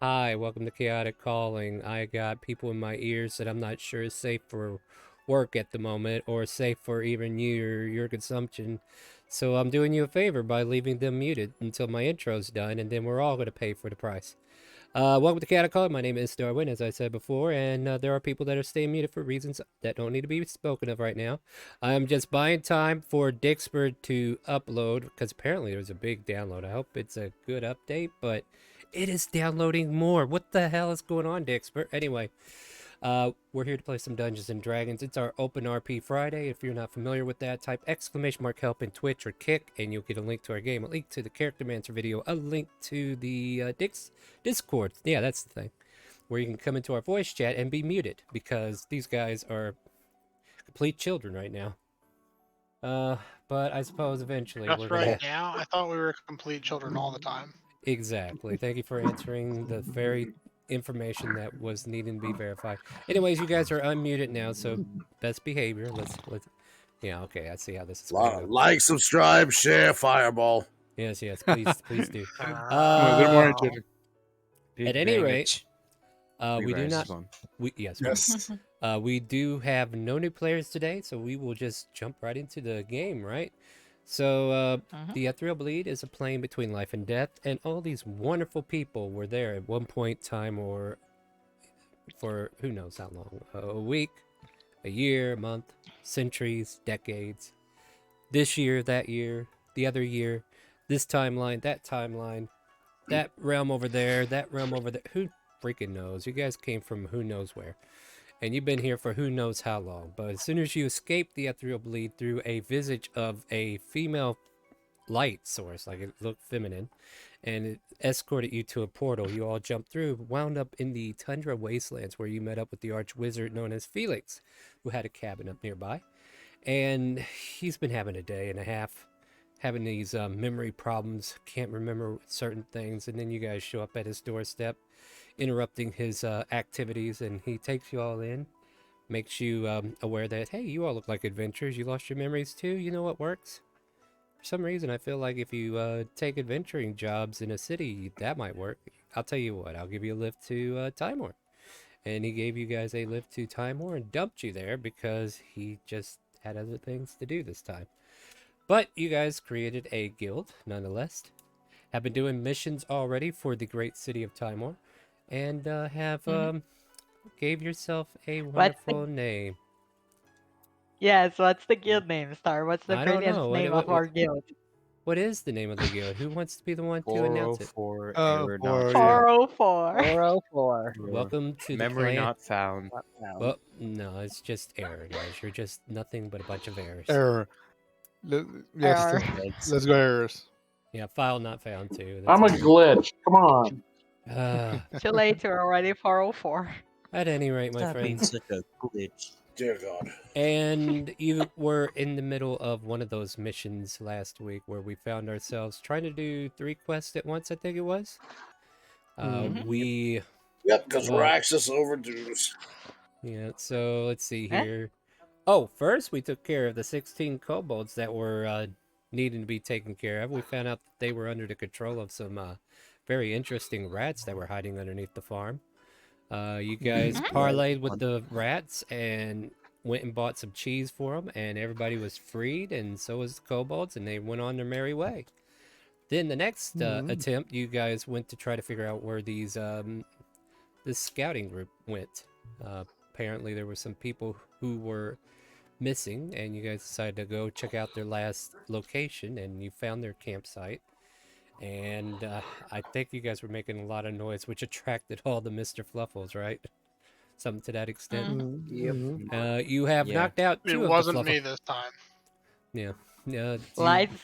Hi, welcome to Chaotic Calling. I got people in my ears that I'm not sure is safe for work at the moment or safe for even your consumption. So I'm doing you a favor by leaving them muted until my intro's done, and then we're all going to pay for the price. Welcome to Chaotic Calling. My name is Darwin, as I said before, and there are people that are staying muted for reasons that don't need to be spoken of right now. I'm just buying time for Dixper to upload because apparently there's a big download. I hope it's a good update, but it is downloading more. What the hell is going on, Dixper? Anyway, we're here to play some Dungeons and Dragons. It's our Open RP Friday. If you're not familiar with that, type exclamation mark help in Twitch or Kick, and you'll get a link to our game, a link to the Character Mancer video, a link to the Discord. Yeah, that's the thing, where you can come into our voice chat and be muted because these guys are complete children right now. But I suppose eventually we're Just right gonna. now, I thought we were complete children all the time. Exactly. Thank you for answering the very information that was needing to be verified. Anyways, you guys are unmuted now, so best behavior. Let's. Yeah. Okay. I see how this is going to go. Like, subscribe, share, fireball. Yes. Yes. Please do. Well, good morning, children. At any rate, we do Re-rise not. is on. Yes. Yes. We do have no new players today, so we will just jump right into the game, right? So, the Ethereal Bleed is a plane between life and death, and all these wonderful people were there at one point in time or for who knows how long. A week, a year, a month, centuries, decades. This year, that year, the other year, this timeline, that realm over there, that realm over there. Who freaking knows? You guys came from who knows where. And you've been here for who knows how long. But as soon as you escape the Ethereal Bleed through a visage of a female light source, like it looked feminine, and it escorted you to a portal, you all jumped through, wound up in the Tundra Wastelands where you met up with the arch wizard known as Felix, who had a cabin up nearby. And he's been having a day and a half, having these memory problems, can't remember certain things, and then you guys show up at his doorstep interrupting his activities, and he takes you all in, makes you aware that, hey, you all look like adventurers. You lost your memories too. You know what works? For some reason, I feel like if you take adventuring jobs in a city, that might work. I'll tell you what, I'll give you a lift to Timor. And he gave you guys a lift to Timor and dumped you there because he just had other things to do this time. But you guys created a guild, nonetheless. Have been doing missions already for the great city of Timor, and have gave yourself a wonderful name. Yes, what's the guild name, Star? What's the I don't prettiest know. name of our guild? What is the name of the guild? Who wants to be the one to announce it? 404 Oh, error for not yeah. 404. 404. Welcome to the memory clan. not found. Well, no, it's just error, guys. You're just nothing but a bunch of errors. Error. Error. Let's go errors. Yeah, file not found too. I'm a That's glitch. Come on. Too late, we're already 404. At any rate, my Stop being friends. such a glitch. Dear God. And you were in the middle of one of those missions last week where we found ourselves trying to do 3 quests at once, I think it was. We... Yep, because Well- Raxus overdues. Yeah, so let's see here. Oh, first we took care of the 16 kobolds that were needing to be taken care of. We found out that they were under the control of some very interesting rats that were hiding underneath the farm. You guys parlayed with the rats and went and bought some cheese for them, and everybody was freed, and so was the kobolds, and they went on their merry way. Then the next attempt, you guys went to try to figure out where these this scouting group went. Apparently there were some people who were missing, and you guys decided to go check out their last location, and you found their campsite. And I think you guys were making a lot of noise, which attracted all the Mr. Fluffles, right? Something to that extent. Yep. You have Yeah. knocked out 2 It of the wasn't me Fluffles. this time. Yeah. Lights.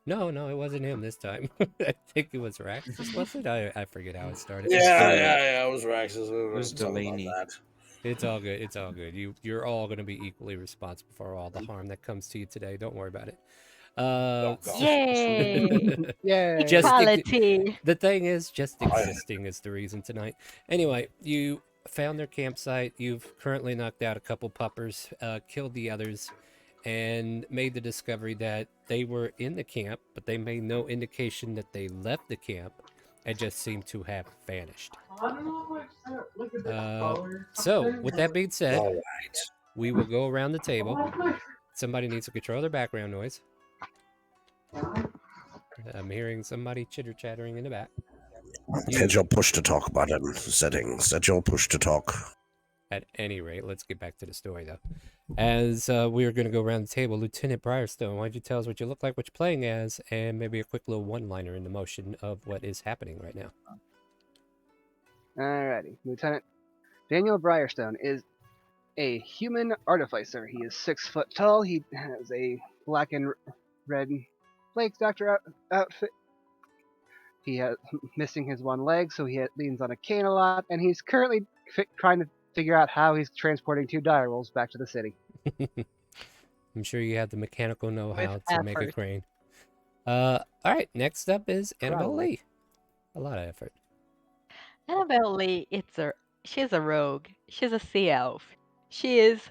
No, it wasn't him this time. I think it was Raxus, was it? I forget how it started. Yeah, it was Raxus. It was Delaney. It's all good. It's all good. You're all going to be equally responsible for all the harm that comes to you today. Don't worry about it. God. Yay! Yay. Just Quality. the thing is, just existing is the reason tonight. Anyway, you found their campsite. You've currently knocked out a couple puppers, killed the others, and made the discovery that they were in the camp, but they made no indication that they left the camp. and just seem to have vanished. So, with that being said, All right. we will go around the table. Somebody needs to control their background noise. I'm hearing somebody chitter-chattering in the back. Hit your push to talk button settings. Set your push to talk. At any rate, let's get back to the story, though. As we are going to go around the table, Lieutenant Briarstone, why don't you tell us what you look like, what you're playing as, and maybe a quick little one-liner in the motion of what is happening right now. Alrighty. Lieutenant Daniel Briarstone is a human artificer. He is 6 foot tall. He has a black and red plague doctor outfit. He has missing his one leg, so he leans on a cane a lot, and he's currently trying to figure out how he's transporting 2 direwolves back to the city. I'm sure you have the mechanical know-how With to make a effort. crane. All right, next up is Annabelle Probably. Lee. A lot of effort. Annabelle Lee, she's a rogue. She's a sea elf. She is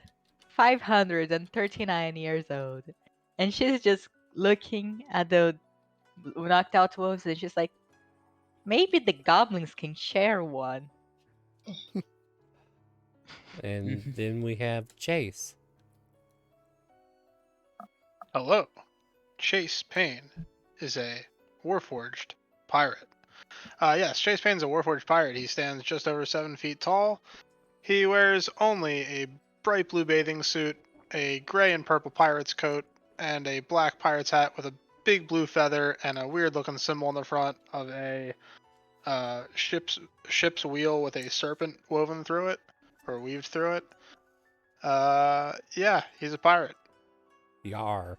539 years old. And she's just looking at the knocked out wolves and she's like, maybe the goblins can share one. And then we have Chase. Hello. Chase Payne is a Warforged pirate. Yes, Chase Payne's a Warforged pirate. He stands just over 7 feet tall. He wears only a bright blue bathing suit, a gray and purple pirate's coat, and a black pirate's hat with a big blue feather and a weird looking symbol on the front of a ship's wheel with a serpent woven through it, or weaved through it. Yeah, he's a pirate. Yar.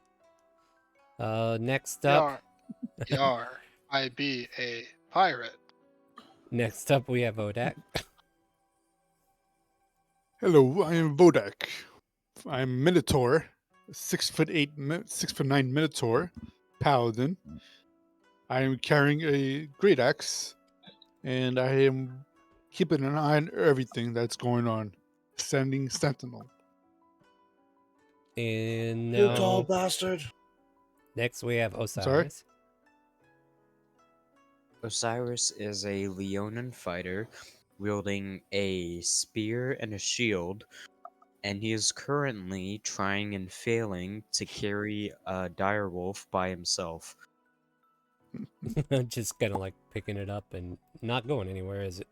Next up. Yar. Yar. I be a pirate. Next up, we have Odak. Hello, I am Vodak. I'm Minotaur, 6'8", 6'9" Minotaur, paladin. I am carrying a great axe, and I am keeping an eye on everything that's going on. Standing sentinel. And You tall now, bastard. next we have Osiris. Sorry? Osiris is a Leonin fighter wielding a spear and a shield, and he is currently trying and failing to carry a direwolf by himself. Just kind of like picking it up and not going anywhere, is it?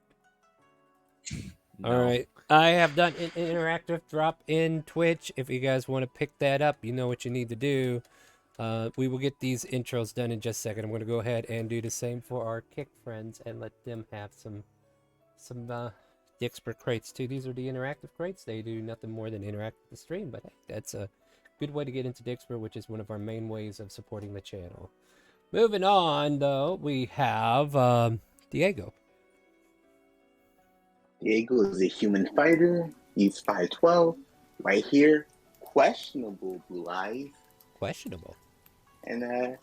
No. All right. I have done an interactive drop in Twitch. If you guys want to pick that up, you know what you need to do. We will get these intros done in just a second. I'm going to go ahead and do the same for our Kick friends and let them have some Dixper crates too. These are the interactive crates. They do nothing more than interact with the stream, but hey, that's a good way to get into Dixper, which is one of our main ways of supporting the channel. Moving on, though, we have Diego. Diego is a human fighter. He's 5'12", right here. Questionable blue eyes. Questionable. And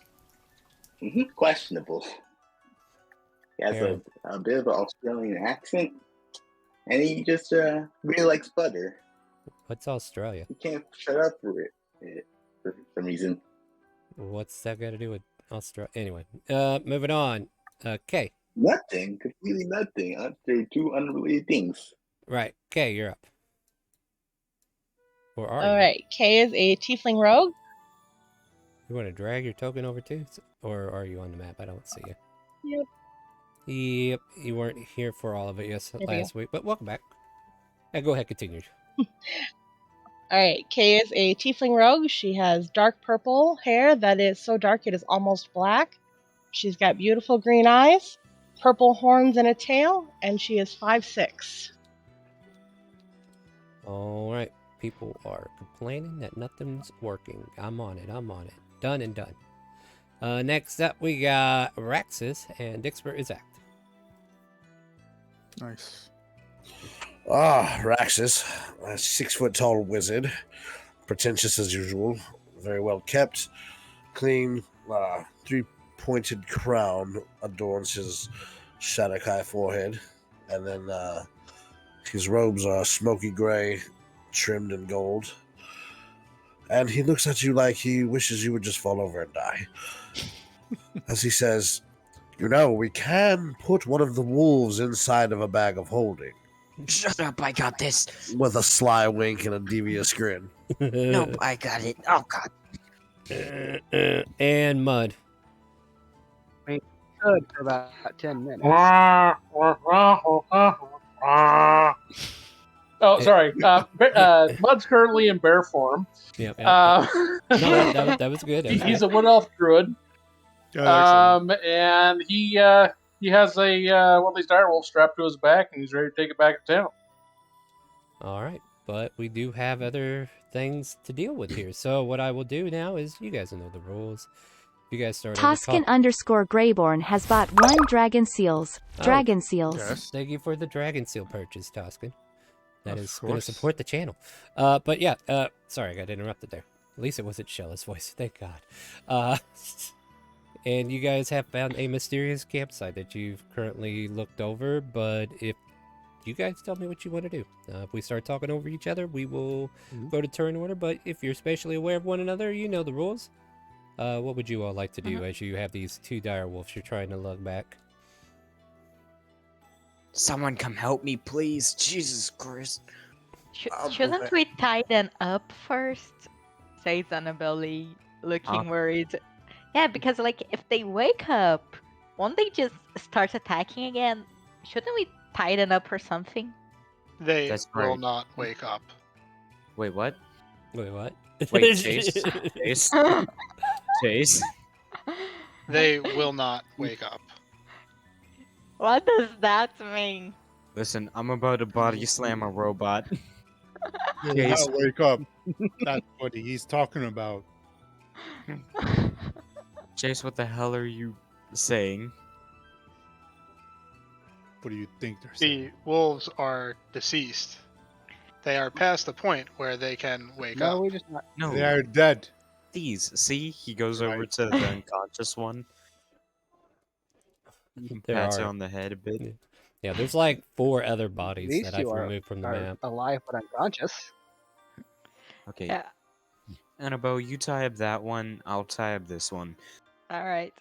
questionable. He has Yeah. a bit of an Australian accent, and he just really likes butter. What's Australia? He can't shut up for some reason. What's that got to do with Australia? Anyway, moving on. Kay. Nothing, completely nothing. They're two unrelated things. Right. Kay, you're up. Or are All you? right, Kay is a tiefling rogue. You want to drag your token over too? Or are you on the map? I don't see you. Yep. Yep. You weren't here for all of it last week, but welcome back. Yeah, go ahead, continue. All right, Kay is a tiefling rogue. She has dark purple hair that is so dark it is almost black. She's got beautiful green eyes, purple horns and a tail, and she is 5'6". All right. People are complaining that nothing's working. I'm on it. Done and done. Next up, we got Raxus, and Dixper is active. Nice. Raxus, a 6-foot-tall wizard, pretentious as usual, very well kept, clean, 3-pointed crown adorns his Shadok-high forehead, and then his robes are smoky gray, trimmed in gold, and he looks at you like he wishes you would just fall over and die. As he says, You know, we can put one of the wolves inside of a bag of holding. Shut up, I got this. With a sly wink and a devious grin. Nope, I got it. Oh, God. And Mud. Good for about 10 minutes. Oh, sorry. Mud's currently in bear form. Yeah. No, that was good. That was He's good. a wood elf druid. Oh, excellent. And he has a one of these direwolves strapped to his back, and he's ready to take it back to town. All right, but we do have other things to deal with here. So what I will do now is, you guys know the rules. You guys start. Toscan _ Greyborn has bought 1 Dragon Seals. Dragon Seals. Yes. Thank you for the Dragon Seal purchase, Toscan. That Of is going to course. support the channel. But yeah, sorry, I got interrupted there. At least it wasn't Shella's voice, thank God. And you guys have found a mysterious campsite that you've currently looked over, but if you guys tell me what you want to do. If we start talking over each other, we will go to turn order, but if you're spatially aware of one another, you know the rules. What would you all like to do as you have these 2 dire wolves you're trying to lug back? Someone come help me, please. Jesus Christ. Shouldn't we tie them up first? Says Annabelle, looking worried. Yeah, because like if they wake up, won't they just start attacking again? Shouldn't we tie them up or something? They That's will right. not wake up. Wait, what? Wait, what? Wait, Chase? Chase? Chase? They will not wake up. What does that mean? Listen, I'm about to body slam a robot. You'll Chase. not wake up. That's what he's talking about. Chase, what the hell are you saying? What do you think they're saying? The wolves are deceased. They are past the point where they can wake No, up. we just not. No, They are dead. these. See? He goes over Right. to the unconscious one. There Pats it are. on the head a bit. Yeah, there's like 4 other bodies These that I've two removed from the are map. alive but unconscious. Okay. Yeah. Annabelle, you tie up that one. I'll tie up this one. All right.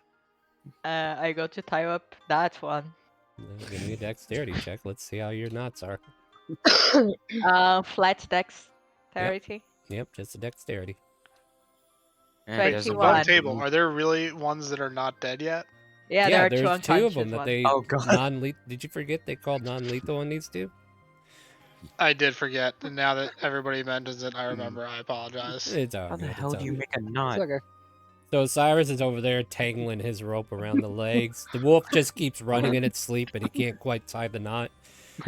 I go to tie up that one. Give me a dexterity check. Let's see how your knots are. Flat dexterity. Yep, just a dexterity. And it doesn't 21. Above table, are there really ones that are not dead yet? Yeah, there are 2 there's 2 of unconscious them that ones. they Oh, God. non-lethal. Did you forget they called non-lethal on these 2? I did forget, and now that everybody mentions it, I remember. I apologize. It's all How the good. hell it's do all you good. make a knot? It's okay. So Cyrus is over there tangling his rope around the legs. The wolf just keeps running in its sleep, and he can't quite tie the knot.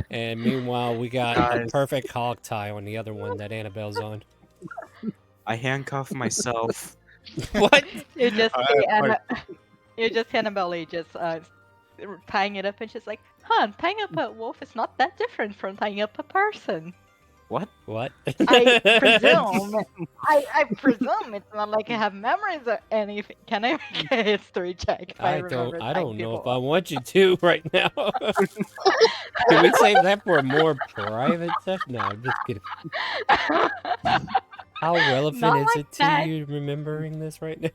And meanwhile, we got a Guys. perfect hog tie on the other one that Annabelle's on. I handcuff myself. What? You just I- see I- you just see Annabelle just tying it up, and she's like, "Huh, tying up a wolf is not that different from tying up a person." What? What? I presume. I presume it's not like I have memories or anything. Can I make a history check? If I remember I tying don't know if people I up? want you to right now. Can we save that for a more private stuff? No, I'm just kidding. How relevant Not is like it to that. you remembering this right now?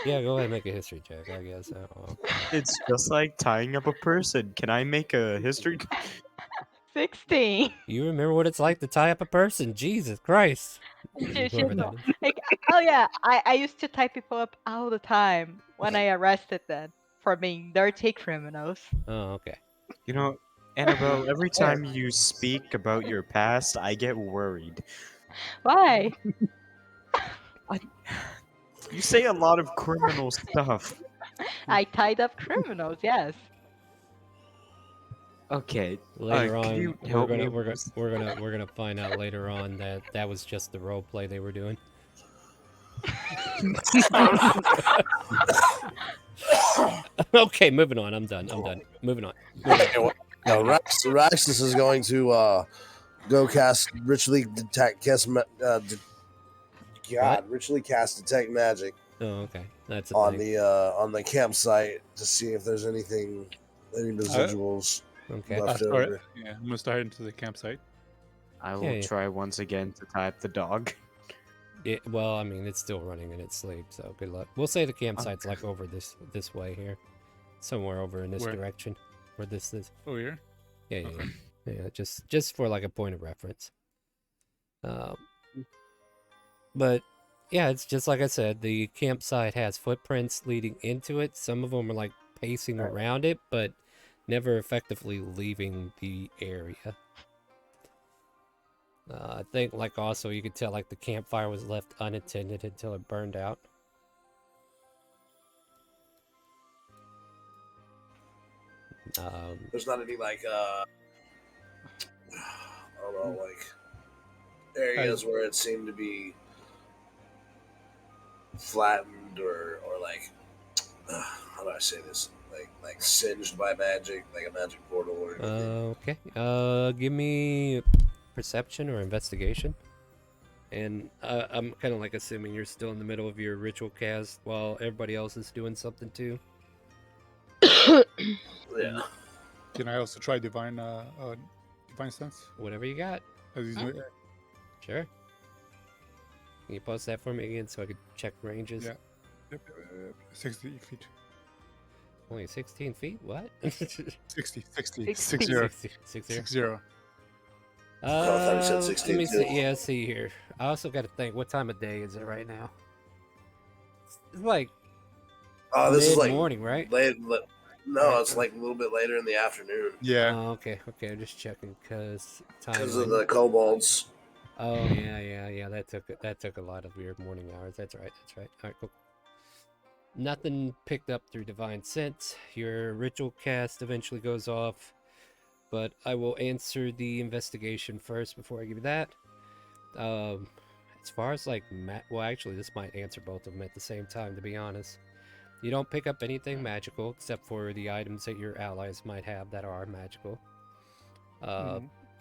Yeah, go ahead and make a history check, I guess. Oh. It's just like tying up a person. Can I make a history? 16. You remember what it's like to tie up a person? Jesus Christ. She's Whoever not- that is. like, oh yeah, I used to tie people up all the time when I arrested them for being dirty criminals. Oh, okay. You know, Annabelle, every time you speak about your past, I get worried. Why? You say a lot of criminal stuff. I tied up criminals, yes. Okay. Later can on, you we're help gonna me we're with gonna we're gonna find out later on that that was just the role play they were doing. Okay, moving on. I'm done. Moving on. Now, Raxus is going to go cast ritually ritually cast detect magic Oh, okay. That's a on thing. the campsite to see if there's any residuals Okay. left Alright, over. yeah, I'm gonna start into the campsite. I will Yeah, yeah. try once again to tie up the dog. Well, I mean, it's still running in its sleep, so good luck. We'll say the campsite's like over this way here, somewhere over in this Where? direction, where this is. Oh, here? Yeah, yeah, Okay. yeah. Yeah, just for like a point of reference. But yeah, it's just like I said. The campsite has footprints leading into it. Some of them are like pacing around it, but never effectively leaving the area. I think like also you could tell like the campfire was left unattended until it burned out. There's not any like I don't know, like areas where it seemed to be flattened or like how do I say this? Like singed by magic, like a magic portal or anything. Okay. Give me perception or investigation. And I'm kind of like assuming you're still in the middle of your ritual cast while everybody else is doing something too. Yeah. Can I also try divine sense? Whatever you got. As he's doing- Sure. Can you post that for me again so I could check ranges? Yeah. Yep, 60 feet. Only 16 feet? What? 60. 60. 60. 60. I thought you said Let 16 me too. see. Yeah, see here. I also got to think, what time of day is it right now? It's like This is like morning, right? No, it's like a little bit later in the afternoon. Yeah. Oh, okay. I'm just checking because of the kobolds. Oh yeah. That took a lot of your morning hours. That's right. All right, cool. Nothing picked up through divine sense. Your ritual cast eventually goes off, but I will answer the investigation first before I give you that. As far as like well, actually, this might answer both of them at the same time. To be honest, you don't pick up anything magical except for the items that your allies might have that are magical.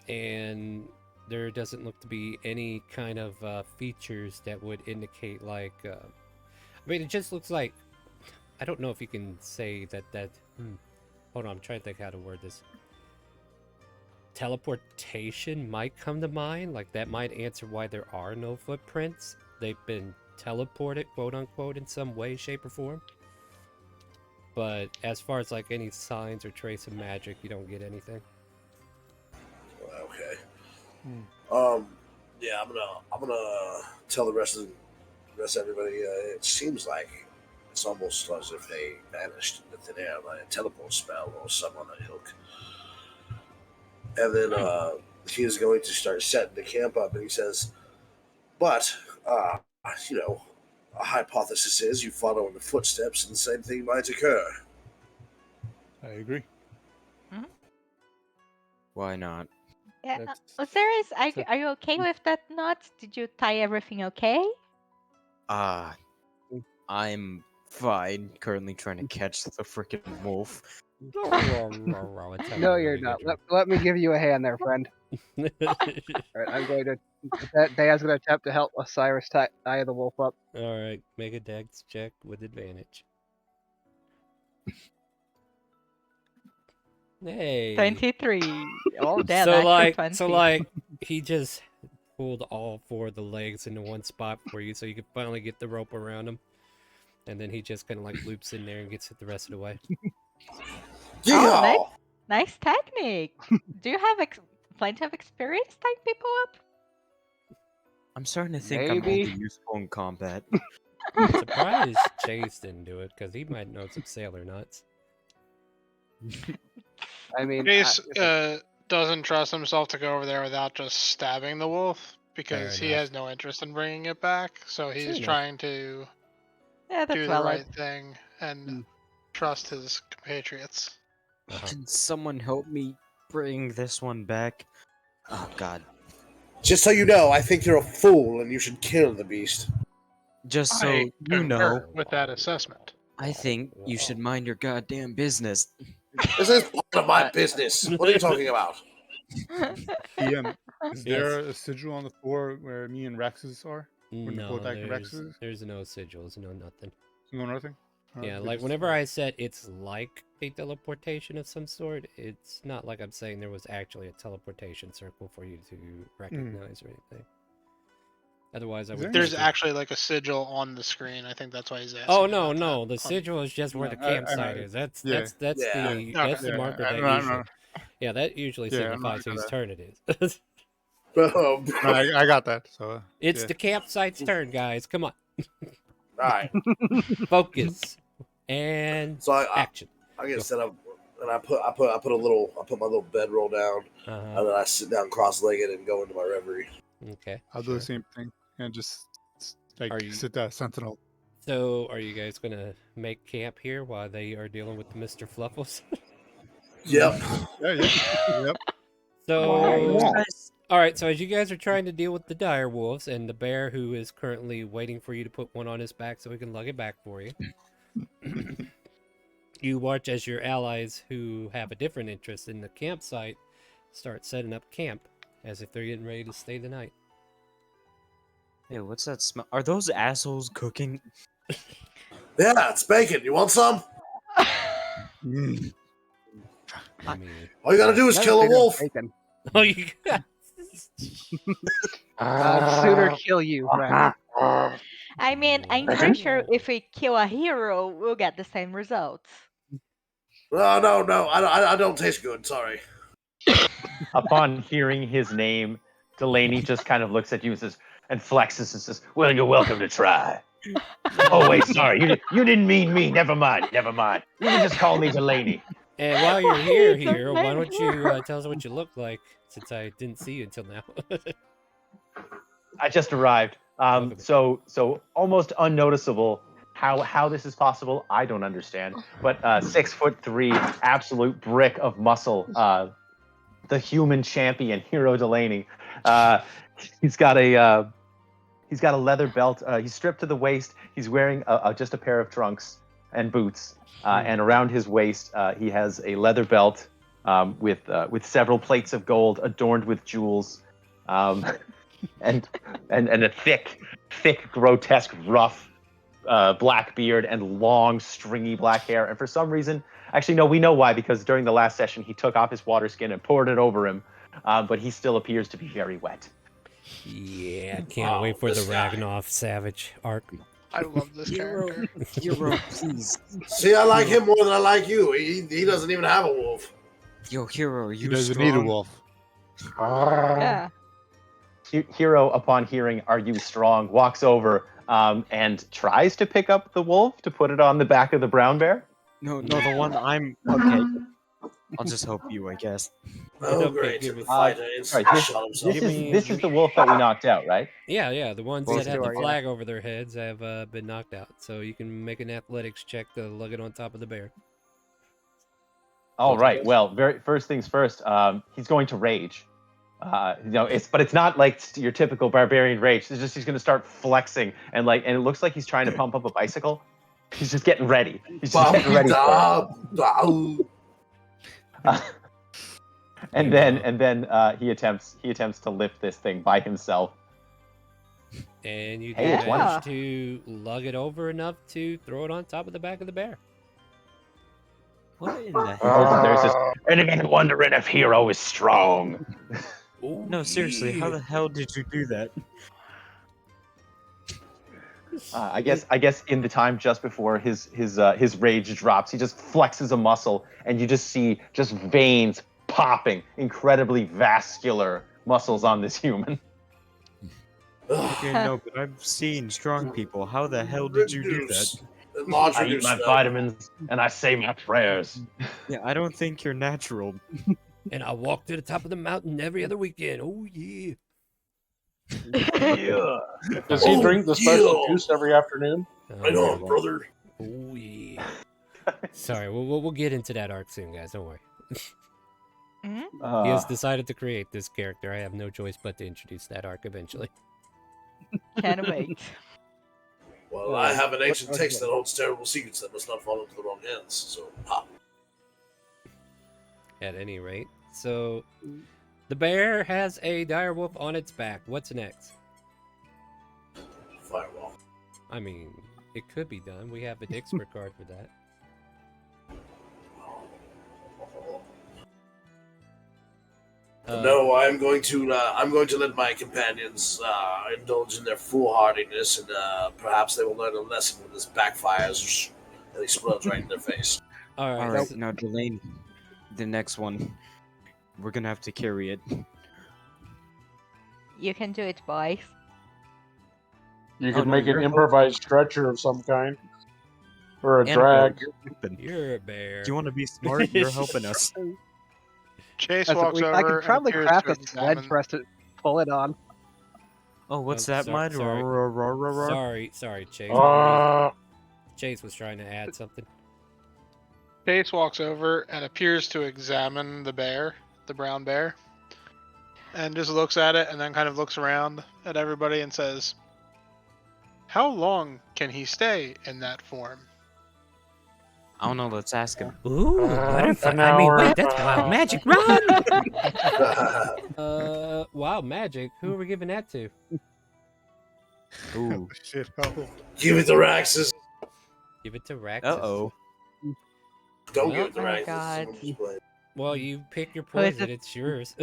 And there doesn't look to be any kind of features that would indicate like. I mean, it just looks like. I don't know if you can say that. Hold on, I'm trying to think how to word this. Teleportation might come to mind. Like that might answer why there are no footprints. They've been teleported, quote unquote, in some way, shape, or form. But as far as like any signs or trace of magic, you don't get anything. Okay. Yeah, I'm gonna tell the rest of everybody. It seems like it's almost as if they vanished into thin air by a teleport spell or some on the ilk. And then he is going to start setting the camp up, and he says, "But a hypothesis is you follow in the footsteps, and the same thing might occur." I agree. Why not? Yeah. Osiris, are you okay with that knot? Did you tie everything okay? I'm fine. Currently trying to catch the freaking wolf. No, you're not. Let me give you a hand there, friend. All right, I'm going to. Daya's going to attempt to help Osiris tie the wolf up. All right, make a dex check with advantage. Hey. 23. Oh, damn. So like he just pulled all four of the legs into one spot for you, so you can finally get the rope around him, and then he just kind of like loops in there and gets it the rest of the way. Yeah. Oh, nice technique. Do you have plenty of experience tying people up? I'm starting to think I'm only useful in combat. I'm surprised Chase didn't do it because he might know some sailor nuts. I mean, Chase doesn't trust himself to go over there without just stabbing the wolf because he has no interest in bringing it back. So he's trying to do the right thing and trust his compatriots. Can someone help me bring this one back? Oh God! Just so you know, I think you're a fool and you should kill the beast. Just so I you know, with that assessment, I think you should mind your goddamn business. This is part of my business. What are you talking about? PM, is there a sigil on the floor where me and Raxus are? No, there's no sigils, no nothing. No nothing? Yeah, like whenever I said it's like a teleportation of some sort, it's not like I'm saying there was actually a teleportation circle for you to recognize or anything. Otherwise, I Is would. there? There's take it. actually like a sigil on the screen. I think that's why he's asking. Oh no, about no, that. the sigil is just where No, the I campsite know. is. That's Yeah. that's that's Yeah. the Okay. that's the Yeah, marker I that know, usually. Yeah, that usually Yeah, I know, signifies I know whose that. turn it is. Bro. No, I got that. So It's yeah. the campsite's turn, guys. Come on, Alright. focus and So action. I get set up and I put my little bedroll down Uh-huh. and then I sit down cross-legged and go into my reverie. Okay. I'll do the same thing and just like Are you- sit there, sentinel. So, are you guys gonna make camp here while they are dealing with Mr. Fluffles? Yep. Yep. So, Yeah. all right. So, as you guys are trying to deal with the dire wolves and the bear, who is currently waiting for you to put one on his back so he can lug it back for you, you watch as your allies who have a different interest in the campsite start setting up camp as if they're getting ready to stay the night. Hey, what's that smell? Are those assholes cooking? Yeah, it's bacon. You want some? I mean, All you gotta do is Never kill a figured out wolf. bacon. oh, you got. Sooner kill you, right? I mean, I'm pretty sure if we kill a hero, we'll get the same results. No. I don't taste good. Sorry. Upon hearing his name, Delaney just kind of looks at you and says, and flexes and says, "Well, you're welcome to try." Oh wait, sorry, you didn't mean me. Never mind. You can just call me Delaney. And while you're here, It's a hero, why don't you name. tell us what you look like? Since I didn't see you until now. I just arrived. Welcome. So almost unnoticeable. How this is possible, I don't understand. But 6'3", absolute brick of muscle. The human champion, Hero Delaney. He's got a leather belt. He's stripped to the waist. He's wearing just a pair of trunks and boots. And around his waist, he has a leather belt with several plates of gold adorned with jewels, and a thick, grotesque, rough black beard and long, stringy black hair. And for some reason, actually, no, we know why, because during the last session, he took off his water skin and poured it over him, but he still appears to be very wet. Yeah, can't wait for the this guy. Ragnoff Savage arc. I love this character. Hero, please. See, I like him more than I like you. He doesn't even have a wolf. Yo, Hero, are He you doesn't strong? need a wolf. Yeah. Hero, upon hearing "Are you strong?" walks over and tries to pick up the wolf to put it on the back of the brown bear. No, the one I'm... Okay. I'll just help you, I guess. Oh, Okay, great. give me- Fight. Sorry, Shot himself. this is the wolf that we knocked out, right? Yeah, the ones Both that have two the are, yeah. flag over their heads have been knocked out. So you can make an athletics check to lug it on top of the bear. All right. Well, very first things first. He's going to rage. It's not like your typical barbarian rage. It's just he's going to start flexing and it looks like he's trying to pump up a bicycle. He's just getting ready. He's just getting ready. And then he attempts to lift this thing by himself. And you Hey, do it's one. manage to lug it over enough to throw it on top of the back of the bear. What in the hell? There's this. Anyone wondering if Hero is strong? No, seriously, how the hell did you do that? I guess in the time just before his rage drops, he just flexes a muscle, and you just see just veins popping, incredibly vascular muscles on this human. Okay, no, but I've seen strong people. How the hell did you do that? I eat my vitamins and I say my prayers. Yeah, I don't think you're natural. And I walk to the top of the mountain every other weekend. Oh yeah. Yeah. Does he Oh, drink the special yeah. juice every afternoon? Right on, brother. Oh yeah. Sorry, we'll get into that arc soon, guys. Don't worry. He has decided to create this character. I have no choice but to introduce that arc eventually. Can't wait. Well, I have an ancient text that holds terrible secrets that must not fall into the wrong hands. So, At any rate, so the bear has a dire wolf on its back. What's next? firewall. I mean, it could be done. We have a expert card for that. No, I'm going to let my companions indulge in their foolhardiness, and perhaps they will learn a lesson when this backfires and explodes right in their face. All right. Alright, now Delaney, the next one. We're gonna have to carry it. You can do it, boys. You could no, make an you're improvised stretcher of some kind. Or a Annabelle, drag. you're helping. You're a bear. Do you want to be smart? You're helping us. Chase That's walks over. I could and probably appears craft to a sled examine- for us to pull it on. Oh, what's Oh, that, sorry- Mud? sorry. Sorry, Chase. Chase was trying to add something. Chase walks over and appears to examine the bear, the brown bear, and just looks at it and then kind of looks around at everybody and says, "How long can he stay in that form?" I don't know. Let's ask him. Ooh, butterfly. an I mean, hour. wait, that's wild magic. Run! Wild magic. Who are we giving that to? Ooh. Shit. Oh. Give it to Raxus. Give it to Raxus. Uh-oh. Don't Well, give it to oh Raxus. God. Someone just play. Well, you pick your Who is poison. it? It's yours.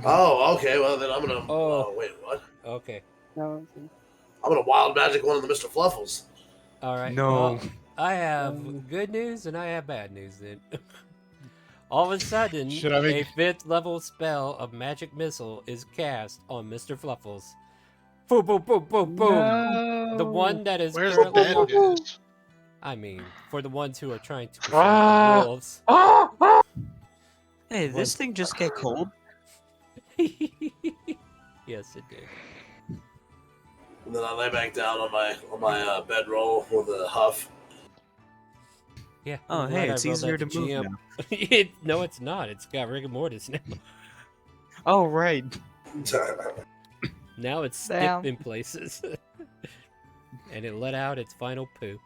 Oh, okay. Well, then I'm gonna. Oh. Oh, wait, what? Okay. No, I'm gonna wild magic one of the Mr. Fluffles. All right. No. well, I have good news and I have bad news then. All of a sudden, Should I make- a 5th level spell of magic missile is cast on Mr. Fluffles. Boom, boom, boom, boom, boom. The one that is Where's the currently. bad news? I mean, for the ones who are trying to protect Ah. the wolves. Hey, this thing just get cold? Yes, it did. And then I lay back down on my bedroll with a huff. Yeah. Oh, I'm hey, glad I it's rolled easier that to move GM. No, it's not. It's got rigor mortis now. Oh, right. Now it's stiff Damn. in places. And it let out its final poo.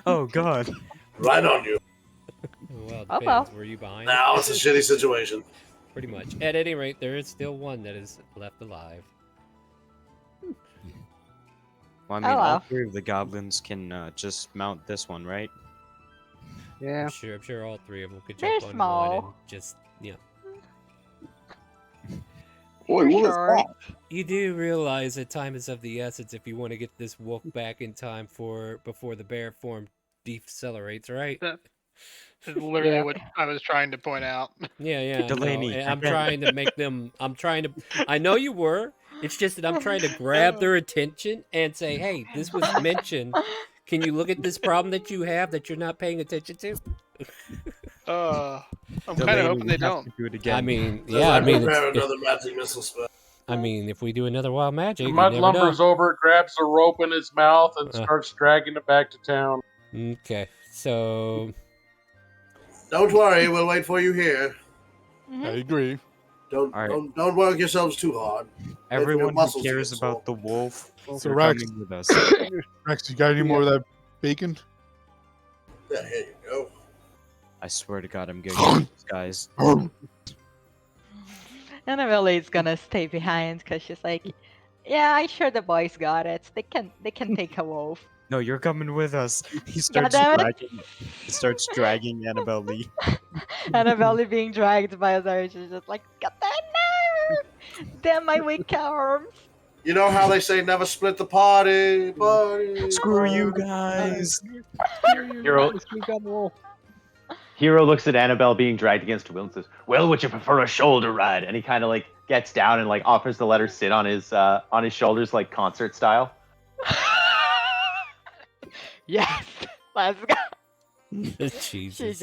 Oh, God. Right on you. Well, it Oh, depends. well. Were you behind? Now it's a shitty situation. Pretty much. At any rate, there is still one that is left alive. Well, I mean, Oh, all well. 3 of the goblins can just mount this one, right? yeah. I'm sure all 3 of them could They're jump on one small. and just, Boy, what was Sure. that? You do realize that time is of the essence if you want to get this wolf back in time before the bear form decelerates, right? That's literally Yeah. what I was trying to point out. Yeah. no, Delaney, and I'm prevent- trying to make them. I know you were. It's just that I'm trying to grab their attention and say, "Hey, this was mentioned. Can you look at this problem that you have that you're not paying attention to?" I'm kind Delaney, of hoping we they have don't. to do it again. I mean, So yeah. I mean, prepare it's, another magic missile spell. if we do another wild magic, you Mud never know. lumbers over, grabs the rope in his mouth, and Uh. starts dragging it back to town. Okay, so Don't worry, we'll wait for you here. I agree. Don't All right. don't work yourselves too hard. Everyone who muscles cares get about the wolf, So they're Rex, coming with us. Rex, you got any more of that bacon? Yeah, here you go. I swear to God, I'm getting these guys. Annabelle is gonna stay behind because she's like, yeah, I'm sure the boys got it. They can take a wolf. No, you're coming with us. He starts Goddammit. dragging. He starts dragging Annabelle Lee. Annabelle being dragged by others. She's just like, God damn, no! Damn my weak arms. You know how they say never split the party. Screw you guys. Hero, We got the wolf. Hero looks at Annabelle being dragged against a wheel and says, "Well, would you prefer a shoulder ride?" And he kind of like gets down and like offers to let her sit on his shoulders, like concert style. Yes, let's go. Jesus.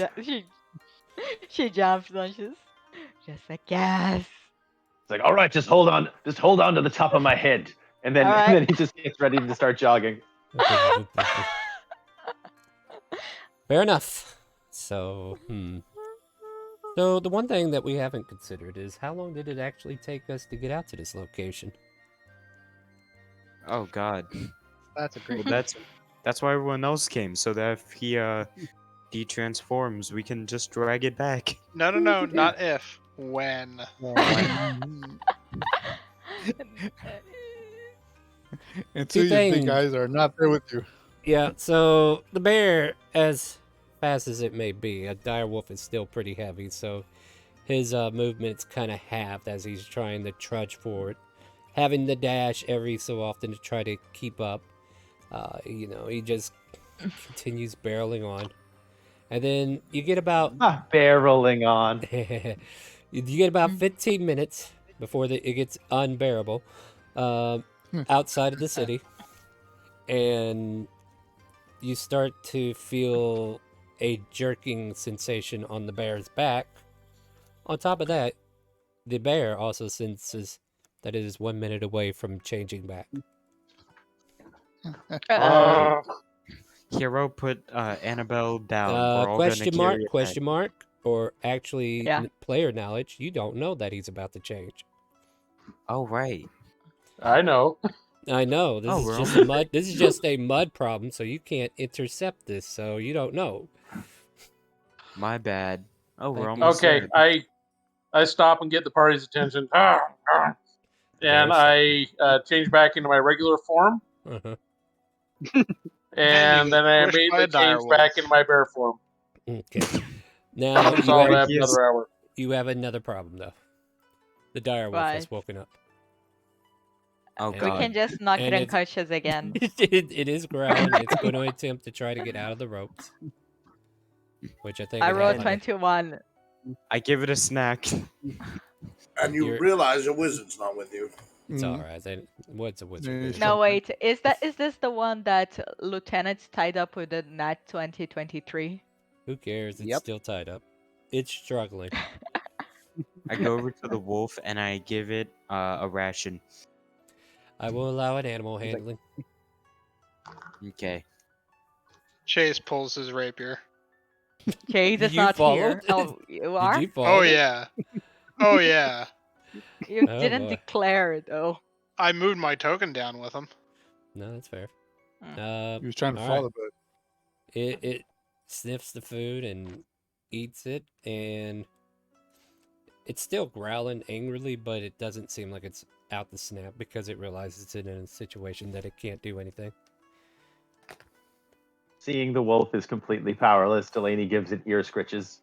She jumps and she's just like, yes. It's like, "All right, just hold on to the top of my head," and then All right. and then he just gets ready to start jogging. Fair enough. So, So the one thing that we haven't considered is how long did it actually take us to get out to this location? Oh God. That's a great. Well, that's why everyone else came, so that if he de-transforms, we can just drag it back. No, not if. When. Until Two you think things. guys are not there with you. Yeah, so the bear has fast as it may be, a direwolf is still pretty heavy, so his movement's kind of halved as he's trying to trudge forward, having the dash every so often to try to keep up. He just continues barreling on, and then you get about barreling on. you get about 15 minutes before it gets unbearable outside of the city, and you start to feel a jerking sensation on the bear's back. On top of that, the bear also senses that it is 1 minute away from changing back. Hero, put Annabelle down. We're all Question gonna mark? carry it Question back. mark? Or actually, player knowledge? You don't know that he's about to change. Oh right. I know. I know. This is just a mud problem, so you can't intercept this. So you don't know. My bad. Oh, we're Thank you. almost Okay, there. I stop and get the party's attention. And I change back into my regular form. Uh-huh. And then I Pushed by immediately a dire change back wolf. into my bear form. Okay. Now So I'll have another hour. you have another problem though. The dire wolf has woken up. Oh And- We can just knock and it it's- unconscious again. it is growling. It's going to attempt to try to get out of the ropes, which I think I it rolled has- 21. I give it a snack. And you realize your wizard's not with you. It's all right. Then what's a wizard? No, wait. Is this the one that Lieutenant's tied up with the Nat 2023? Who cares? It's still tied up. It's struggling. I go over to the wolf and I give it a ration. I will allow an animal handling. Okay. Chase pulls his rapier. Chase is You not followed? here. Oh, you are? you Oh yeah. Oh yeah. You Oh, didn't boy. declare it, though. I moved my token down with him. No, that's fair. He was trying to all follow, right. but It sniffs the food and eats it, and it's still growling angrily, but it doesn't seem like it's out to snap because it realizes it's in a situation that it can't do anything. Seeing the wolf is completely powerless, Delaney gives it ear scritches.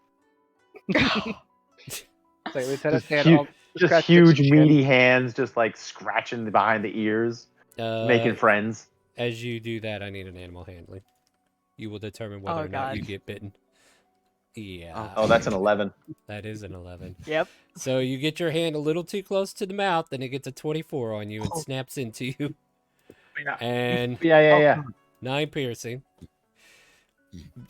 Like Lieutenant Dan, Hu- I'll just scratch huge, Dick's chin. meaty hands, just like scratching behind the ears, making friends. As you do that, I need an animal handling. You will determine whether Oh, or not you God. get bitten. Yeah. Oh, that's an 11. That is an 11. Yep. So you get your hand a little too close to the mouth, and it gets a 24 on you and snaps into you. And Yeah. 9 piercing.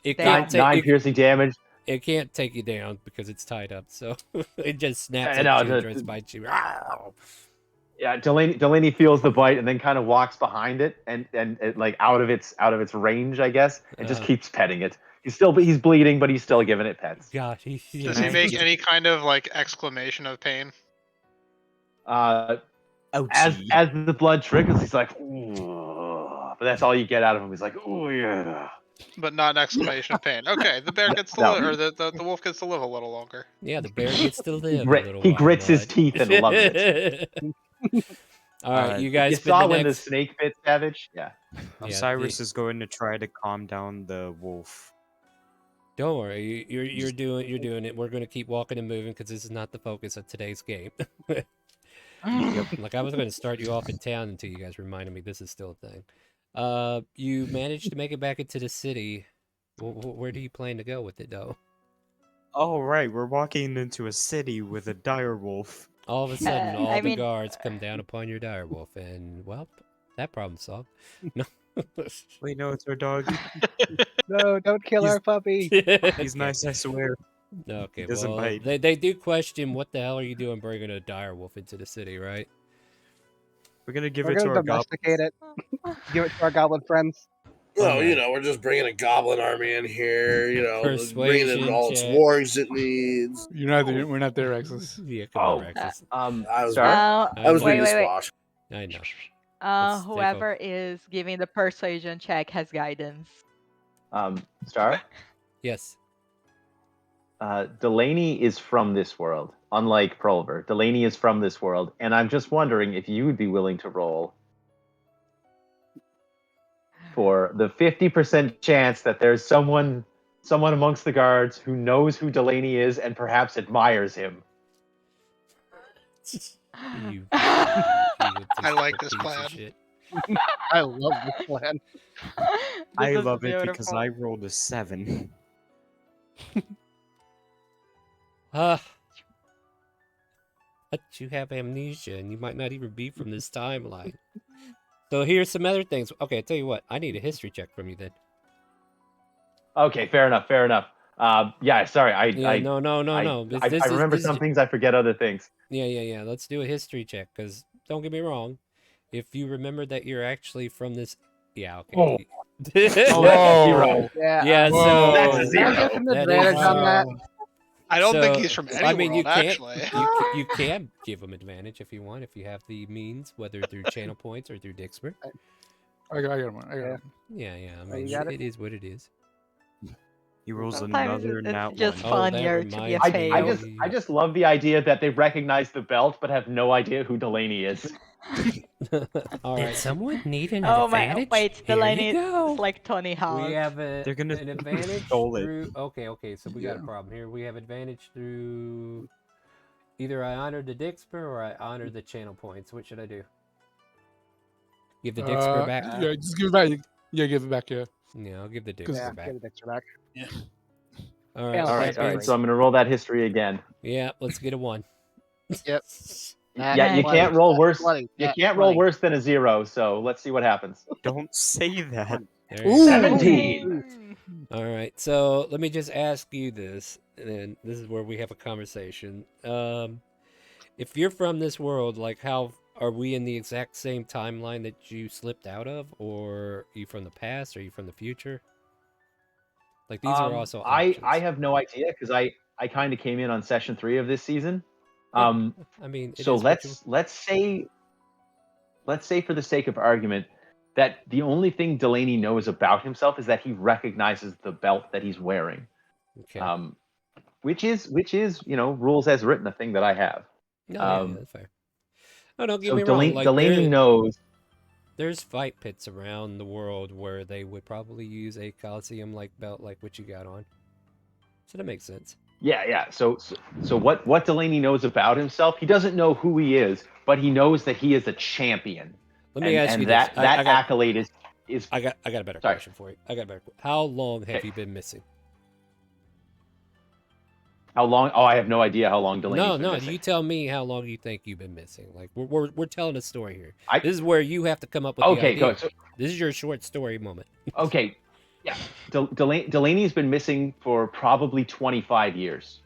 It Nine, can't take nine it, piercing damage. it can't take you down because it's tied up. So it just snaps I at know, you and the- tries to bite you. Yeah, Delaney feels the bite and then kind of walks behind it and it, like out of its range, I guess, and just keeps petting it. He's bleeding, but he's still giving it pets. God, Does he make any kind of like exclamation of pain? As the blood trickles, he's like, "Ooh," but that's all you get out of him. He's like, "Oh yeah." But not an exclamation of pain. Okay, the bear gets to No. live, or the wolf gets to live a little longer. Yeah, the bear gets to live. He grits his teeth and loves it. All right, you guys You spend saw the when next... the snake bit Savage? Yeah. Osiris is going to try to calm down the wolf. Don't worry, you're doing it. We're gonna keep walking and moving because this is not the focus of today's game. Like I was gonna start you off in town until you guys reminded me this is still a thing. You managed to make it back into the city. Where do you plan to go with it, though? Oh right, we're walking into a city with a dire wolf. All of a sudden, all I the mean- guards come down upon your direwolf, and well, that problem solved. No. Wait, no, it's our dog. No, don't kill our puppy. He's nice, I swear. Okay, He doesn't well, bite. they do question what the hell are you doing bringing a direwolf into the city, right? We're gonna give We're it to gonna our goblin. domesticate it. Give it to our goblin friends. Well, we're just bringing a goblin army in here, bringing Persuasion in all its check. wargs it needs. we're not there, Exodus. Yeah, come on, Rexus. I was, Star? I was wait, being a wait. squash. I know. Let's take Whoever is giving the persuasion check has guidance. Star? Yes. Delaney is from this world, unlike Prolver. Delaney is from this world, and I'm just wondering if you would be willing to roll for the 50% chance that there's someone someone amongst the guards who knows who Delaney is and perhaps admires him. You I like this plan. I love this plan. I This is love it because beautiful. I rolled a 7. But you have amnesia, and you might not even be from this timeline. So here's some other things. Okay, I tell you what. I need a history check from you then. Okay, fair enough. Yeah, sorry. I remember some things. I forget other things. Yeah. Let's do a history check, because don't get me wrong. If you remember that you're actually from this... Yeah, okay. Oh. That's a zero. Yeah, Whoa. so... That's a zero. Can I get some That is advantage on that? I don't think So, he's from any I mean, world, actually. you can give him advantage if you want, if you have the means, whether through channel points or through Dixper. I got one. Yeah. I Oh, mean, you got it is what it is. He rolls Sometimes another it's nat just one. funnier to be a reminds me- fail. I just love the idea that they recognize the belt but have no idea who Delaney is. All right. Did someone need an Oh advantage? my! Wait, Here Delaney you go. is like Tony Hawk. We have They're gonna an advantage stole it. through... Okay, so we got a problem here. We have advantage through... Either I honor the Dixper or I honor the channel points. What should I do? Give the Dixper back? Yeah, just give it back. Yeah, give it back. Yeah. Yeah, I'll give the Yeah, Dixper back. get the Dexter back. All right. Yeah, All right. champions. So I'm gonna roll that history again. Yeah, let's get a 1. Yep. Yeah, you can't roll worse. You Nat can't roll 20. worse than a 0. So let's see what happens. Don't say that. There you go. 17. All right, so let me just ask you this, and this is where we have a conversation. If you're from this world, like, how are we in the exact same timeline that you slipped out of, or are you from the past? Are you from the future? Like, these are also I options. have no idea because I kind of came in on session 3 of this season. I mean, it So is what you- let's say for the sake of argument that the only thing Delaney knows about himself is that he recognizes the belt that he's wearing. Okay. Which is rules as written, a thing that I have. No, yeah, that's fair. Oh, don't get So me wrong. Delaney, Like, Delaney knows. There's fight pits around the world where they would probably use a Coliseum-like belt like what you got on. So that makes sense. Yeah. So what Delaney knows about himself, he doesn't know who he is, but he knows that he is a champion. Let me ask you that this. that accolade is. I got a better question for you. How long have you been missing? How long? Oh, I have no idea how long Delaney's been No. missing. You tell me how long you think you've been missing. Like we're telling a story here. This is where you have to come up with the idea. Good. So, this is your short story moment. okay, yeah. Delaney's been missing for probably 25 years.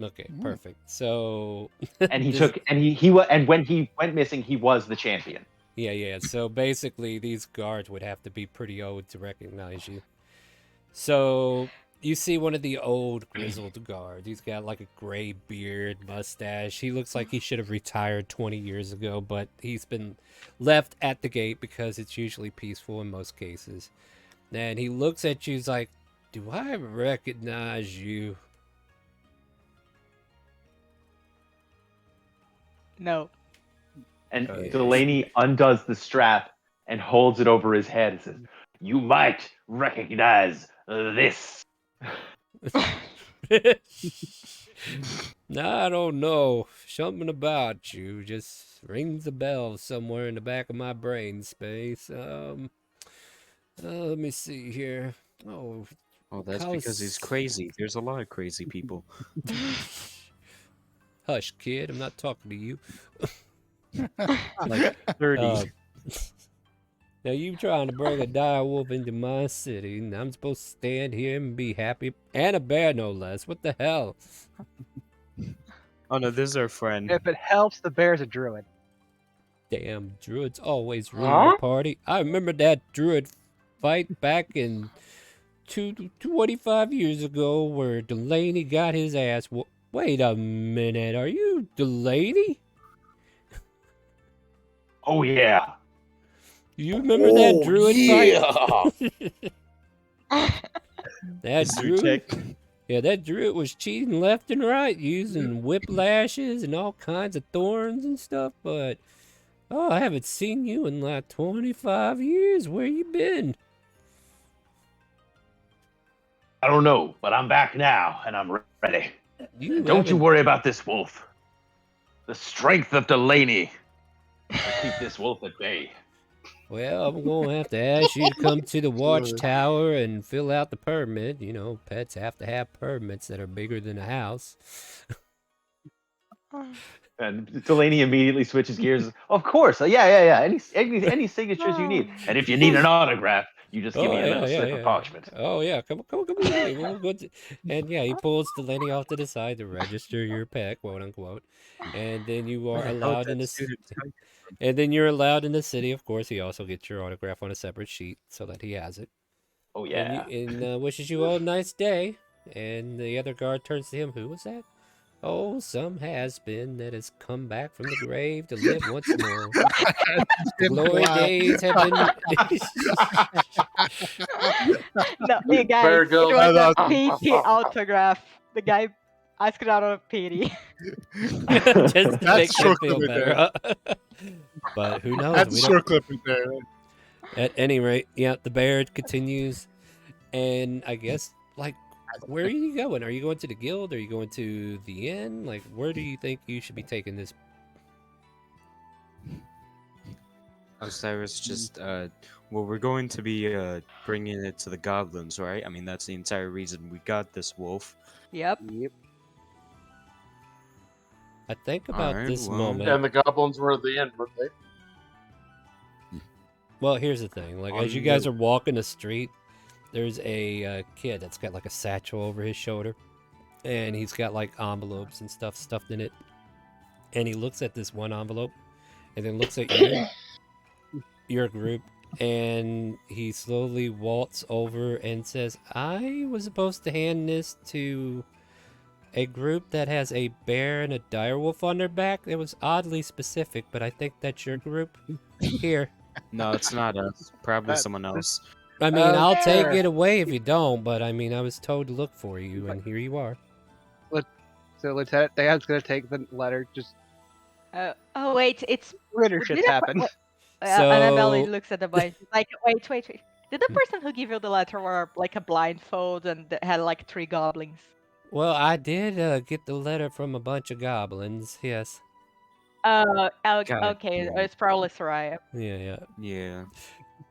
Okay, perfect. So And he this- and when he went missing, he was the champion. Yeah. So basically, these guards would have to be pretty old to recognize you. So you see one of the old grizzled guards. He's got like a gray beard, mustache. He looks like he should have retired 20 years ago, but he's been left at the gate because it's usually peaceful in most cases. And he looks at you, he's like, "Do I recognize you?" No. And Delaney undoes the strap and holds it over his head and says, "You might recognize this." I don't know. Something about you just rings a bell somewhere in the back of my brain space. Let me see here. Oh, that's because he's crazy. There's a lot of crazy people. Hush, kid. I'm not talking to you. Like 30. Now you trying to bring a dire wolf into my city, and I'm supposed to stand here and be happy, and a bear no less. What the hell? Oh no, this is our friend. If it helps, the bear's a druid. Damn, druids always ruin the party. I remember that druid fight back in 25 years ago where Delaney got his ass. Wait a minute, are you Delaney? Oh yeah. You remember that druid fight? That druid? Yeah, that druid was cheating left and right, using whiplashes and all kinds of thorns and stuff, but I haven't seen you in like 25 years. Where you been? I don't know, but I'm back now, and I'm ready. You Don't you haven't- worry about this wolf. The strength of Delaney will keep this wolf at bay. Well, I'm gonna have to ask you to come to the watchtower and fill out the permit. You know, pets have to have permits that are bigger than a house. And Delaney immediately switches gears. Of course, yeah. Any signatures you need, and if you need an autograph, you just give me a little slip of parchment. Oh yeah, come on, Delaney. We'll go and yeah, he pulls Delaney off to the side to register your pet, quote unquote, and then you are allowed in the city. And then you're allowed in the city. Of course, he also gets your autograph on a separate sheet so that he has it. Oh yeah. And wishes you all a nice day. And the other guard turns to him. Who was that? Oh, some has-been that has come back from the grave to live once more. Glory days have been. No, you guys, Bear it Grylls. was a That's PT autograph. The guy asked it out of pity. Just to That's make him short feel clip better. But who knows? That's We a don't- short clip in there. At any rate, yeah, the bear continues, and I guess, like, where are you going? Are you going to the guild? Are you going to the inn? Like, where do you think you should be taking this? Osiris just, well, we're going to be bringing it to the goblins, right? I mean, that's the entire reason we got this wolf. Yep. I think about Alright, this well- moment. And the goblins were at the end, weren't they? Well, here's the thing. Like, as you guys are walking the street, there's a kid that's got like a satchel over his shoulder, and he's got like envelopes and stuff stuffed in it. And he looks at this one envelope, and then looks at your group, and he slowly waltz over and says, "I was supposed to hand this to a group that has a bear and a direwolf on their back. It was oddly specific, but I think that's your group. Here." No, it's not us. Probably someone else. I mean, I'll take Sure. it away if you don't, but I mean, I was told to look for you, and here you are. So Lieutenant Dan's gonna take the letter. Just Oh wait, it's weirder shit's did I- happened. Annabelle So- looks at the boy. Like, wait. Did the person who gave you the letter wear like a blindfold and had like 3 goblins? Well, I did get the letter from a bunch of goblins. Yes. God Okay, damn. it's probably Soraya. Yeah. Yeah.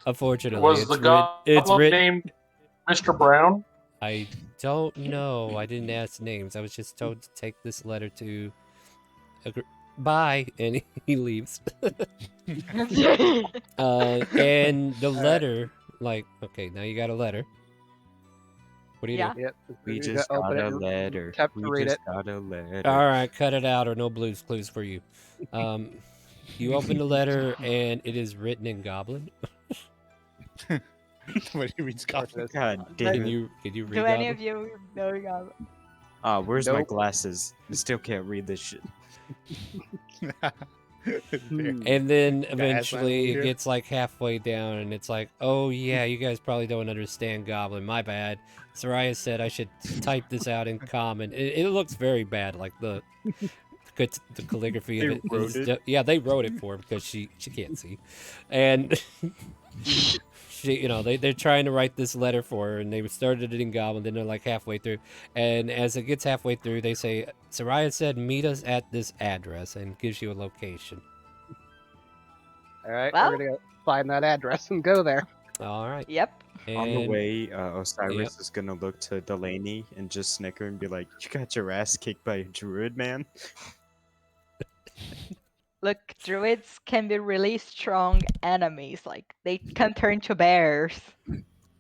Unfortunately, Was it's the writ- it's goblin written. named Mr. Brown? I don't know. I didn't ask names. I was just told to take this letter to. Bye, and he leaves. And the letter, like, okay, now you got a letter. What do you Yeah. do? Yep. We you just open got it a and letter. tap to We read just it. got a letter. All right, cut it out or no Blues Clues for you. You open the letter and it is written in Goblin. When he reads Goblin. God damn Can it. you read Do any Goblin? of you know Goblin? Where's my Nope. glasses? I still can't read this shit. And then eventually here. it gets like halfway down and it's like, oh yeah, you guys probably don't understand Goblin. My bad. Soraya said I should type this out in common. It looks very bad, like the calligraphy of They it. wrote it? Yeah, they wrote it for her because she can't see. And she, they're trying to write this letter for her, and they started it in Goblin, then they're like halfway through. And as it gets halfway through, they say, Soraya said, meet us at this address, and gives you a location. All right, Well- we're gonna go find that address and go there. All right. Yep. On the And- way, Osiris is gonna look to Delaney and just snicker and be like, "You got your ass kicked by a druid, man." Look, druids can be really strong enemies. Like, they can turn to bears.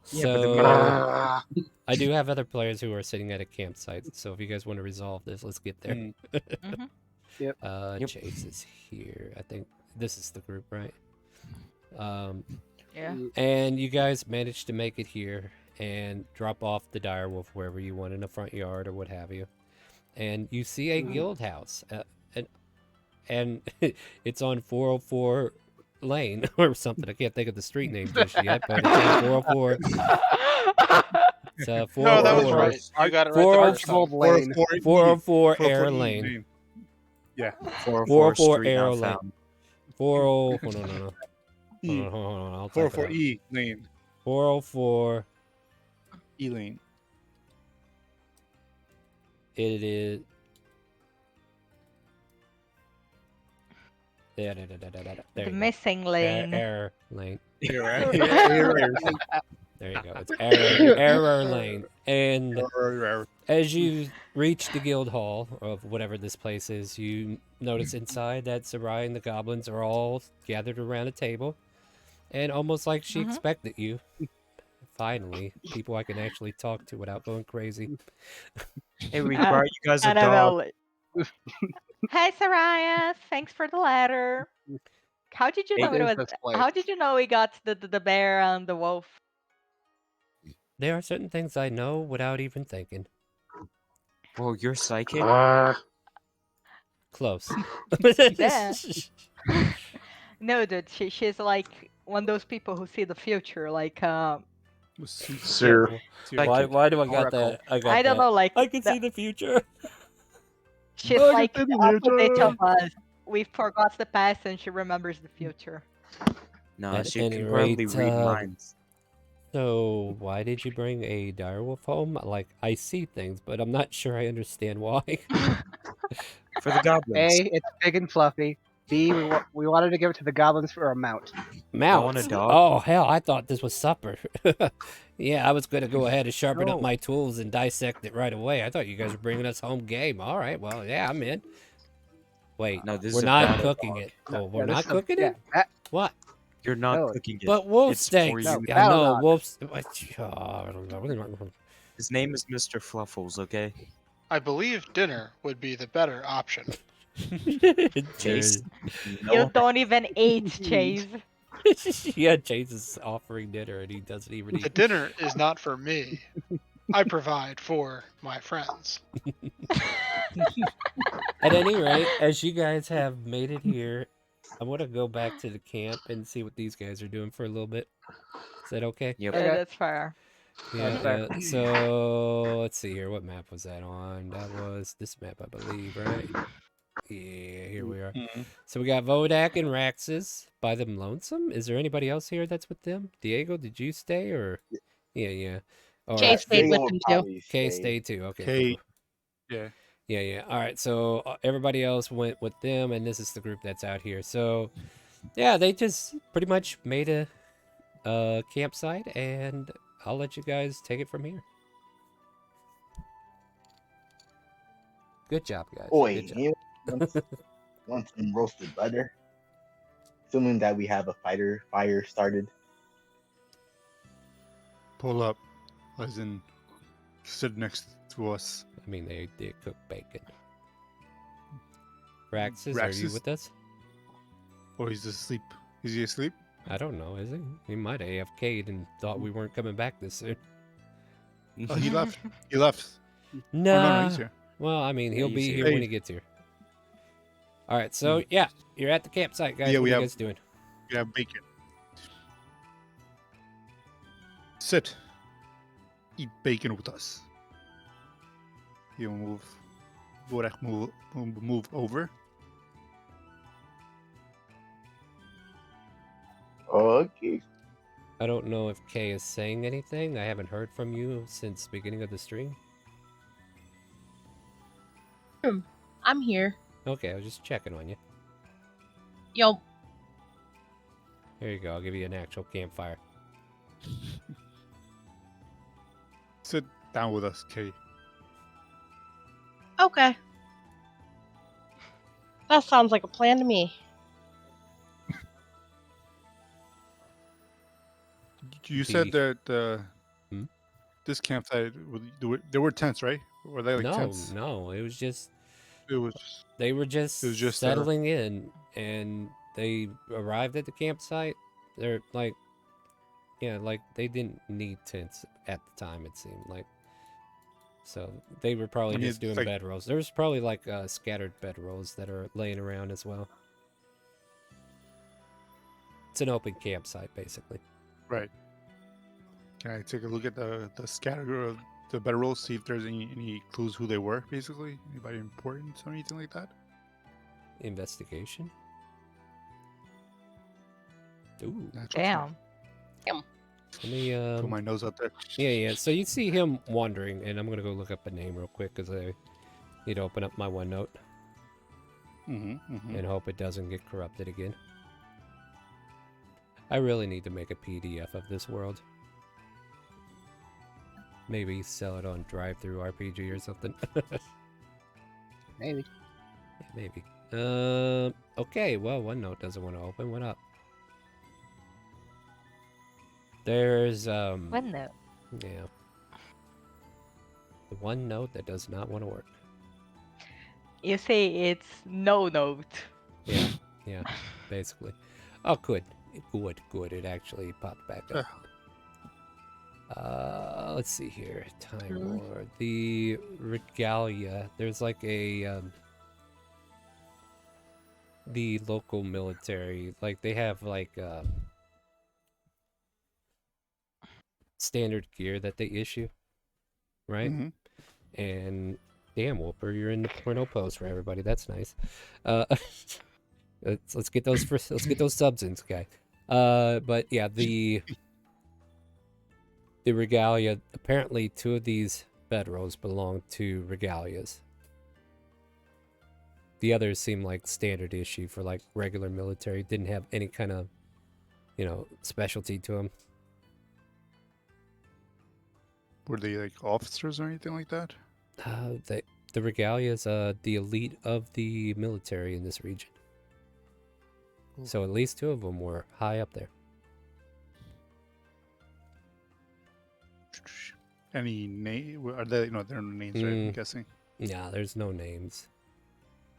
So Ah. I do have other players who are sitting at a campsite. So if you guys want to resolve this, let's get there. Mhm. Yep. Yep. Chase is here. I think this is the group, right? Yeah. And you guys managed to make it here and drop off the direwolf wherever you want in the front yard or what have you. And you see a guild house, and it's on 404 Lane or something. I can't think of the street name just yet, but it's on 404. It's No, that was 404 right. You got it right the Four- first time. Archibald Lane. 404 404 Air E Lane. Yeah. 404 404 Street Arrow now Lane. found. 40. Hold on, no. E. Hold on. I'll type it 404 out. E lane. 404 E lane. it is. There The you go. missing lane. Error lane. Error. There you go. It's error lane. And as you reach the guild hall of whatever this place is, you notice inside that Sarai and the goblins are all gathered around a table. And almost like she expected you. Finally, people I can actually talk to without going crazy. Hey, we brought you guys a dog. Hey, Saraya. Thanks for the letter. How did you know it was? How did you know we got the bear and the wolf? There are certain things I know without even thinking. Well, you're psychic. Close. Yeah. No, dude. She's like one of those people who see the future. Like Sir. Why do I got that? I don't know. Like I can see the future. She's like the opposite of us. We forgot the past and she remembers the future. No, At she any can probably rate, read minds. So, why did you bring a direwolf home? Like, I see things, but I'm not sure I understand why. For the goblins. A, it's big and fluffy. B, we wanted to give it to the goblins for a mount. Mount? want a dog? Oh, hell, I thought this was supper. Yeah, I was going to go ahead and sharpen up No. my tools and dissect it right away. I thought you guys were bringing us home game. All right, well, yeah, I'm in. Wait, No, this we're is a not battle cooking dog. it. Oh, Yeah, we're this not is a- cooking it? yeah, What? You're not No, cooking it. But wolf It's for steaks. you. I know, Battle wolf. His name is Mr. Fluffles, okay? I believe dinner would be the better option. Chase. You don't even eat, Chase. Yeah, Chase is offering dinner and he doesn't even The eat. dinner is not for me. I provide for my friends. At any rate, as you guys have made it here, I want to go back to the camp and see what these guys are doing for a little bit. Is that okay? Yep. Yeah, that's fair. Yeah, That's fair. yeah. So let's see here. What map was that on? That was this map, I believe, right? Yeah, here we are. So we got Vodak and Raxus by them lonesome. Is there anybody else here that's with them? Diego, did you stay or? Yeah. All Jay right. stayed with them too. K stayed too. Okay. K. Cool. Yeah. Yeah. All right. So everybody else went with them, and this is the group that's out here. So, yeah, they just pretty much made a campsite, and I'll let you guys take it from here. Good job, guys. Oi, Good job. you want some roasted butter? Assuming that we have a fire started. Pull up, as in sit next to us. I mean, they did cook bacon. Raxus, are you Raxus? with us? Or he's asleep. Is he asleep? I don't know, is he? He might have AFK'd and thought we weren't coming back this soon. Oh, he left. He left. No. Oh, no, he's here. Well, I mean, he'll he's be here. here Hey. when he gets here. All right, so yeah, you're at the campsite, guys. Yeah, what we are you have- guys doing? We have bacon. Sit. Eat bacon with us. He'll move. Vorak move over. Okay. I don't know if Kay is saying anything. I haven't heard from you since the beginning of the stream. I'm here. Okay, I was just checking on you. Yo, Here you go. I'll give you an actual campfire. Sit down with us, Kay. okay. That sounds like a plan to me. You said that Hmm? this campsite there were tents, right? Were they like No, tents? no, it was just It was. they were just, It was just, settling in, and they arrived at the campsite. They're like, yeah, like they didn't need tents at the time. It seemed like, so they were probably I mean, just doing it's like- bedrolls. There's probably like scattered bedrolls that are laying around as well. It's an open campsite, basically. Right. Can I take a look at the scatter of the bedrolls, see if there's any clues who they were, basically? Anybody important or anything like that? Investigation. Ooh, Natural Damn. let me Put my nose out there. Yeah. So you see him wandering, and I'm gonna go look up a name real quick because Need to open up my OneNote Mm-hmm. and hope it doesn't get corrupted again. I really need to make a PDF of this world. Maybe sell it on Drive-Thru RPG or something. Maybe. Yeah, maybe. Okay, well, OneNote doesn't want to open. What up? There's, OneNote. Yeah. The one note that does not want to work. You say it's no note. Yeah, yeah, basically. Oh, good. Good. It actually popped back up. Let's see here. Time War. The Regalia. There's like a, the local military, like they have like, standard gear that they issue, right? Mm-hmm. And damn, Wolper, you're in the porno pose for everybody. That's nice. Let's get those let's get those subs in, guy. But yeah, the Regalia. Apparently, 2 of these bedrolls belong to Regalias. The others seem like standard issue for like regular military. Didn't have any kind of, specialty to them. Were they like officers or anything like that? The Regalia is the elite of the military in this region. Cool. So at least 2 of them were high up there. Any name? Are they? No, there are no names, right? I'm guessing. Yeah, there's no names.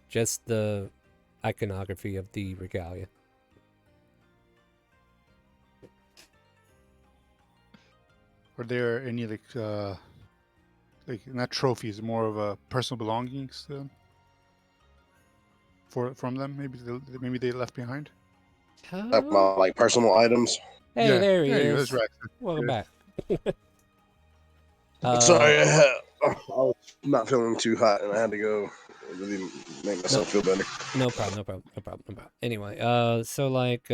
Just the iconography of the Regalia. Are there any like not trophies, more of a personal belongings from them? Maybe they left behind. Like personal items. Hey, Yeah, there he there you go, is. that's right. Welcome Yeah. back. Sorry, I was not feeling too hot, and I had to go really make myself feel better. No problem. Anyway, so like,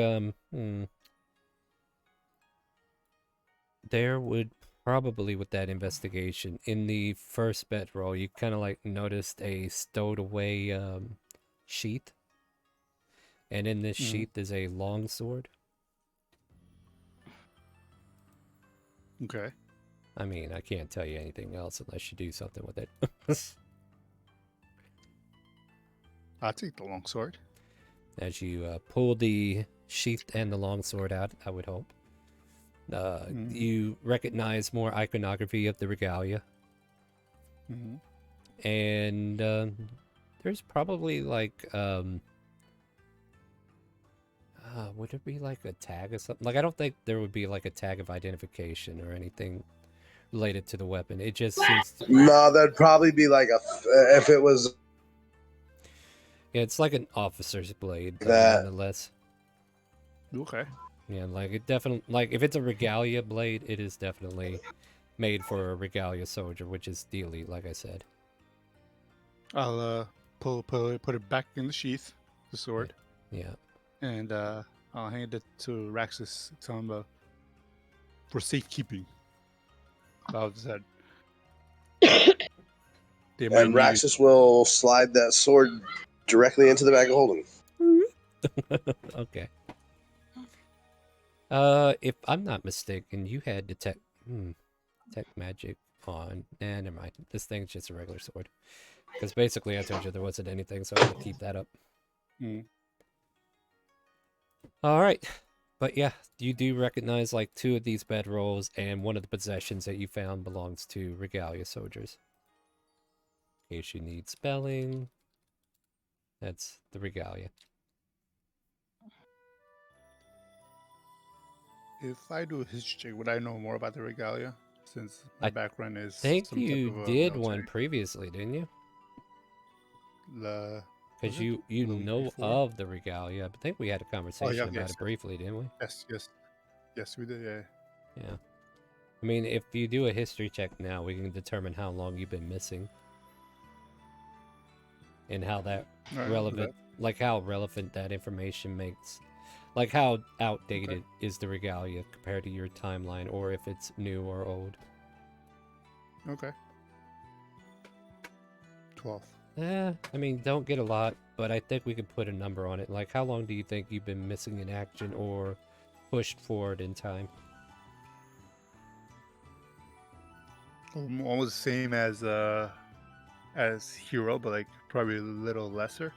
there would probably, with that investigation, in the first bedroll, you kind of like noticed a stowed away sheath, and in this sheath is a long sword. Okay. I mean, I can't tell you anything else unless you do something with it. I'll take the longsword. As you pull the sheath and the longsword out, I would hope. You recognize more iconography of the Regalia. And there's probably like, would it be like a tag or something? Like, I don't think there would be like a tag of identification or anything related to the weapon. It just seems to... No, that'd probably be like if it was... Yeah, it's like an officer's blade, nonetheless. Okay. Yeah, like it definitely, like if it's a Regalia blade, it is definitely made for a Regalia soldier, which is the elite, like I said. I'll put it back in the sheath, the sword. Yeah. And I'll hand it to Raxus, tell him for safekeeping. I'll just add. And Raxus will slide that sword directly into the bag of holding. Okay. If I'm not mistaken, you had detect magic on. Nah, never mind. This thing's just a regular sword. Because basically, I told you there wasn't anything, so I'm gonna keep that up. All right, but yeah, you do recognize like 2 of these bedrolls, and one of the possessions that you found belongs to Regalia soldiers. In case you need spelling, that's the Regalia. If I do a history check, would I know more about the Regalia? Since my background is... I think some type you of, did military. one previously, didn't you? Because you know before? of the Regalia. I think we had a conversation about it briefly, didn't we? Yes, we did. Yeah. Yeah. I mean, if you do a history check now, we can determine how long you've been missing. And how that relevant, like how relevant that information makes. Like how outdated is the Regalia compared to your timeline, or if it's new or old. Okay. 12. I mean, don't get a lot, but I think we could put a number on it. Like, how long do you think you've been missing in action or pushed forward in time? Almost the same as Hero, but like probably a little lesser.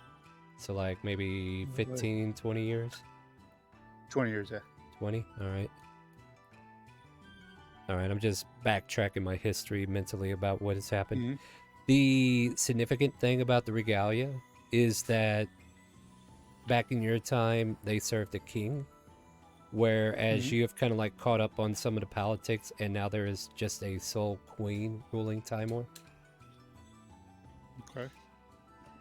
So, like, maybe 15, 20 years? 20 years, yeah. 20? Alright. Alright, I'm just backtracking my history mentally about what has happened. Mm-hmm. The significant thing about the regalia is that back in your time, they served a king, whereas you have kind of like caught up on some of the politics, and now there is just a sole queen ruling Timor. Okay.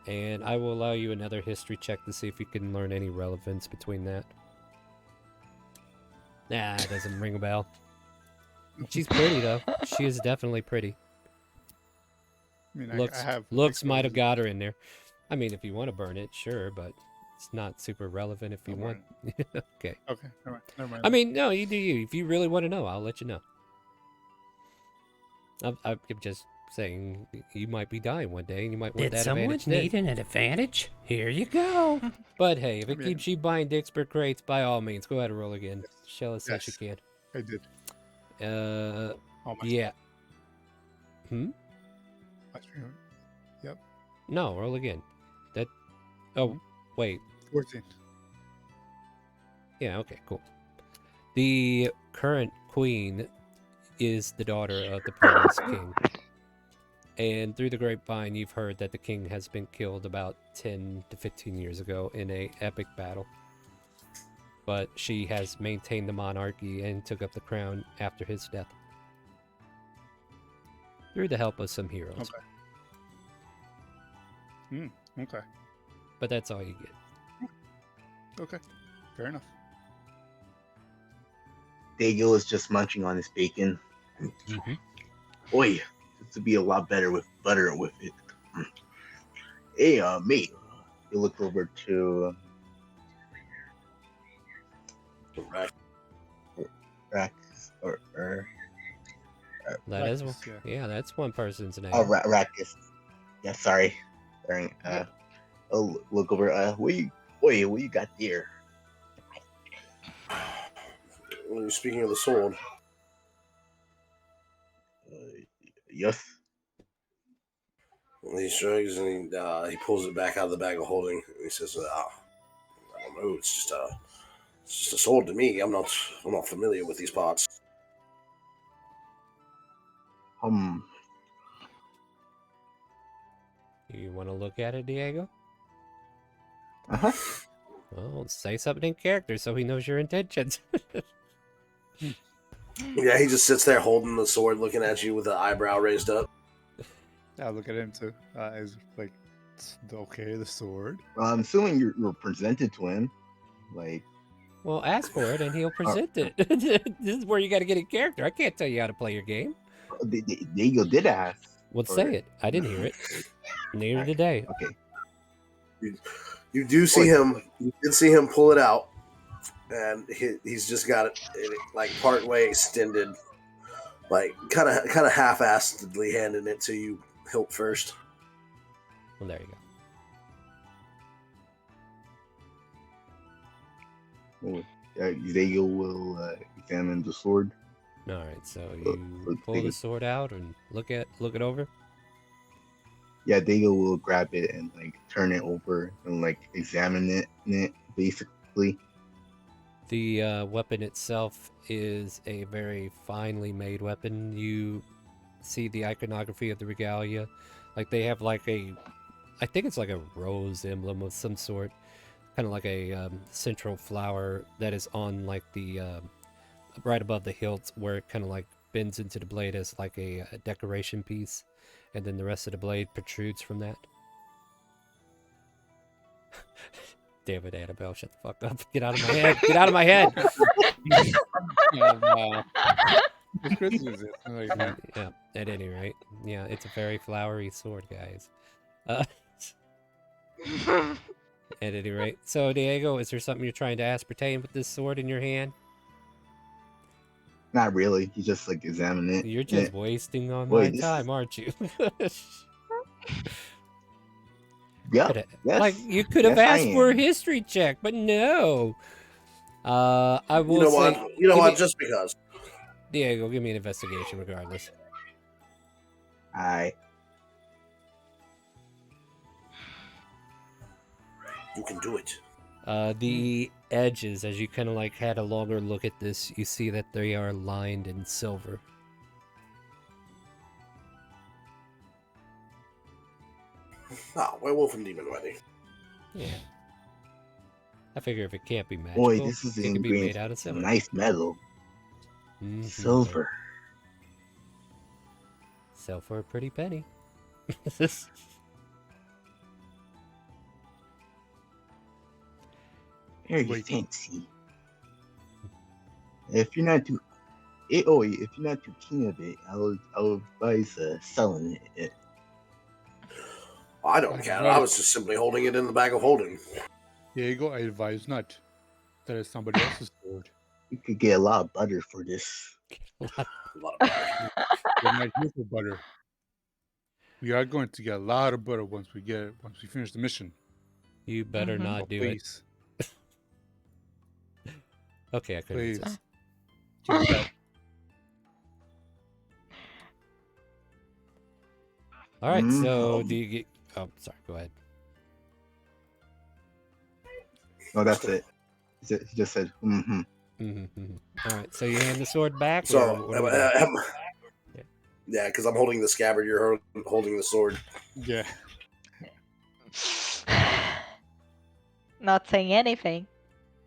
And I will allow you another history check to see if you can learn any relevance between that. Nah, it doesn't ring a bell. She's pretty, though. She is definitely pretty. I mean, Looks, I have looks might have got her in there. I mean, if you want to burn it, sure, but it's not super relevant if you want. Okay. Okay, never mind. I mean, no, you do you. If you really want to know, I'll let you know. I'm just saying, you might be dying one day, and you might want that advantage. Did someone need an advantage? Here you go. But hey, if it keeps you buying Dixper crates, by all means, go ahead and roll again. Show us that you can. I did. Yeah. Yep. No, roll again. That. Oh, wait. 14. Yeah. Okay. Cool. The current queen is the daughter of the previous king, and through the grapevine, you've heard that the king has been killed about 10 to 15 years ago in a epic battle. But she has maintained the monarchy and took up the crown after his death, through the help of some heroes. Okay. Okay. But that's all you get. Okay. Fair enough. Dago is just munching on his bacon. Oi, this would be a lot better with butter with it. Hey, mate. You look over to Rax or that is one. Yeah, that's one person's name. Oh, Rakus. Yeah, sorry. Oh, look over. What you got there? When you're speaking of the sword. Yes. He shrugs and he pulls it back out of the bag of holding. And he says, "I don't know. It's just a sword to me. I'm not familiar with these parts." You want to look at it, Diego? Uh-huh. Well, say something in character so he knows your intentions. Yeah, he just sits there holding the sword, looking at you with the eyebrow raised up. Yeah, I look at him too. Is like, okay, the sword. I'm assuming you were presented to him, like. Well, ask for it and he'll present it. This is where you got to get in character. I can't tell you how to play your game. Diego did ask. Well, say it. I didn't hear it. Neither did they. Okay. You do see him. You did see him pull it out, and he's just got it like part way extended, like kind of half-assedly handing it to you, hilt first. Well, there you go. Diego will examine the sword. All right, so you pull the sword out and look it over. Yeah, Diego will grab it and like turn it over and like examine it basically. The weapon itself is a very finely made weapon. You see the iconography of the regalia, like they have like I think it's like a rose emblem of some sort, kind of like a central flower that is on like the right above the hilt, where it kind of like bends into the blade as like a decoration piece, and then the rest of the blade protrudes from that. Damn it, Annabelle, shut the fuck up. Get out of my head. Get out of my head. Yeah, at any rate. Yeah, it's a very flowery sword, guys. At any rate. So, Diego, is there something you're trying to ascertain with this sword in your hand? Not really. He's just like examining it. You're just wasting on my time, aren't you? Yep. Yes. Like you could have Yes, I asked for a am. history check, but no. I will You know say, what? You know give what? me- Just because. Diego, give me an investigation regardless. I You can do it. The edges, as you kind of like had a longer look at this, you see that they are lined in silver. Ah, werewolf and demon wedding. Yeah. I figure if it can't be magical, boy, this is it could be engraved made out of silver. nice metal. Mhm. Silver. Sell for a pretty penny. Very Wait. fancy. If you're not too if you're not too keen of it, I would advise selling it. I don't care. I was just simply holding it in the bag of holding. Diego, I advise not. That is somebody else's sword. You could get a lot of butter for this. A lot of butter. We're not here for butter. We are going to get a lot of butter once we finish the mission. You better Mhm. not Oh, do please. it. Okay, I couldn't Please. resist. Just that. All right, so Mm. do you get? Oh, sorry. Go ahead. No, that's it. He just said, mm-hmm. All right, so you hand the sword back. So, or what do we do? yeah, because I'm holding the scabbard. You're holding the sword. Yeah. Not saying anything.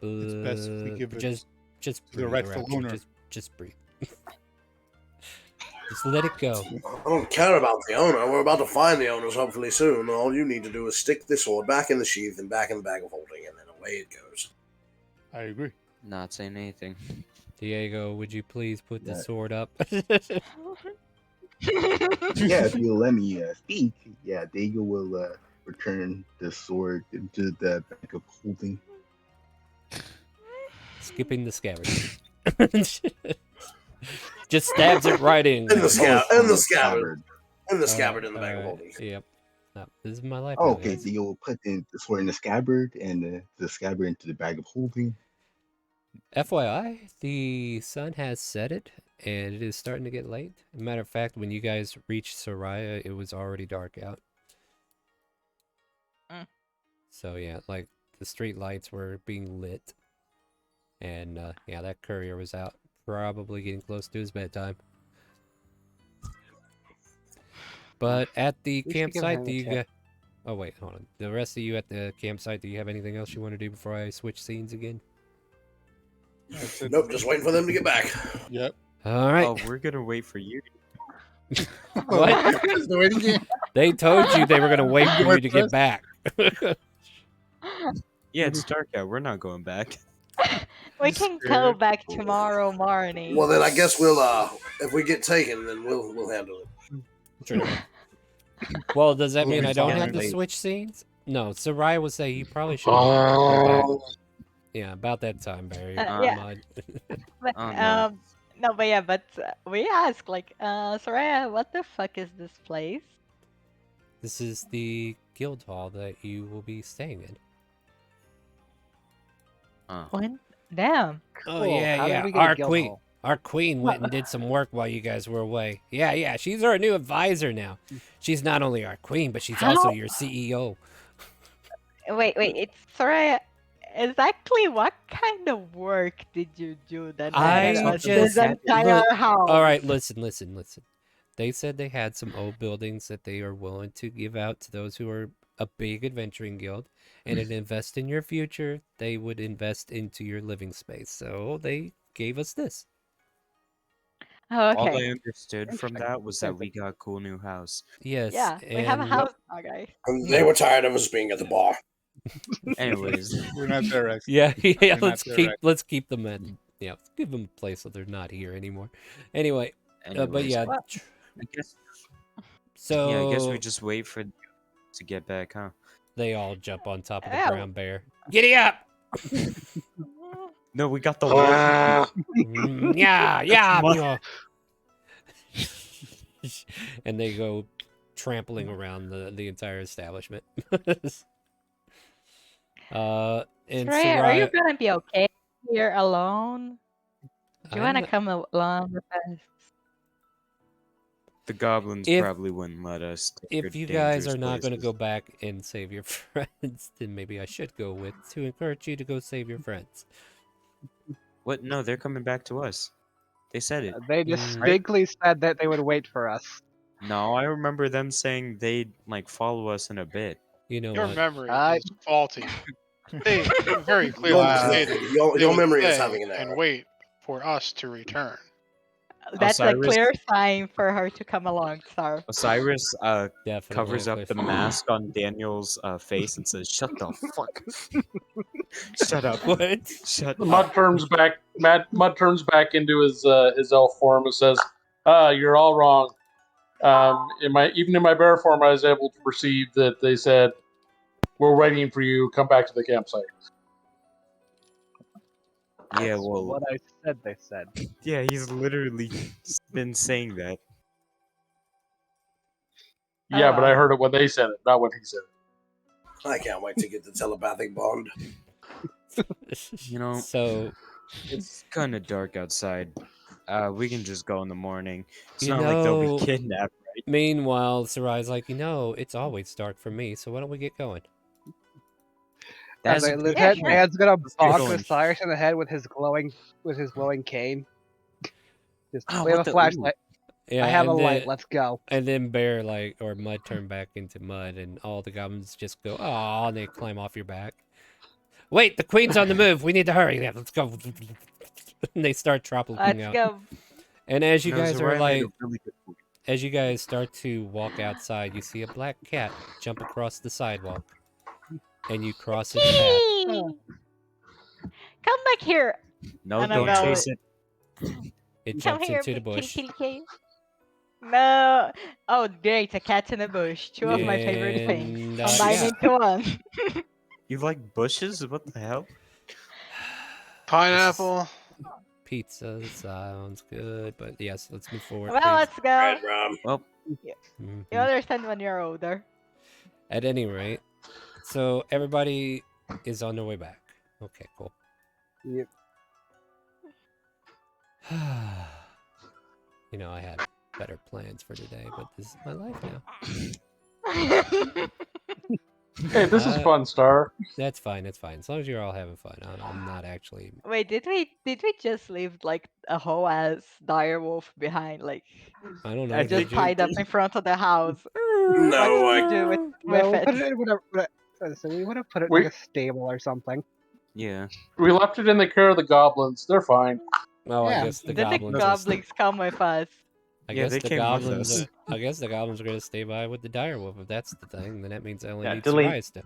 It's best if we give it just to the breathe, rightful Rapture, owner. Just breathe. Just let it go. I don't care about the owner. We're about to find the owners hopefully soon. All you need to do is stick the sword back in the sheath and back in the bag of holding, and then away it goes. I agree. Not saying anything. Diego, would you please put the Yeah. sword up? Yeah, if you let me speak, yeah, Diego will return the sword into the bag of holding. Skipping the scabbard. Just stabs it right in. In the scabbard. In the Scabbard. scabbard. In the scabbard in the bag of Alright, holding. Yep. No, this is my life. Oh, now, okay, guys. Diego will put the sword in the scabbard and the scabbard into the bag of holding. FYI, the sun has set it, and it is starting to get late. Matter of fact, when you guys reached Soraya, it was already dark out. So yeah, like the street lights were being lit, and yeah, that courier was out, probably getting close to his bedtime. But at the We should give campsite, him do a you tip. get? Oh wait, hold on. The rest of you at the campsite, do you have anything else you want to do before I switch scenes again? That's it. Nope, just waiting for them to get back. Yep. All right. Oh, we're gonna wait for you. What? It's the waiting game. They told you they were gonna wait for you What to get first? back. Yeah, it's dark out. We're not going back. We can go back tomorrow morning. Well, then I guess we'll if we get taken, then we'll handle it. True. Well, does that We'll mean be I don't fine. have to Late. switch scenes? No, Soraya would say you probably should. Yeah, about that time, Barry. Yeah. Come on. But, Oh, no. no, but yeah, but we ask like, Soraya, what the fuck is this place? This is the guild hall that you will be staying in. When? Damn. Oh Cool. yeah, How did yeah. we get a Our guild queen, hall? our queen went and did some work while you guys were away. Yeah, yeah. She's our new advisor now. She's not only our queen, but she's also your E CEO. Wait, it's Soraya. Exactly what kind of work did you do that I ended up just- this entire look, house? All right, listen. They said they had some old buildings that they are willing to give out to those who are a big adventuring guild, and to invest in your future, they would invest into your living space. So they gave us this. Oh, All I okay. understood from Interesting. that was that we got a cool new house. Yes. Yeah, we have a and- house now, guys. And they were tired of us being at the bar. Anyways, We're not there, Rex. Yeah, yeah. You're not Let's there, keep right? let's keep them at let's give them a place so they're not here anymore. Anyway, but anyways, yeah. Well- I guess. So Yeah, I guess we just wait for to get back, huh? they all jump on top of the Ow. brown bear. Giddy up! No, we got the wolf. Yeah, yeah. Mio. And they go trampling around the entire establishment. And Soraya, are you Soraya, gonna be okay here alone? Do you I'm wanna not- come along with us? The goblins If- probably wouldn't let us. Take if her you guys dangerous are not going to places. go back and save your friends, then maybe I should go with to encourage you to go save your friends. What? No, they're coming back to us. They said it. They distinctly said that they would wait for us. No, I remember them saying they'd like follow us in a bit. You know Your what? memory is faulty. They very clearly Your- stated your they would memory is stay having an and error. wait for us to return. That's a Osiris- clear sign for her to come along, Star. Osiris Definitely covers up the Cliff. mask on Daniel's face and says, "Shut the fuck. Shut up. What? Shut Mud up." turns back. Mud turns back into his elf form and says, "You're all wrong. Even in my bear form, I was able to perceive that they said, 'We're waiting for you. Come back to the campsite.'" Yeah, That's well, what I said. They said. yeah, he's literally been saying that. Yeah, but I wow. heard it when they said it, not when he said it. I can't wait to get the telepathic bond. You know, So, it's kind of dark outside. We can just go in the morning. It's You not like they'll know- be kidnapped, right? meanwhile, Sarai's like, it's always dark for me, so why don't we get going? As That's I a good Lieutenant sure. Man's gonna get bonk going. Osiris in the head with his glowing cane. Just, Oh, we have what a the- flashlight. Yeah, I have a and light. then- Let's go. And then Bear, or Mud turn back into Mud, and all the goblins just go, "Aw," and they climb off your back. Wait, the queen's on the move. We need to hurry. Yeah, let's go. And they start tropping Let's out. go. And as you No, guys are Zariah made like, a really good point. as you guys start to walk outside, you see a black cat jump across the sidewalk, and you cross its path. Come back here. No, And don't about chase it. it. It Come jumps here, into the big bush. kitty kitty. No. Oh, great. A cat in a bush. Two of my favorite things. And, Combined yeah. into one. You like bushes? What the hell? Pineapple. Pizza sounds good, but yes, let's move forward. Well, please. let's go. Well, Mhm. You understand when you're older. At any rate, so everybody is on their way back. Okay, cool. Yep. I had better plans for today, but this is my life now. Hey, this is fun, Star. That's fine. That's fine. As long as you're all having fun. I'm not actually. Wait, did we just leave like a whole ass dire wolf behind, like I don't know. I did just you? tied up in front of the house? No, what I did you do with No, we it? put it in so we would have put it in We- like a stable or something. yeah. We left it in the care of the goblins. They're fine. Oh, I Yeah. guess the Did the goblins. goblins come with us? I Yeah, guess they the came with goblins. us. I guess the goblins are gonna stay by with the dire wolf. If that's the thing, then that means I only Yeah, need delete. Soraya still.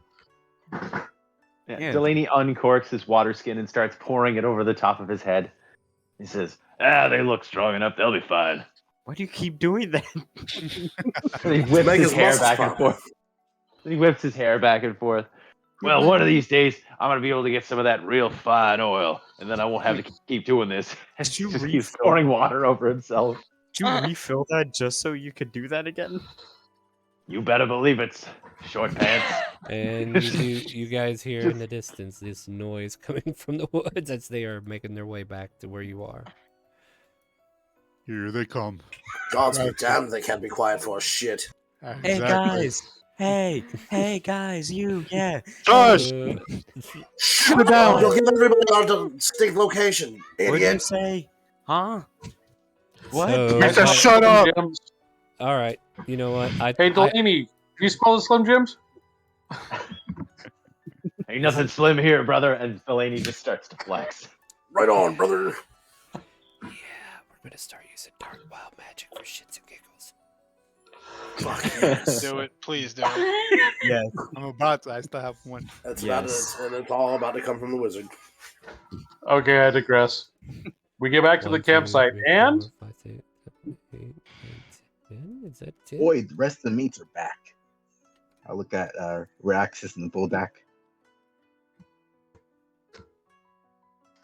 Yeah. Delaney uncorks his water skin and starts pouring it over the top of his head. He says, they look strong enough. They'll be fine. Why do you keep doing that? And he whips Make his his hair muscles back and pop. forth. He whips his hair back and forth. Well, one of these days, I'm going to be able to get some of that real fine oil, and then I won't have to keep doing this. Did you He's refill? pouring water over himself. Did you refill that just so you could do that again? You better believe it. Short pants. And you guys hear in the distance this noise coming from the woods as they are making their way back to where you are. Here they come. Gods be damned, they can't be quiet for shit. Hey Exactly. guys! Hey guys! You, yeah. Josh! Shut it down! You'll give everybody our distinct location, What did you idiot. say? Huh? What? So, I said, uh, shut up! Jims. All right. You know what? Hey, Delaney, can you spell the Slim Jims? Ain't nothing slim here, brother. And Delaney just starts to flex. Right on, brother. Yeah, we're gonna start using dark wild magic for shits and giggles. Fuck yes. Do it. Please do it. Yes. I'm about to. I still have one. That's Yes. about it, and it's all about to come from the wizard. Okay, I digress. We get back to the 1, 2, campsite, 3, and 4, 5, 6, 7, 8, 9, 10. Is that 10? Boy, the rest of the mates are back. I look at Raxus and the Bulldog.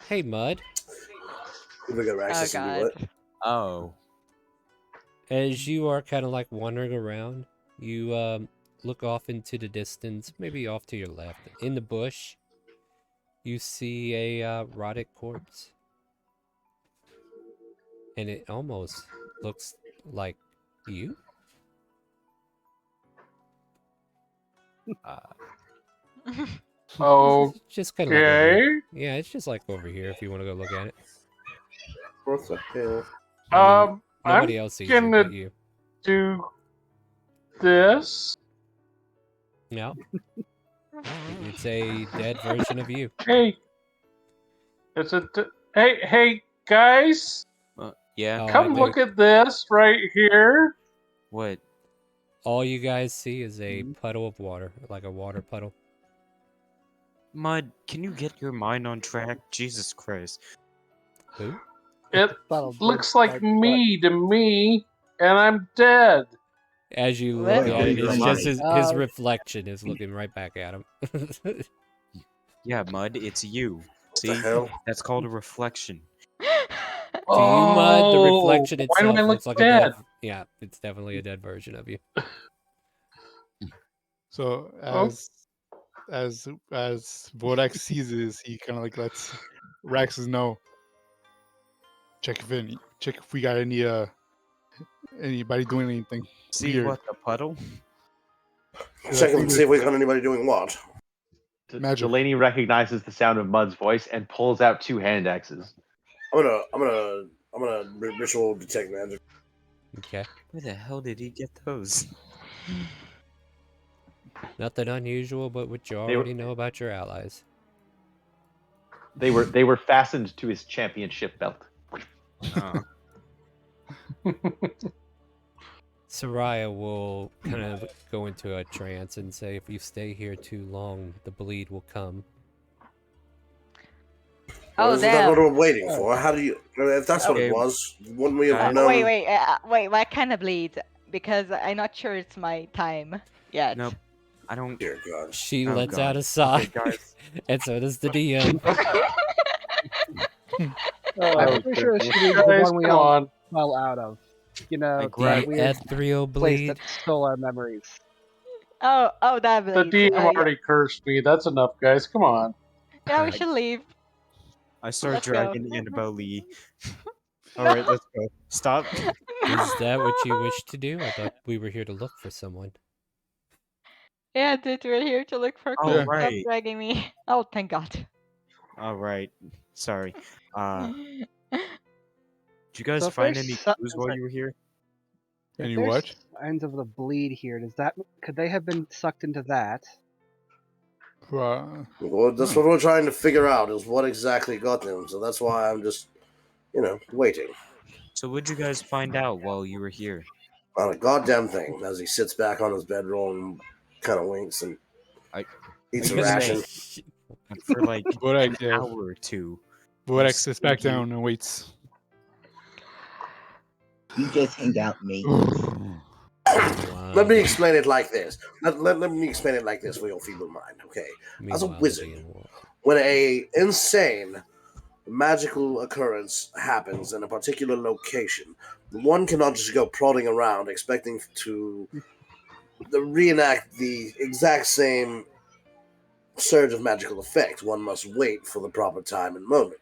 Hey, Mud. Look at Oh Raxus and do god. it. Oh. As you are kind of like wandering around, You look off into the distance, maybe off to your left. In the bush, you see a rotted corpse. And it almost looks like you. Just kind of like over here. Yeah, it's just like over here if you want to go look at it. What the hell? I mean, nobody I'm else sees you gonna but you. do this. No. It's a dead version of you. Hey, hey, guys! Yeah. Oh, Come look at this right here. What? All you guys see is a puddle of water, like a water puddle. Mud, can you get your mind on track? Jesus Christ. Who? It looks like me to me, and I'm dead. As you What? look at it, it's just his Oh. reflection is looking right back at him. Yeah, Mud, it's you. See? hell? That's called a reflection. To you, Mud, the reflection why do itself I look looks like a dead? dead. Yeah, it's definitely a dead version of you. So as Vodax sees this, he kind of like lets Raxus know. Check if we got anybody doing anything. See weird. what, the puddle? Check and see if we got anybody doing what. Magic. Delaney recognizes the sound of Mud's voice and pulls out 2 hand axes. I'm gonna ritual detect magic. Okay. Where the hell did he get those? Nothing unusual, but what you were- already know about your allies. They were fastened to his championship belt. Soraya will kind of go into a trance and say, if you stay here too long, the bleed will come. Oh, Isn't that damn. what we're waiting for? How do you? If that's what it was, wouldn't we have known? Wait, what kind of bleed? Because I'm not sure it's my time yet. Nope. I don't. Dear God. She Oh, lets God. out a sigh, Okay, guys. and so does the DM. I'm pretty sure she was the Guys, one we come all on. fell out of. You know, I that grabbed weird Ethereal place bleed. that stole our memories. Oh, that The bleed. DM already cursed me. That's enough, guys. Come on. Yeah, we should leave. I start Let's go. dragging Annabelle Lee. Alright, let's go. Stop. Is that what you wish to do? I thought we were here to look for someone. Yeah, dude, we're here to look for Oh, Chris. Stop right. dragging me. Oh, thank God. Alright. Sorry. Did you guys So if find there's any so- clues while you were here? If Any there's what? signs of the bleed here, could they have been sucked into that? Well, that's what we're trying to figure out is what exactly got them. So that's why I'm just, waiting. So what'd you guys find out while you were here? Not a goddamn thing. As he sits back on his bedroll and kind of winks and eats a I ration. say, for like Vodax, an hour or two. Vodax sits back down and waits. You just hang out, mate. Let me explain it like this. Let me explain it like this for your feeble mind, okay? As a Meanwhile, wizard, the DM will- when a insane magical occurrence happens in a particular location, one cannot just go prodding around expecting to reenact the exact same surge of magical effect. One must wait for the proper time and moment.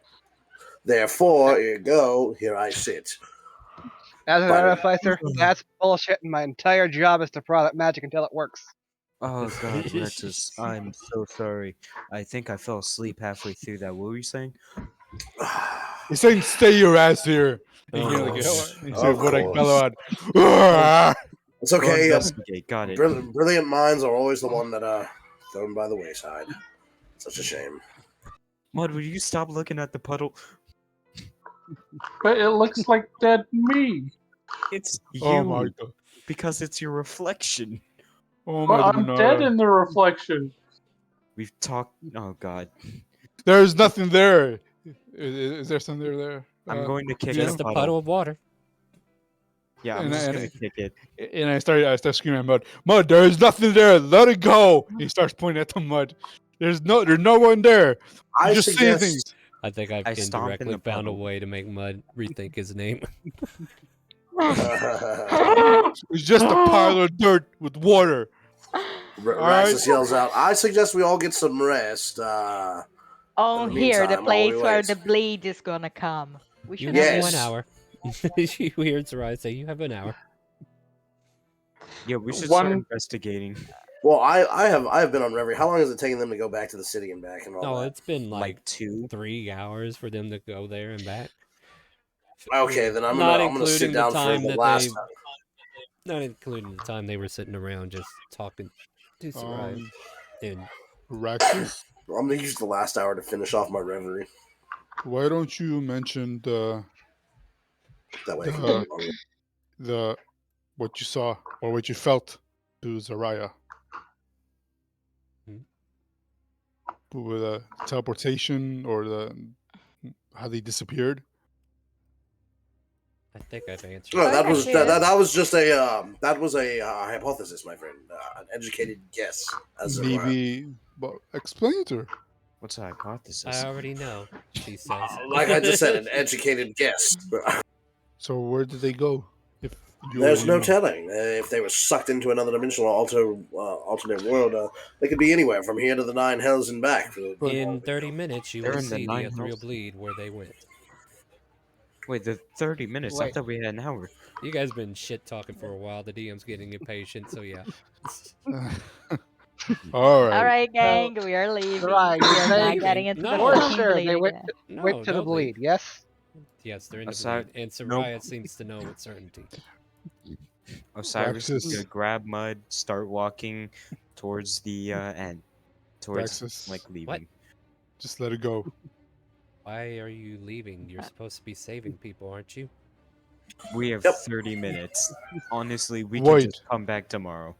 Therefore, here I sit. As an But- artificer, that's bullshit, and my entire job is to product magic until it works. Oh god, Rexus, I'm so sorry. I think I fell asleep halfway through that. What were you saying? He's saying, "Stay your ass here." And you like, course. he Of said, Vodax course. bellow out. "Ah!" It's Go okay. investigate. Got it. Brilliant minds are always the one that are thrown by the wayside. Such a shame. Mud, will you stop looking at the puddle? But it looks like dead me. It's you. Oh my God. Because it's your reflection. Oh But my I'm dead in the reflection. We've talked. Oh god. There's nothing there. Is there something there? I'm going to kick Just the a puddle of water. Yeah, I'm And just I- gonna kick it. And I start screaming at Mud. Mud, there is nothing there. Let it go. He starts pointing at the mud. There's no one there. I You just saying suggest- things. I think I've I stomp in indirectly the found a puddle. way to make Mud rethink his name. It's just a pile of dirt with water. Raxus yells out, I suggest we all get some rest. Oh, In the here, the meantime, while we place where wait. the bleed is gonna come. We You should have Yes. 1 hour. You heard Sarai say you have an hour. Yeah, we should One- start investigating. Well, I have been on Reverie. How long has it taken them to go back to the city and back and all No, that? it's been like Like 2. 3 hours for them to go there and back. Okay, then I'm Not gonna sit including the down for time the that last they- time. Not including the time they were sitting around just talking to Sarai. And Raxus, I'm gonna use the last hour to finish off my Reverie. why don't you mention That way I can do it longer. the what you saw or what you felt to Zaraya? With the teleportation or how they disappeared? I think I've answered. No, that was Okay. that was just a hypothesis, my friend, an educated guess. As it were. Maybe, but explain it to her. What's a hypothesis? I already know, she says. Like I just said, an educated guess. So where did they go? If you There's no already know? telling if they were sucked into another dimensional alternate world. They could be anywhere from here to the Nine Hells and back. In 30 minutes, you They're will in the see the Nine ethereal Hells. bleed where they went. Wait, the 30 minutes? I Wait. thought we had an hour. You guys been shit talking for a while. The DM's getting impatient, so yeah. All right. All right, gang, we are leaving. Right, We are not leaving. getting into No. the For fucking sure, bleed they went, again. No, went to the don't leave. bleed, yes? Yes, they're in the Aside- bleed, and Soraya seems to know with certainty. Osiris is Raxus. gonna grab Mud, start walking towards the end. Towards, Raxus. like, leaving. Just let it go. Why are you leaving? You're supposed to be saving people, aren't you? We have Yep. 30 minutes. Honestly, we can Wait. just come back tomorrow.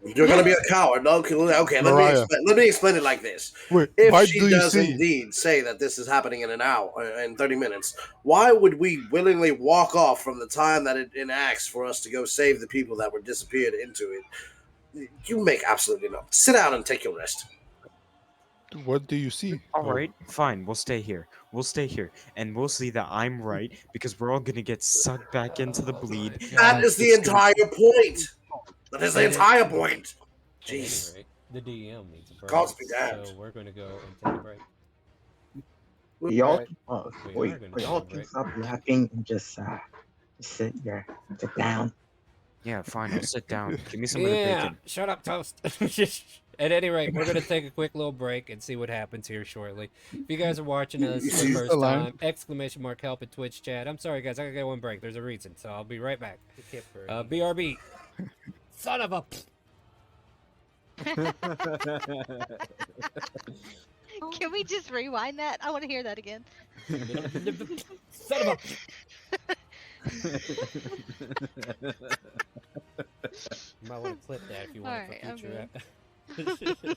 You're gonna be a coward. Okay, Mariah. let me explain it like this. Wait, If why she do you does see? indeed say that this is happening in an hour, in 30 minutes, why would we willingly walk off from the time that it enacts for us to go save the people that were disappeared into it? You make absolutely no. Sit down and take your rest. What do you see? All right, fine. We'll stay here. We'll stay here, and we'll see that I'm right because we're all gonna get sucked back into the bleed. That is the It's gonna- entire point. That is the entire point. At any Jeez. rate, the DM needs a break, Gods be damned. so we're going to go and take a break. Y'all, Right. We wait, are gonna y'all take a can break. stop laughing and just sit here, sit down. Yeah, fine. I'll sit down. Give me some of the Yeah, bacon. shut up, Toast. At any rate, we're going to take a quick little break and see what happens here shortly. If you guys are watching us You for see the the first line? time, exclamation mark help at Twitch chat. I'm sorry, guys. I got to get one break. There's a reason, so I'll be right back. BRB. Son of a... Can we just rewind that? I want to hear that again. Son of a... You might want to clip that if you want it Alright, for future.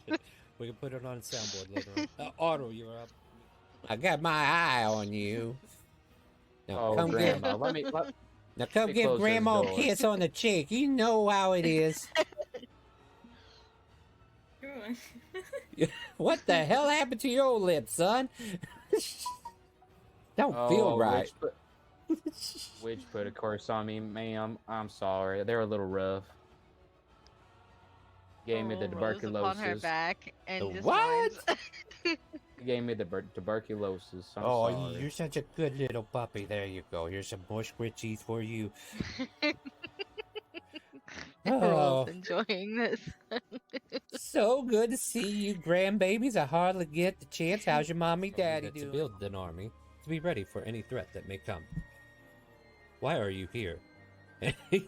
We can put it on a soundboard later on. Otto, you're up. I got my eye on you. Now Oh, come Grandma, give, let me. now come me give close this Grandma a door. kiss on the cheek. You know how it is. What the hell happened to your lips, son? Don't feel Oh, right. Witch put a curse on me, ma'am. I'm sorry. They're a little rough. Gave me the Rolls upon her tuberculosis. back and The just what? whines. Gave me the tuberculosis. I'm Oh, sorry. you're such a good little puppy. There you go. Here's some bush Ritchies for you. Oh, Rolls enjoying this. so good to see you, grandbabies. I hardly get the chance. How's your mommy, daddy doing? To build an army, to be ready for any threat that may come. Why are you here?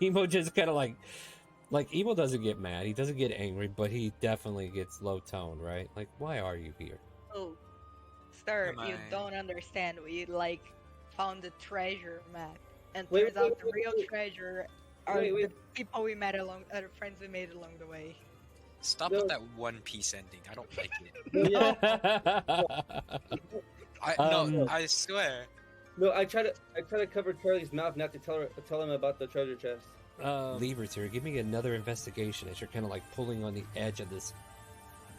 Emo just kind of like Emo doesn't get mad. He doesn't get angry, but he definitely gets low tone, right? Like, why are you here? Oh, sir, Am you I- don't understand. We found the treasure map, and Wait, turns wait, out the wait, real wait. treasure are Wait, wait. the people we met along, the friends we made along the way. Stop No. with that One Piece ending. I don't like it. No. I swear. No, I try to cover Charlie's mouth not to tell him about the treasure chest. Levers here, give me another investigation as you're kind of like pulling on the edge of this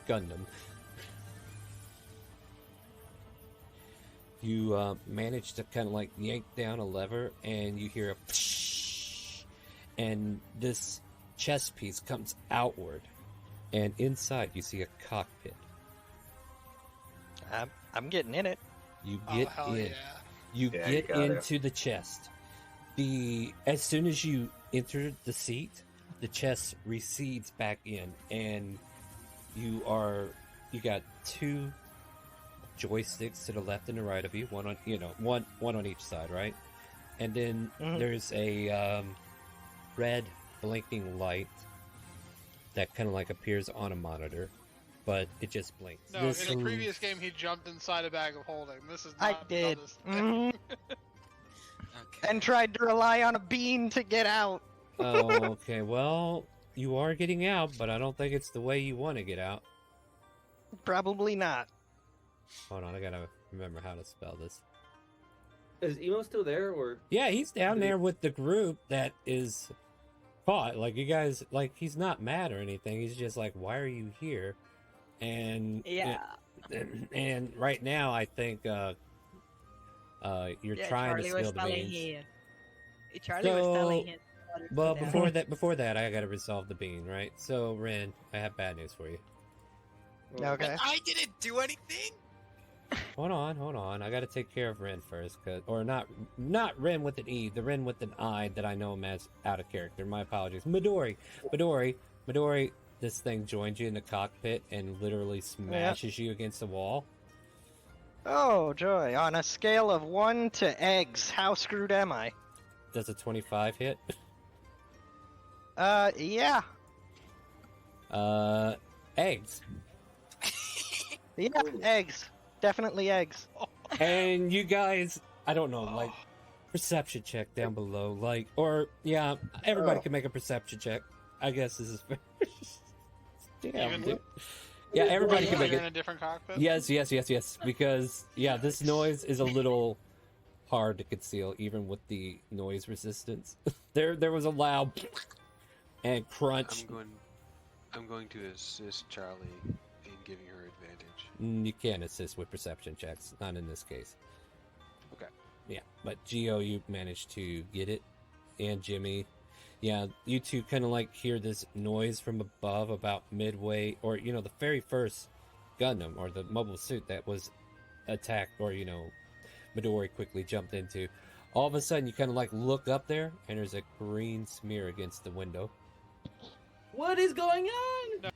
Gundam. You manage to kind of like yank down a lever, and you hear a and this chest piece comes outward, and inside you see a cockpit. I'm getting in it. You get hell in. yeah. You Yeah, you get got it. into the chest. As soon as you enter the seat, the chest recedes back in, and you got two joysticks to the left and the right of you, one on each side, right? And then there's a red blinking light that kind of like appears on a monitor, but it just blinks. No, in the previous game, he jumped inside a bag of holding. This is I not did. done this Mhm. And tried to rely on a bean to get out. Oh, okay. Well, you are getting out, but I don't think it's the way you want to get out. Probably not. Hold on, I gotta remember how to spell this. Is Emo still there, or? Yeah, he's down there with the group that is caught. Like, you guys, like, he's not mad or anything. He's just like, why are you here? And and right now, I think you're trying to spill the beans. Charlie was telling him. Well, before that, I gotta resolve the bean, right? So, Ren, I have bad news for you. Okay. I didn't do anything. Hold on. I gotta take care of Ren first, or not Ren with an E, the Ren with an I that I know him as out of character. My apologies. Midori. This thing joins you in the cockpit and literally smashes you against the wall. Oh, joy. On a scale of 1 to eggs, how screwed am I? Does a 25 hit? Yeah. Eggs. Yeah, eggs. Definitely eggs. And you guys, I don't know, like, perception check down below. Like, everybody can make a perception check. I guess this is fair. Damn, dude. Yeah, everybody can make You're it. in a different cockpit? Yes. Because, this noise is a little hard to conceal, even with the noise resistance. There was a loud and crunch. I'm going to assist Charlie in giving her advantage. You can't assist with perception checks, not in this case. Okay. Yeah, but Geo, you managed to get it, and Jimmy. Yeah, you two kind of like hear this noise from above about midway, or the very first Gundam or the mobile suit that was attacked, or Midori quickly jumped into. All of a sudden, you kind of like look up there, and there's a green smear against the window. What is going on? No.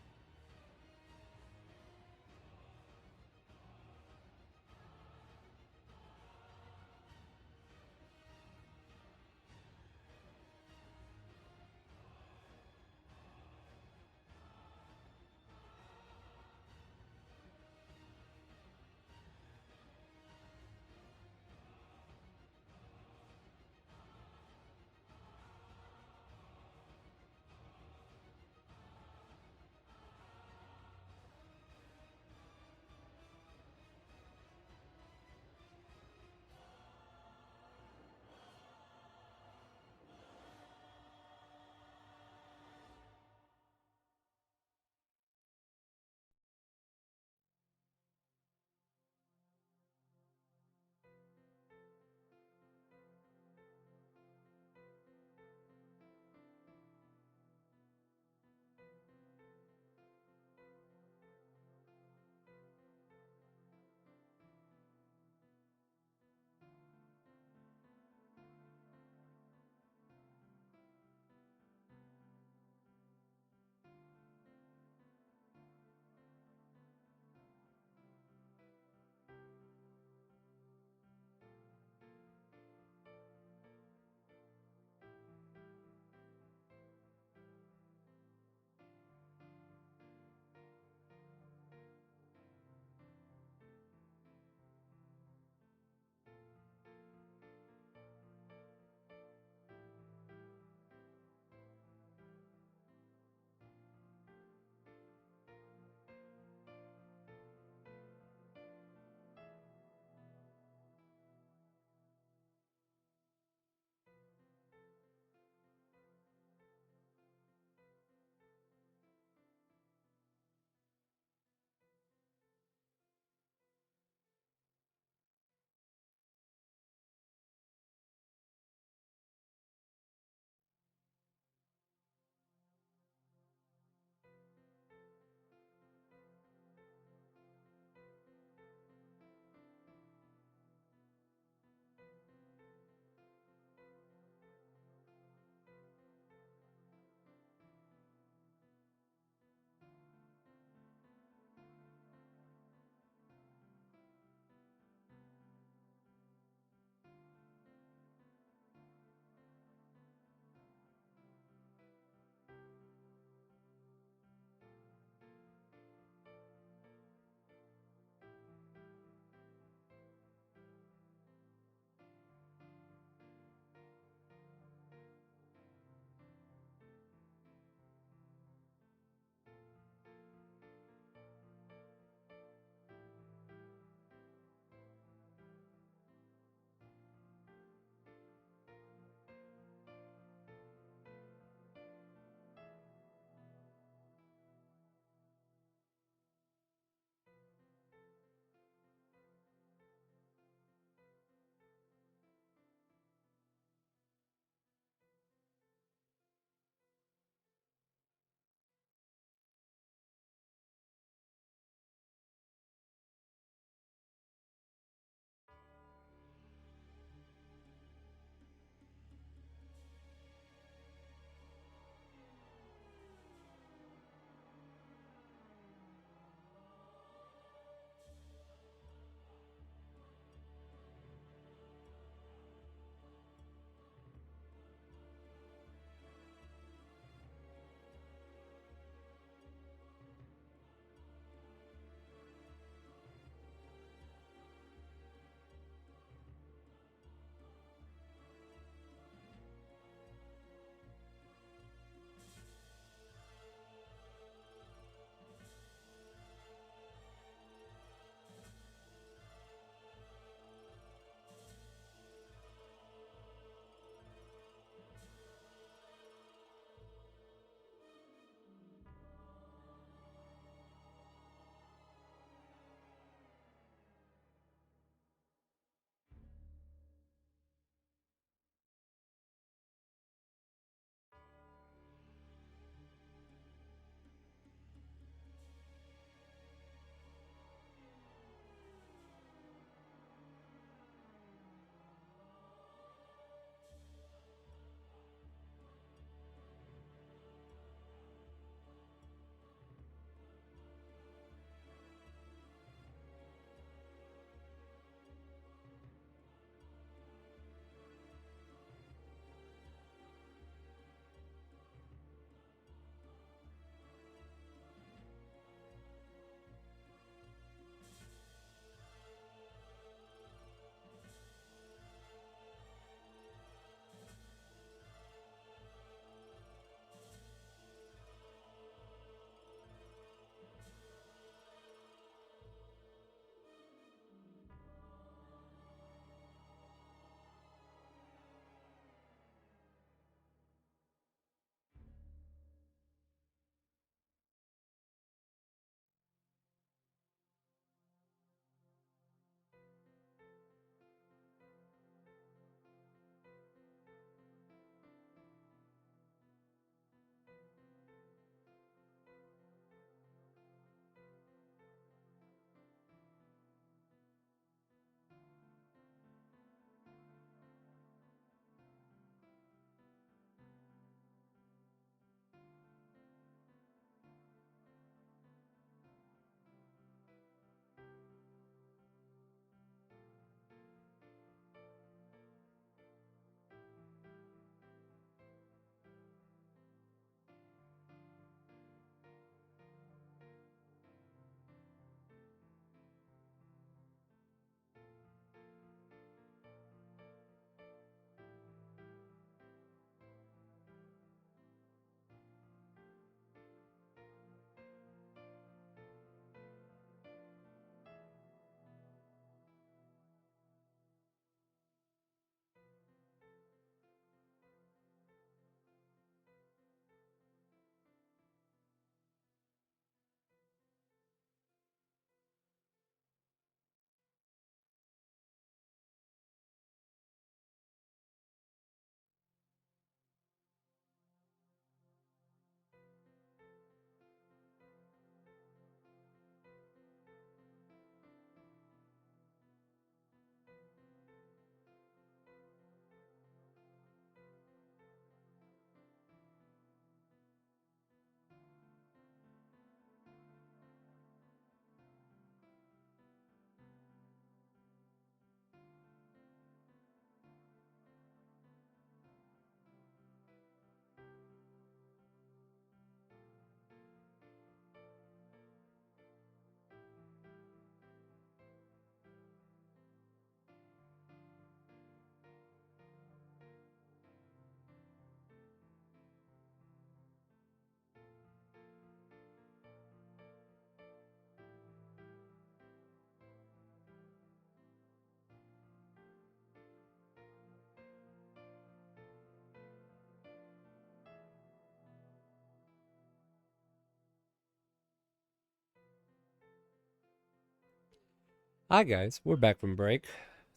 Hi guys, we're back from break.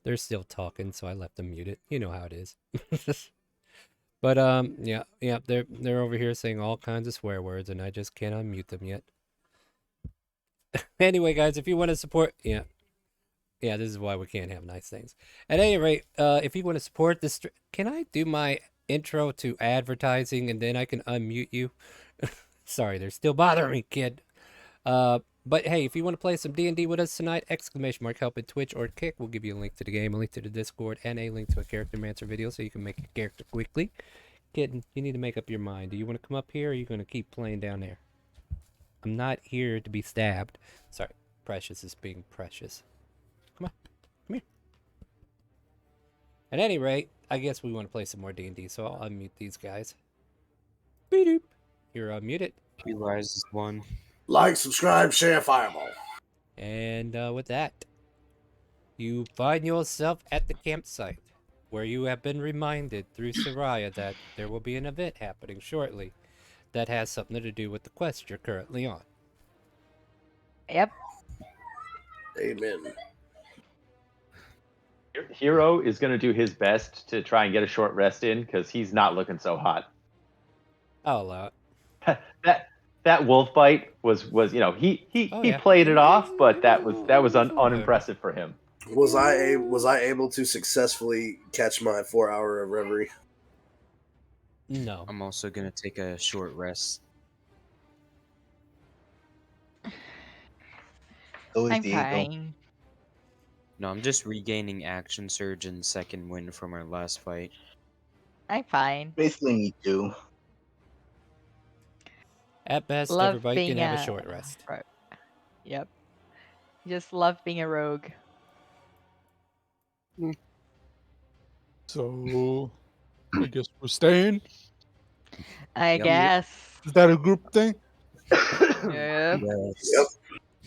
They're still talking, so I left them muted. You know how it is. But yeah, they're over here saying all kinds of swear words, and I just can't unmute them yet. Anyway, guys, if you want to support, yeah, this is why we can't have nice things. At any rate, if you want to support this, can I do my intro to advertising and then I can unmute you? Sorry, they're still bothering me, kid. But hey, if you want to play some D&D with us tonight, ! help at Twitch or Kick. We'll give you a link to the game, a link to the Discord, and a link to a Character Mancer video so you can make a character quickly. Kid, you need to make up your mind. Do you want to come up here or are you going to keep playing down there? I'm not here to be stabbed. Sorry, Precious is being precious. Come on, come here. At any rate, I guess we want to play some more D&D, so I'll unmute these guys. Beep-doop. You're unmuted. Rise is one. Like, subscribe, share, fireball. And with that, you find yourself at the campsite, where you have been reminded through Soraya that there will be an event happening shortly that has something to do with the quest you're currently on. Yep. Amen. Hero is going to do his best to try and get a short rest in because he's not looking so hot. I'll allow it. That wolf bite was he played it off, but that was unimpressive for him. Was I able to successfully catch my 4-hour of reverie? No. I'm also gonna take a short rest. I'm fine. No, I'm just regaining action surge and second wind from our last fight. I'm fine. Basically me too. At best, Love everybody can being have a short rest. Right. Yep. Just love being a rogue. So, I guess we're staying. I guess. Is that a group thing? Yep.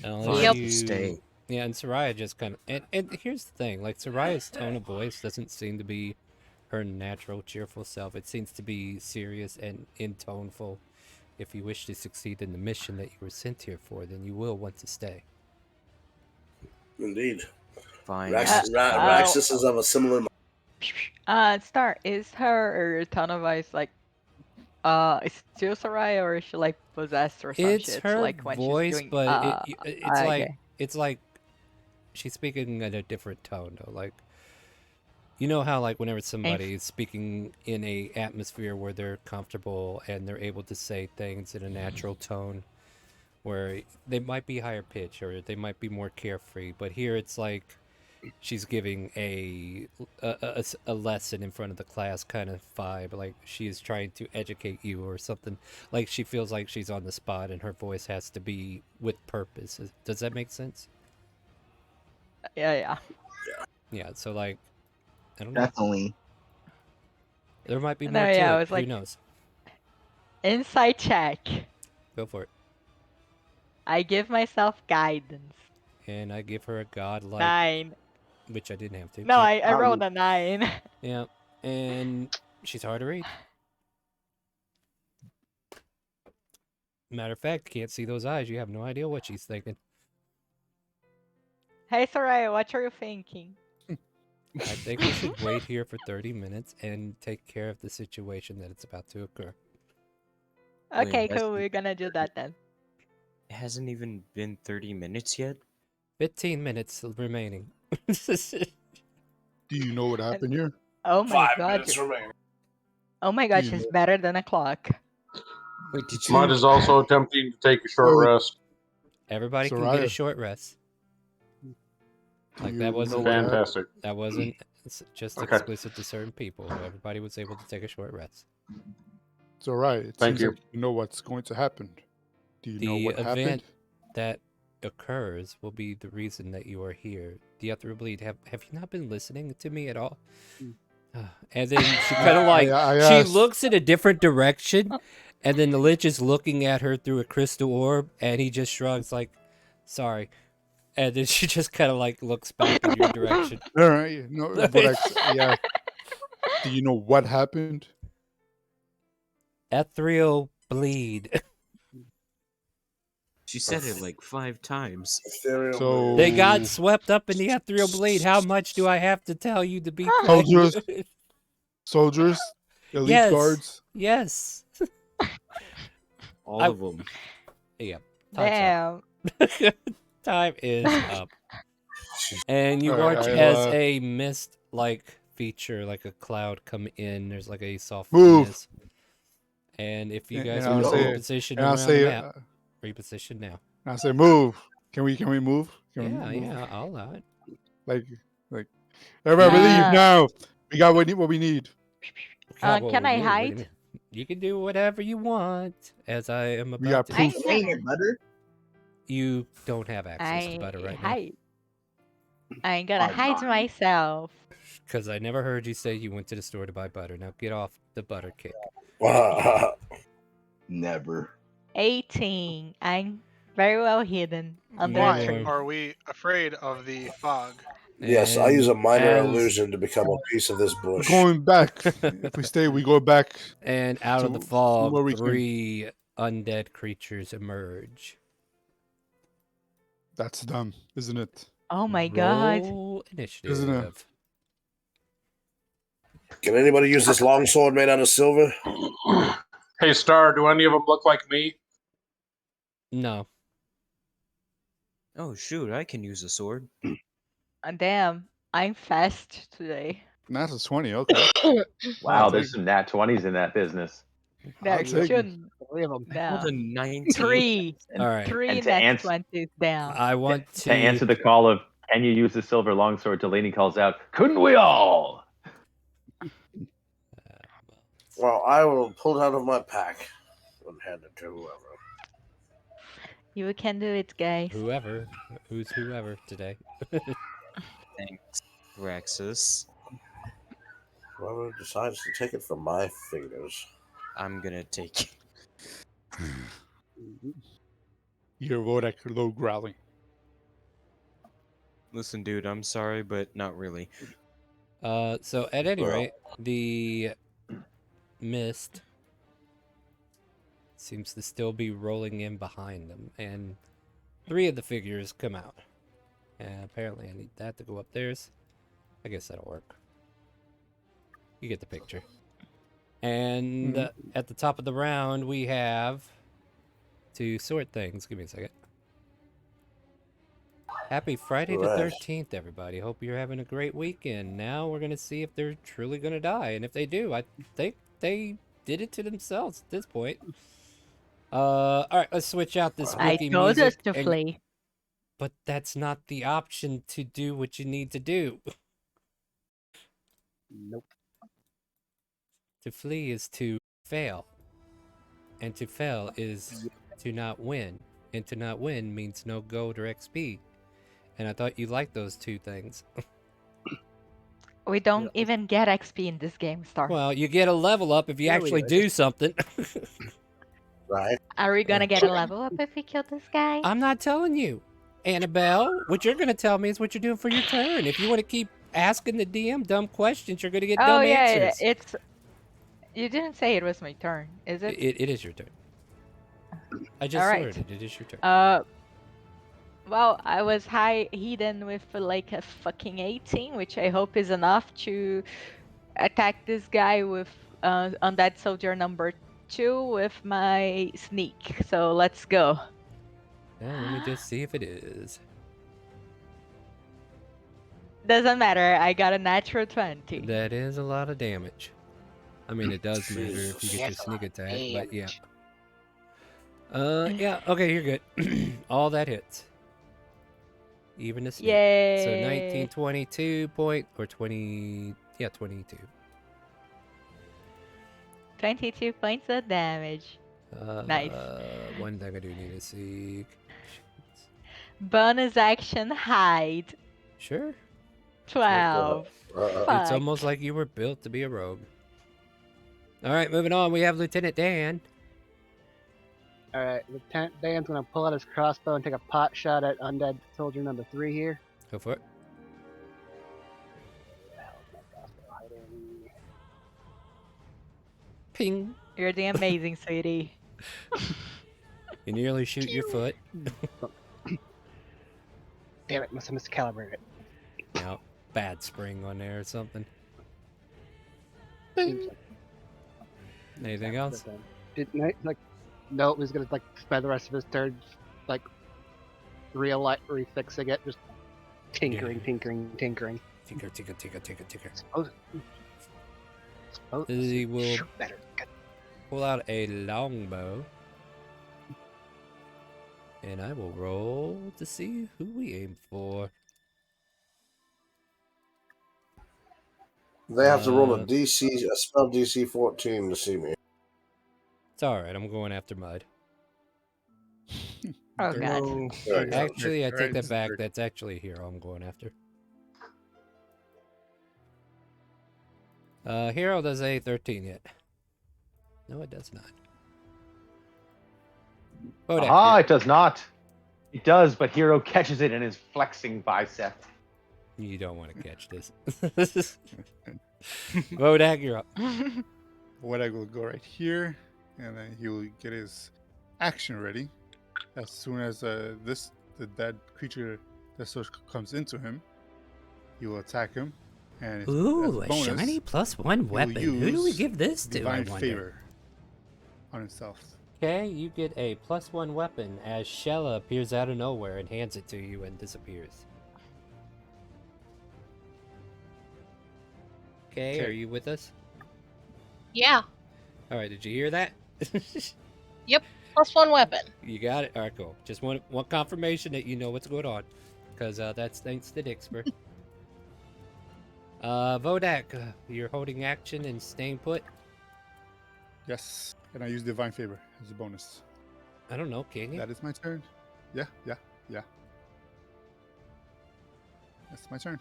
Unless Yep. you- Yeah, and Soraya just kind of... And here's the thing, like, Soraya's tone of voice doesn't seem to be her natural, cheerful self. It seems to be serious and intoneful. If you wish to succeed in the mission that you were sent here for, then you will want to stay. Indeed. Fine. Raxus is of a similar... Star, is her tone of voice like, is still Soraya or is she like possessed or some It's shit? her Like when voice, she's doing, but it's okay. like she's speaking at a different tone, though. Like, you know how, like, whenever somebody is speaking in a atmosphere where they're comfortable and they're able to say things in a natural tone, where they might be higher pitch or they might be more carefree, but here it's like she's giving a lesson in front of the class kind of vibe, like she is trying to educate you or something. Like she feels like she's on the spot and her voice has to be with purpose. Does that make sense? Yeah. Yeah, so like, I don't know. Definitely. There might be No, more to yeah, it. I was like- Who knows? Insight check. Go for it. I give myself guidance. And I give her a godlike... 9. Which I didn't have to. No, I rolled a 9. Yeah, and she's hard to read. Matter of fact, can't see those eyes. You have no idea what she's thinking. Hey Soraya, what are you thinking? I think we should wait here for 30 minutes and take care of the situation that it's about to occur. Okay, that's- cool. We're gonna do that then. It hasn't even been 30 minutes yet. 15 minutes remaining. Do you know what happened here? Oh my 5 god. minutes remaining. Oh my gosh, Do you it's know- better than a clock. Wait, did you? Mine is also attempting to take a short rest. Everybody can get a Soraya. short rest. Like You that know wasn't what happened? Fantastic. that wasn't just Okay. exclusive to certain people. Everybody was able to take a short rest. It's all right. It Thank seems you. like you know what's going to happen. Do you know The what event happened? that occurs will be the reason that you are here. The Bleed, have you not been listening to me at all? And then she kind of like I she asked. looks in a different direction, and then the Lich is looking at her through a crystal orb, and he just shrugs like, "Sorry," and then she just kind of like looks back in your direction. All right. No, but yeah. Do you know what happened? Ethereal Bleed. She said it like 5 times. So They got swept up in the ethereal bleed. How much do I have to tell you to be soldiers, quick? soldiers, elite Yes. guards. Yes. All I- of them. Yeah. Damn. Time is up. And you Alright, watch I, as a mist-like feature, like a cloud, come in. There's like a soft Move. mist. And if you And guys I'll want to say- reposition and I'll around say, the map, reposition now. I say move. Can we move? Can we Yeah, move? yeah, I'll allow it. Like everybody leave now. We got what we need. God, what can we I need, what do you hide? mean? You can do whatever you want, as I am We got about to. proof. Dang it, Butter. You don't have access to I butter right now. hide. I ain't gonna hide myself. Because I never heard you say you went to the store to buy butter. Now get off the butter kick. Never. 18. I'm very well hidden under a Why tree. are we afraid of the fog? Yes, I use a And minor as- illusion to become a piece of this bush. Going back. If we stay, we go back. And out of the to fog, where we came. 3 undead creatures emerge. That's dumb, isn't it? Oh my god. Roll initiative. Isn't it? Can anybody use this longsword made out of silver? Hey, Star, do any of them look like me? No. Oh shoot, I can use a sword. Damn. I'm fast today. Not a 20. Okay. Wow, I'll there's take some nat 20s in that business. There take it. shouldn't. Three of them. Down. Hold a 19. 3. All right. 3 And to next ans- 20s down. I want To answer the call of can you use the silver longsword, Delaney calls out, couldn't we all? Well, I will pull it out of my pack and hand it to whoever. You can do it, guys. Whoever. Who's whoever today? Thanks, Rexus. Whoever decides to take it from my fingers. I'm gonna take it. Your Vodak low growling. Listen, dude, I'm sorry, but not really. So at any Well. rate, the mist seems to still be rolling in behind them, and 3 of the figures come out. And apparently I need that to go up theirs. I guess that'll work. You get the picture. And at the top of the round, we have to sort things. Give me a second. Happy Friday the Right. 13th, everybody. Hope you're having a great weekend. Now we're going to see if they're truly going to die. And if they do, I think they did it to themselves at this point. All right, let's switch out this I spooky told us music to and- flee. But that's not the option to do what you need to do. Nope. To flee is to fail. And to fail is to not win. And to not win means no gold or XP. And I thought you liked those 2 things. We don't even get XP in this game, Star. Well, you get a level up if you Yeah, we actually do. do something. Right? Are we gonna get a level up if we kill this guy? I'm not telling you. Annabelle, what you're going to tell me is what you're doing for your turn. If you want to keep asking the DM dumb questions, you're going to get Oh dumb yeah, answers. it's. You didn't say it was my turn, is it? It is your turn. I just Alright. sorted. It is your turn. Well, I was hidden with like a fucking 18, which I hope is enough to attack this guy with undead soldier number 2 with my sneak. So let's go. Yeah, let me just see if it is. Doesn't matter. I got a natural 20. That is a lot of damage. I mean, it does matter if you get your sneak attack, but yeah. Yeah, okay, you're good. All that hits. Even the sneak. Yay! So 19, 22 point, or 20, yeah, 22. 22 points of damage. Nice. One thing I do need to see. Bonus action hide. Sure. 12. It's Fuck. almost like you were built to be a rogue. Alright, moving on. We have Lieutenant Dan. Alright, Lieutenant Dan's gonna pull out his crossbow and take a pot shot at undead soldier number 3 here. Go for it. Ping. You're the amazing sweetie. You nearly shoot your foot. Damn it, must have miscalibrated it. Now, bad spring on there or something. Anything else? Didn't I, like, no, he's gonna like spend the rest of his turn like refixing it, just tinkering. Tinker. He will Shoot better. pull out a longbow. And I will roll to see who we aim for. They have to roll a spell DC 14 to see me. It's alright, I'm going after Mud. Oh god. Actually, I take that back. That's actually a hero I'm going after. Hero does a 13 hit. No, it does not. It does not. It does, but Hero catches it in his flexing bicep. You don't want to catch this. Vodak, you're up. Wodak will go right here, and then he will get his action ready. As soon as that creature that source comes into him, he will attack him. And Ooh, as a bonus, shiny +1 he will weapon. Who do we use give this to? I Divine wonder. favor on himself. Okay, you get a +1 weapon as Shella appears out of nowhere and hands it to you and disappears. Okay, are you with us? Yeah. Alright, did you hear that? Yep. +1 weapon. You got it? Alright, cool. Just want confirmation that you know what's going on. Because that's thanks to Dixper. Vodak, you're holding action and staying put? Yes, and I use Divine Favor as a bonus. I don't know, can you? That is my turn. Yeah. That's my turn.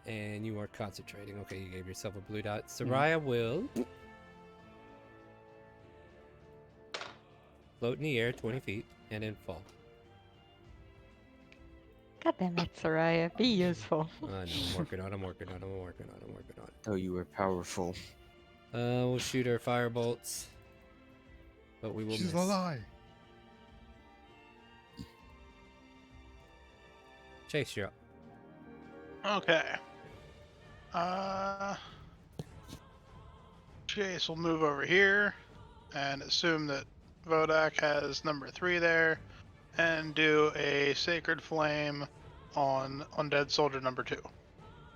And you are concentrating. Okay, you gave yourself a blue dot. Soraya will float in the air 20 feet and then fall. God damn it, Soraya. Be useful. I know, I'm working on it. Oh, you were powerful. We'll shoot our fire bolts. But we will She's miss. a lie. Chase, you're up. Okay. Chase will move over here and assume that Vodak has number 3 there and do a Sacred Flame on Undead Soldier number 2.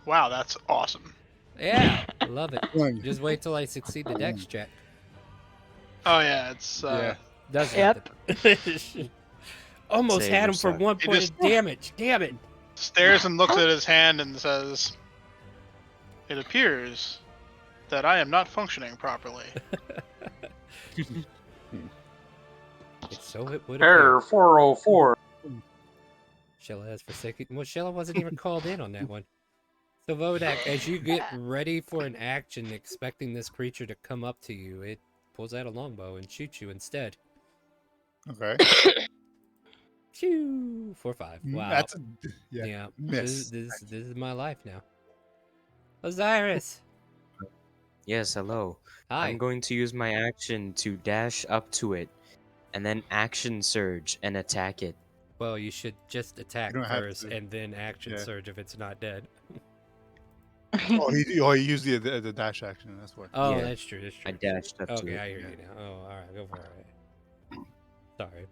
Wow, that's awesome. Yeah, I love it. Just wait till I succeed the dex check. Oh yeah, it's Does Yep. nothing. Almost Save had him for yourself. 1 He point just- of damage. Damn it. stares and looks at his hand and says, "It appears that I am not functioning properly." So it would Error 404. Shella has forsaken. Well, Shella wasn't even called in on that one. So Vodak, as you get ready for an action, expecting this creature to come up to you, it pulls out a longbow and shoots you instead. Okay. Shoo! 4-5. Wow. That's a Yeah. miss. This is my life now. Osiris. Yes, hello. Hi. I'm going to use my action to dash up to it, and then action surge and attack it. Well, you should just attack don't have first to. and then action Yeah. surge if it's not dead. he used the dash action. That's why. Oh, Yeah. that's true. That's true. I dashed up to Okay, it. I hear you now. Oh, all right, go for it. Sorry.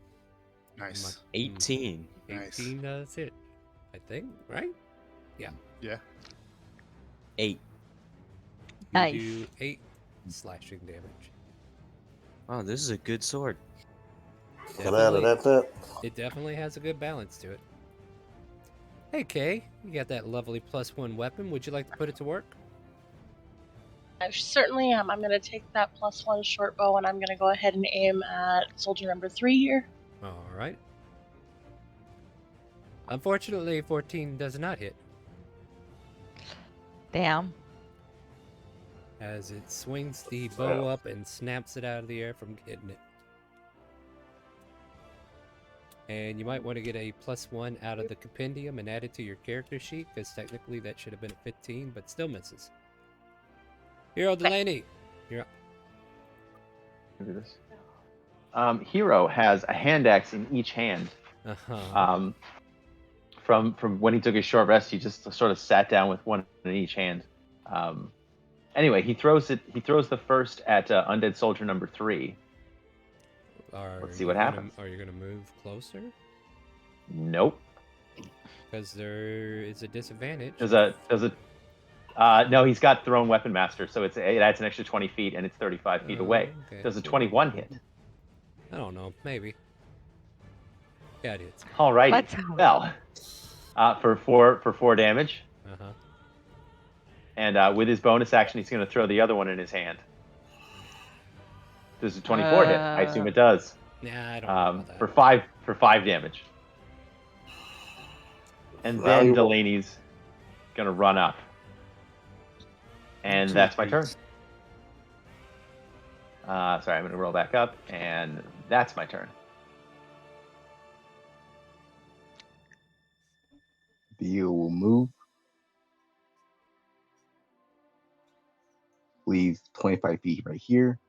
Nice. 18. 18 does hit, I think, right? Yeah. Yeah. 8. You Nice. do 8 slashing damage. Wow, this is a good sword. It definitely has a good balance to it. Hey, Kay, you got that lovely +1 weapon. Would you like to put it to work? I certainly am. I'm going to take that +1 short bow and I'm going to go ahead and aim at soldier number 3 here. All right. Unfortunately, 14 does not hit. Damn. As it swings the bow up and snaps it out of the air from hitting it. And you might want to get a +1 out of the compendium and add it to your character sheet, because technically that should have been a 15, but still misses. Hero Delaney, you're up. Hero has a hand axe in each hand. Uh-huh. From when he took his short rest, he just sort of sat down with one in each hand. Anyway, he throws the first at undead soldier number 3. Let's see what happens. Are you gonna move closer? Nope. Because there is a disadvantage. No, he's got thrown weapon master, so it adds an extra 20 feet, and it's 35 feet away. Okay. Does a 21 hit? I don't know. Maybe. Yeah, it is. Alrighty. Well, for 4 damage. Uh-huh. And with his bonus action, he's going to throw the other one in his hand. Does a 24 hit? I assume it does. Nah, I don't know about that. For 5 damage. And then Delaney's going to run up. And that's my turn. Sorry, I'm going to roll back up, and that's my turn. Theo will move. Leave 25 feet right here.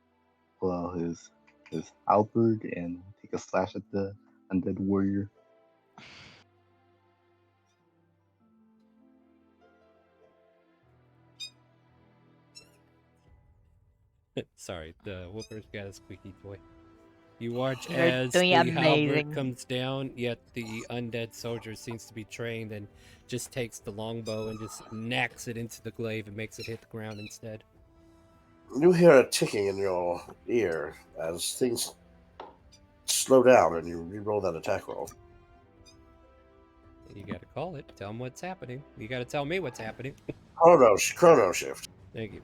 Pull out his halberd and take a slash at the undead warrior. Sorry, the Whooper's got a squeaky toy. You watch You're as doing the halberd amazing. comes down, yet the undead soldier seems to be trained and just takes the longbow and just knacks it into the glaive and makes it hit the ground instead. You hear a ticking in your ear as things slow down and you re-roll that attack roll. You gotta call it. Tell them what's happening. You gotta tell me what's happening. Chrono shift. Thank you.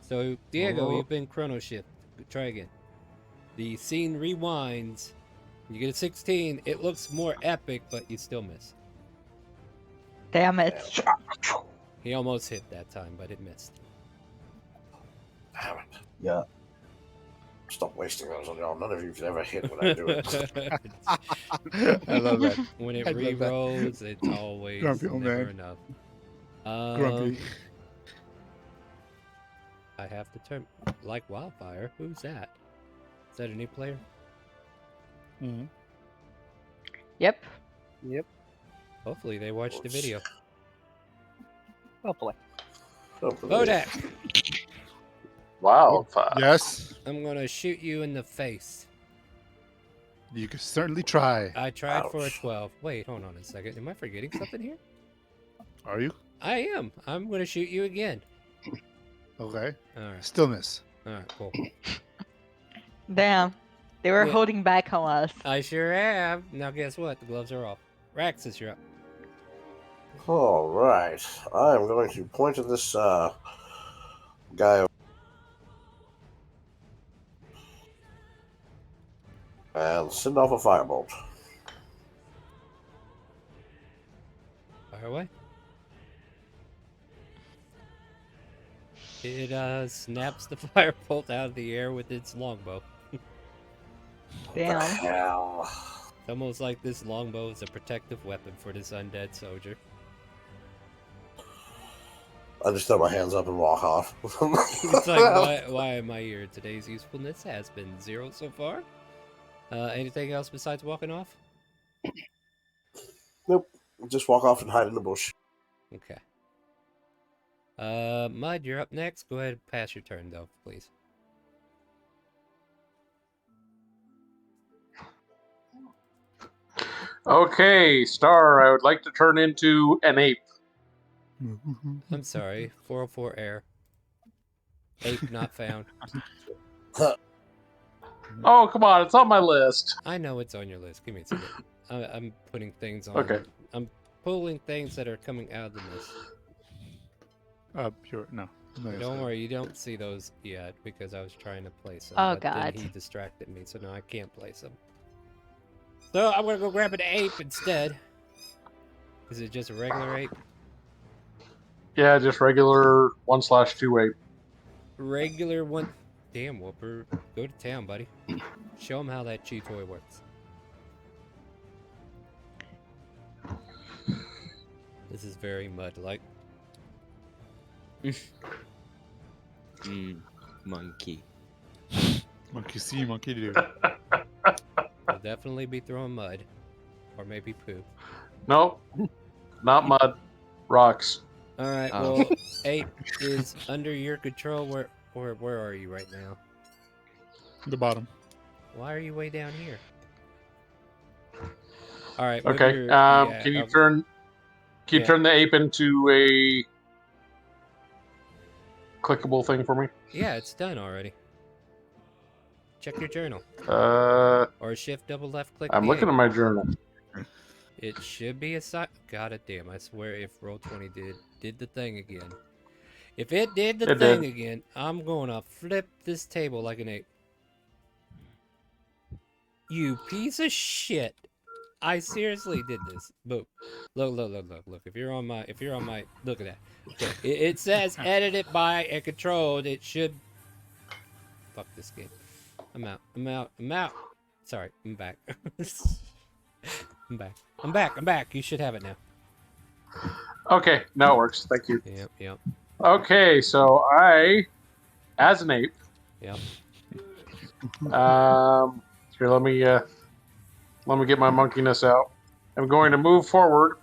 So, Diego, you've been chrono shift. Try again. The scene rewinds. You get a 16. It looks more epic, but you still miss. Damn it. He almost hit that time, but it missed. Damn it. Yeah. Stop wasting those on y'all. None of you've ever hit when I do it. I love that. When it I love that. re-rolls, it's always Grumpy old never man. enough. Grumpy. I have to turn like wildfire. Who's that? Is that a new player? Mm-hmm. Yep. Hopefully they watched the video. Hopefully. Bodak, Wildfire. Yes. I'm gonna shoot you in the face. You can certainly try. I tried for a 12. Wait, hold on a second. Am I forgetting something here? Are you? I am. I'm gonna shoot you again. Okay. All right. Still miss. All right, cool. Damn. They were Yeah. holding back on us. I sure have. Now guess what? The gloves are off. Raxus, you're up. All right. I'm going to point at this guy and send off a firebolt. Fire away. It snaps the firebolt out of the air with its longbow. Damn. Hell. It's almost like this longbow is a protective weapon for this undead soldier. I just throw my hands up and walk off. It's like, why am I here? Today's usefulness has been 0 so far. Anything else besides walking off? Nope. Just walk off and hide in the bush. Okay. Mud, you're up next. Go ahead and pass your turn, though, please. Okay, Star, I would like to turn into an ape. I'm sorry. 404 air. Ape not found. Oh, come on, it's on my list. I know it's on your list. Give me a second. I'm putting things on. Okay. I'm pulling things that are coming out of the list. Pure. No. Don't worry, you don't see those yet because I was trying to place them. Oh, but then God. he distracted me, so now I can't place them. So I'm gonna go grab an ape instead. Is it just a regular ape? Yeah, just regular 1/2 ape. Regular one. Damn, Whooper. Go to town, buddy. Show him how that chew toy works. This is very mud-like. Monkey. Monkey see, monkey do. We'll definitely be throwing mud. Or maybe poo. Nope. Not mud. Rocks. Alright, Oh. well, Ape is under your control. Where are you right now? The bottom. Why are you way down here? Alright, Okay. Can you turn turn the ape into a clickable thing for me? Yeah, it's done already. Check your journal. Or shift double left click. I'm looking at my journal. It should be a side. God damn! I swear, if Roll20 did the thing again, if it did the thing again, I'm gonna flip this table like an ape. You piece of shit! I seriously did this. Boom. Look. If you're on my, look at that. Okay. It says edited by and controlled. It should. Fuck this game. I'm out. Sorry, I'm back. I'm back. You should have it now. Okay, now it works. Thank you. Yep. Okay, so I, as an ape. Yep. Here, let me get my monkeyness out. I'm going to move forward.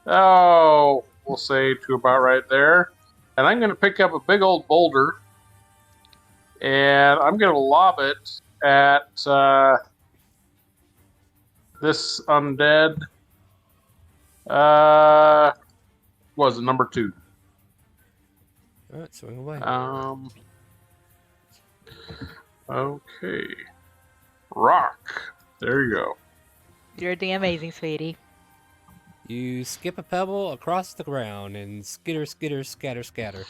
Oh, we'll say to about right there, and I'm going to pick up a big old boulder, and I'm going to lob it at this undead. Was it number 2? All right, swing away. Okay. Rock. There you go. You're the amazing, sweetie. You skip a pebble across the ground and skitter, scatter.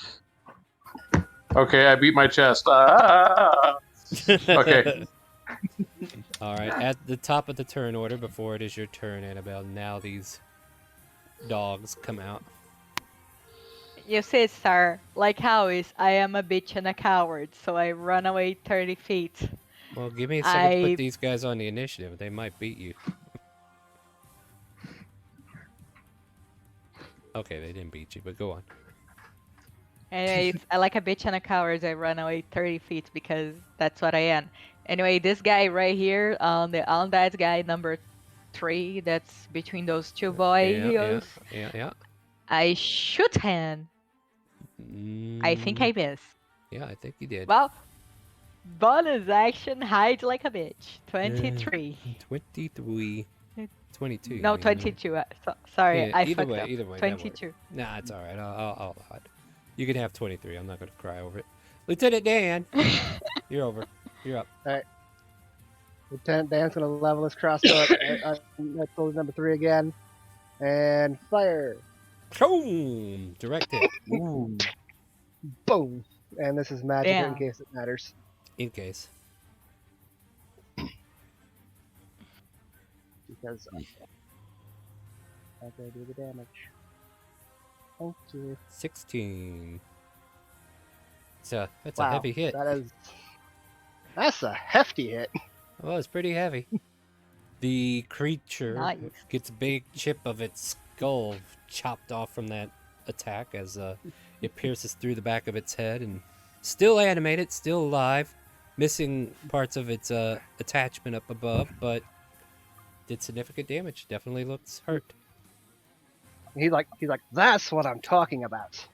Okay, I beat my chest. Okay. All right, at the top of the turn order, before it is your turn, Annabelle, now these dogs come out. You see, sir, like Howies, I am a bitch and a coward, so I run away 30 feet. Well, give me a second to put these guys on the initiative. They might beat you. Okay, they didn't beat you, but go on. Anyways, I like a bitch and a coward, I run away 30 feet because that's what I am. Anyway, this guy right here, the undead guy, number 3, that's between those two boys. Yeah. I shoot him. I think I missed. Yeah, I think you did. Well, bonus action, hide like a bitch. 23. 23. 22. No, 22. Sorry, yeah, I either fucked way, up. Either way, 22. Nah, it's all right. I'll hide. You can have 23. I'm not going to cry over it. Lieutenant Dan, you're over. You're up. All right. Lieutenant Dan's going to level his crossbow at number 3 again. And fire. Boom! Direct hit. Ooh. Boom. And this is magic in case it matters. In case. Because I gotta do the damage. Thank you. 16. That's wow, a heavy hit. That's a hefty hit. Well, it's pretty heavy. The creature Nice. gets a big chip of its skull chopped off from that attack as it pierces through the back of its head, and still animated, still alive, missing parts of its attachment up above, but did significant damage. Definitely looks hurt. He's like, that's what I'm talking about.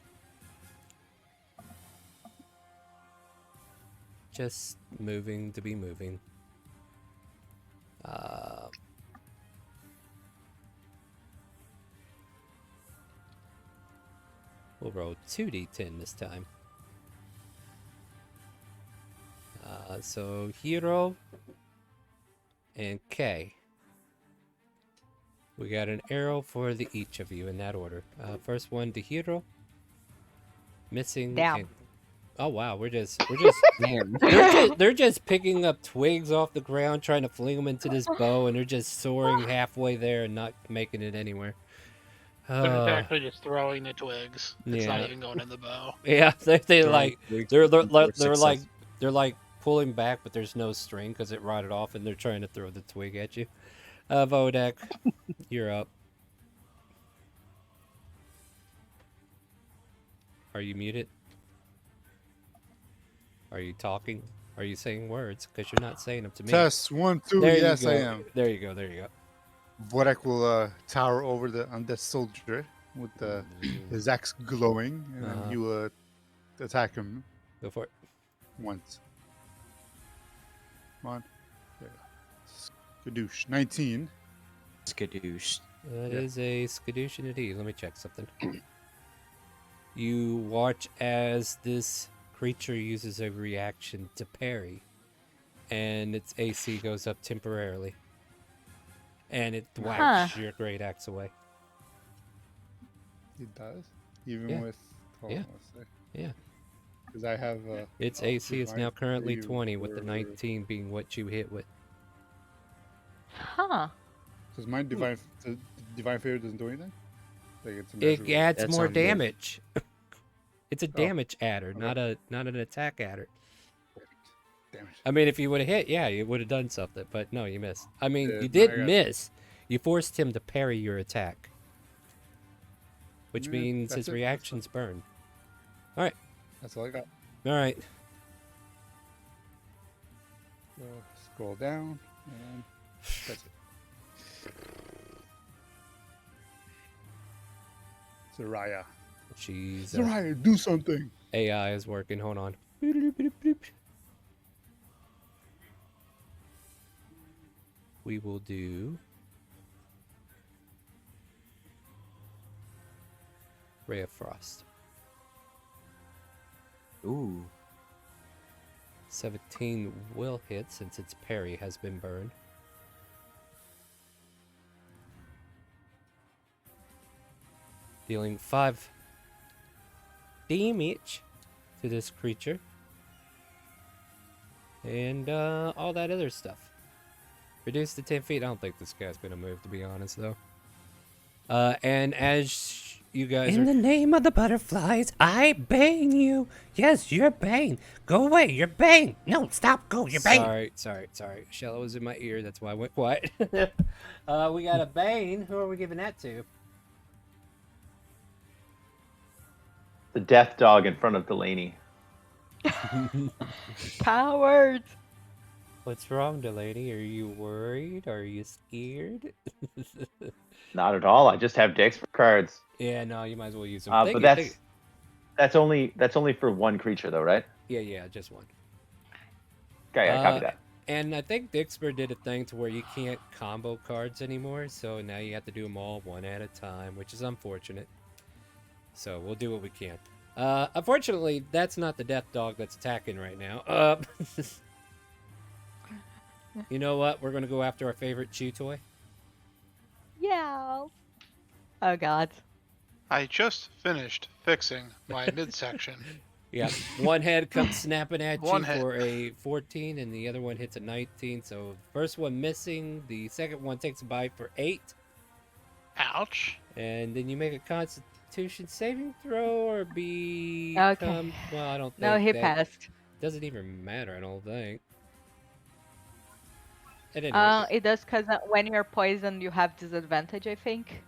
Just moving to be moving. We'll roll 2d10 this time. So Hiro and Kay. We got an arrow for each of you in that order. First one to Hiro. Missing. Down. And... Oh wow, we're just they're just picking up twigs off the ground, trying to fling them into this bow, and they're just soaring halfway there and not making it anywhere. They're actually just throwing the twigs. It's not even going in the bow. Yeah, they're like pulling back, but there's no string because it rotted off, and they're trying to throw the twig at you. Vodek, you're up. Are you muted? Are you talking? Are you saying words? Because you're not saying them to me. Test 1, 2. There Yes, you I go. am. There you go. There you go. Vorak will tower over the undead soldier with his axe glowing, and then he will attack him. Go for it. Once. Come on. There you go. Skadoosh. 19. Skadoosh. That is a skadoosh indeed. Let me check something. You watch as this creature uses a reaction to parry, and its AC goes up temporarily. And it whacks your great axe away. It does? Even Yeah. with... Yeah. Let's say. Yeah. Because I have... Its AC is now currently 20, with the 19 being what you hit with. Huh. Because my divine favor doesn't do anything? Like it's It immeasurable. adds That's more not good. damage. It's a damage adder, not an attack adder. Damn it. I mean, if you would have hit, yeah, you would have done something. But no, you missed. I mean, Yeah, you I did got- miss. You forced him to parry your attack, which Yeah, means that's his it, that's reactions burn. All right. That's all I got. All right. So scroll down, and that's it. Zaraya. She's Zaraya, do something. AI is working. Hold on. We will do Ray of Frost. Ooh. 17 will hit since its parry has been burned. Dealing 5 damage to this creature. And all that other stuff. Reduced to 10 feet. I don't think this guy's gonna move, to be honest, though. And as you guys In the name of the butterflies, I bang you. Yes, you're Bane. Go away, you're Bane. No, stop, go, you're Bane. Sorry. Shella was in my ear, that's why I went quiet. We got a Bane. Who are we giving that to? The death dog in front of Delaney. Cowards. What's wrong, Delaney? Are you worried? Are you scared? Not at all. I just have decks for cards. Yeah, no, you might as well use them. But that's only for one creature, though, right? Yeah, just one. Okay, I copy that. And I think Dixper did a thing to where you can't combo cards anymore, so now you have to do them all one at a time, which is unfortunate. So we'll do what we can. Unfortunately, that's not the death dog that's attacking right now. You know what? We're gonna go after our favorite chew toy. Yeah. Oh god. I just finished fixing my midsection. Yeah, one head comes snapping at you One head. for a 14, and the other one hits a 19. So first one missing, the second one takes a bite for 8. Ouch. And then you make a Constitution saving throw or be. Okay. Well, I don't think. No, he that passed. Doesn't even matter, I don't think. At any rate, It does because when you're poisoned, you have disadvantage, I think.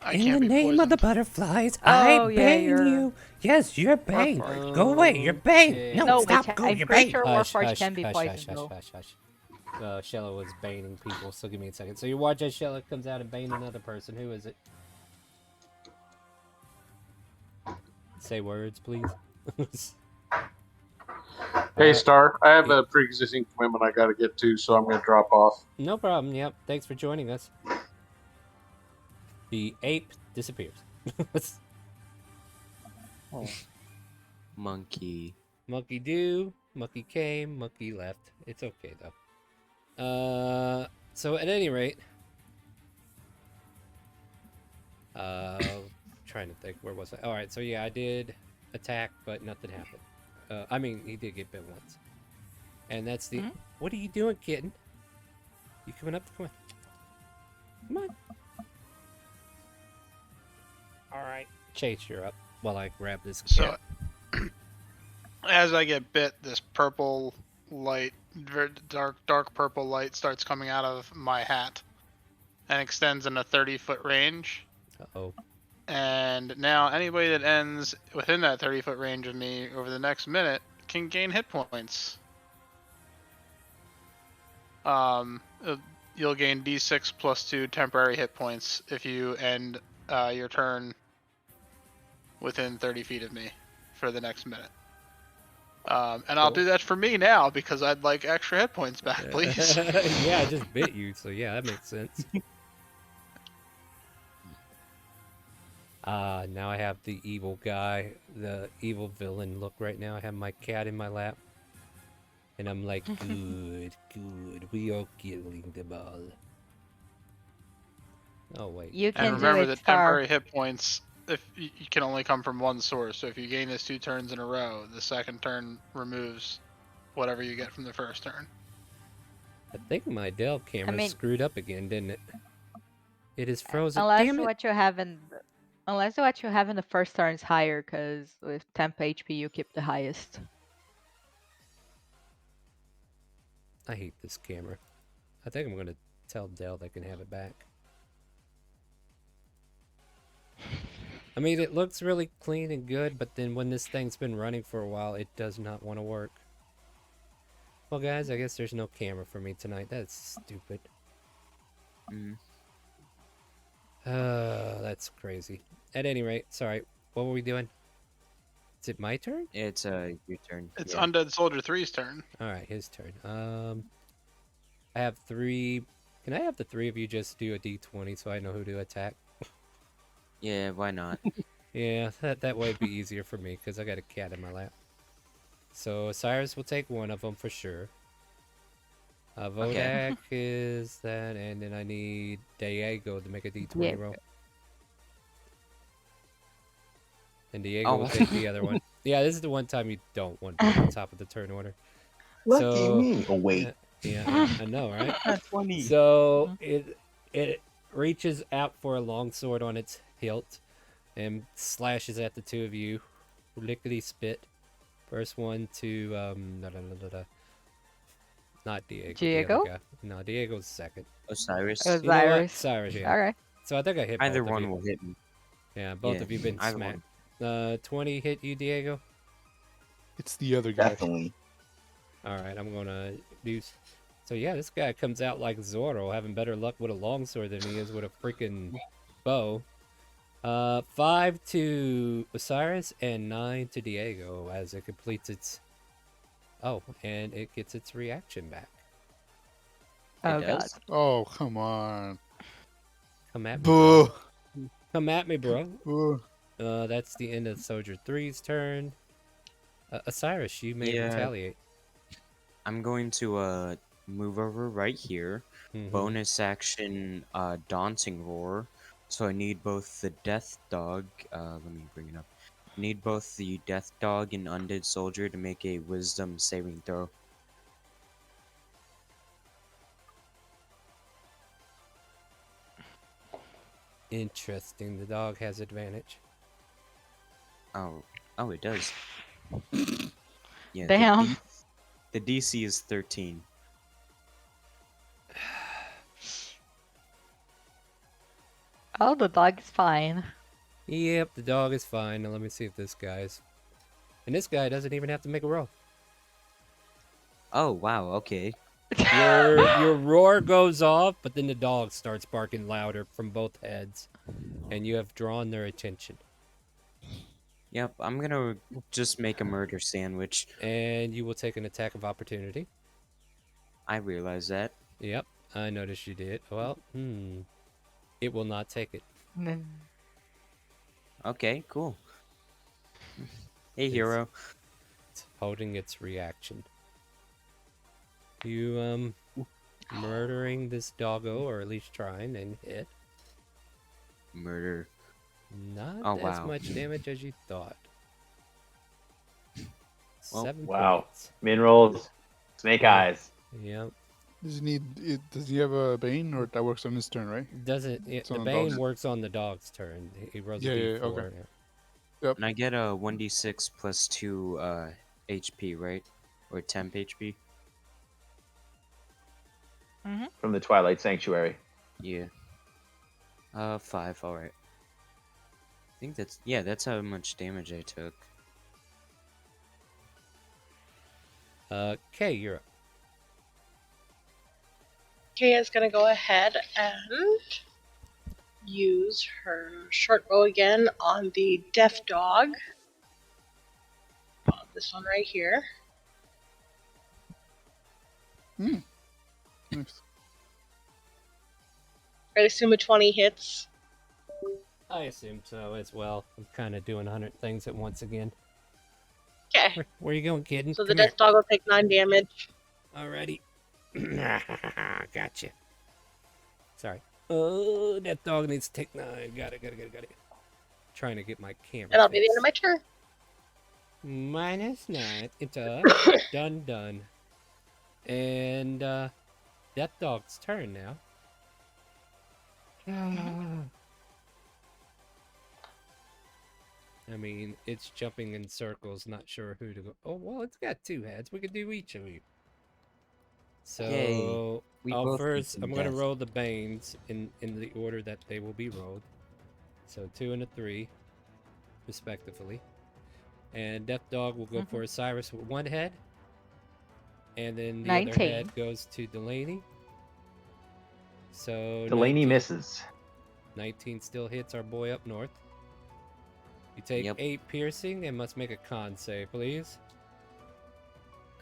I In can't the be name poisoned. of the butterflies, Oh, I yeah, bang you're- you. Yes, you're Bane. Warforged. Go away, you're Bane. No, No, stop, which go, I'm you're pretty Bane. sure Hush, Warforged hush, can be hush, poisoned, hush, though. hush. Shella was baning people, so give me a second. So you watch as Shella comes out and bane another person. Who is it? Say words, please. Hey, Star, I have a pre-existing commitment I got to get to, so I'm going to drop off. No problem. Yep. Thanks for joining us. The ape disappears. Monkey. Monkey do. Monkey came. Monkey left. It's okay though. So at any rate, trying to think, where was I? All right. So yeah, I did attack, but nothing happened. I mean, he did get bit once, and that's the. What are you doing, kitten? You coming up? Come on. Come on. All right, Chase, you're up. While I grab this. So, as I get bit, this purple light, very dark purple light, starts coming out of my hat, and extends in a 30-foot range. Uh-oh. And now anybody that ends within that 30-foot range of me over the next minute can gain hit points. You'll gain D6 plus 2 temporary hit points if you end your turn within 30 feet of me for the next minute. And I'll do that for me now because I'd like extra hit points back, please. Yeah, I just bit you, so yeah, that makes sense. Now I have the evil guy, the evil villain look right now. I have my cat in my lap. And I'm like, good, we are killing them all. Oh, wait. You can And remember do it, that Star. temporary hit points, if you can only come from one source. So if you gain this 2 turns in a row, the second turn removes whatever you get from the first turn. I think my Dell camera screwed up again, didn't it? It is frozen. Unless Damn it. what you have in the first turn is higher, because with temp HP you keep the highest. I hate this camera. I think I'm gonna tell Dell they can have it back. I mean, it looks really clean and good, but then when this thing's been running for a while, it does not want to work. Well, guys, I guess there's no camera for me tonight. That's stupid. That's crazy. At any rate, sorry. What were we doing? Is it my turn? It's your turn. It's Undead Soldier 3's turn. Alright, his turn. I have 3. Can I have the 3 of you just do a d20 so I know who to attack? Yeah, why not? Yeah, that way it'd be easier for me because I got a cat in my lap. So Osiris will take one of them for sure. Vodak is that, and then I need Diego to make a d20 roll. And Diego will take the other one. Yeah, this is the one time you don't want to be on top of the turn order. Lucky me. Oh wait. Yeah, I know, right? That's funny. So it reaches out for a longsword on its hilt and slashes at the 2 of you. Lickety spit. First one to not Diego. Diego? No, Diego's second. Osiris. You know what? Cyrus, yeah. Alright. So I think I hit both Either of one you. will hit me. Yeah, both of you been either smacked. 20 hit you, Diego? It's the other guy. Definitely. Alright, I'm gonna do... So yeah, this guy comes out like Zorro, having better luck with a longsword than he is with a freaking bow. 5 to Osiris and 9 to Diego as it completes its... Oh, and it gets its reaction back. Oh, It does? Oh, come on. Come at me, Boo. bro. Come at me, bro. Boo. That's the end of Soldier 3's turn. Osiris, you may retaliate. I'm going to move over right here. Bonus action, Daunting Roar. So I need both the Death Dog. Let me bring it up. I need both the Death Dog and Undead Soldier to make a Wisdom saving throw. Interesting. The dog has advantage. Oh, it does. Yeah. Damn. The DC is 13. Oh, the dog is fine. Yep, the dog is fine. Now let me see if this guy's... And this guy doesn't even have to make a roll. Oh, wow, okay. Your roar goes off, but then the dog starts barking louder from both heads. And you have drawn their attention. Yep, I'm gonna just make a murder sandwich. And you will take an attack of opportunity. I realize that. Yep, I noticed you did. Well, it will not take it. Okay, cool. Hey, hero. It's holding its reaction. You, murdering this doggo, or at least trying, and hit. Murder. Not as much damage as you thought. Well, 7 Wow. points. Minerals. Snake eyes. Yep. Does he have a Bane, or that works on his turn, right? Doesn't It's the on Bane dog's. works on the dog's turn. He rolls Yeah, a yeah, d4. okay. Yeah. Yep. And I get a 1d6 plus 2 HP, right? Or temp HP? From the Twilight Sanctuary. Yeah. 5, alright. I think that's how much damage I took. Kay, you're up. Kaya is going to go ahead and use her short bow again on the deaf dog. This one right here. Nice. I assume a 20 hits. I assume so as well. I'm kind of doing 100 things at once again. Okay. Where you going, kid? So the death dog will take 9 damage. Alrighty. Gotcha. Sorry. Oh, that dog needs to take 9. Got it. Trying to get my camera. And that'll be the end of my turn. -9. It's done. And that dog's turn now. I mean, it's jumping in circles, not sure who to go. Oh, well, it's got 2 heads. We could do each of you. So, Yay. We both first, beat I'm some going to death. roll the Banes in the order that they will be rolled. So, 2 and a 3, respectively. And Death Dog will go for Osiris with 1 head. And then the other 19. head goes to Delaney. So Delaney 19 misses. 19 still hits our boy up north. You take 8 piercing and must make a con save, please.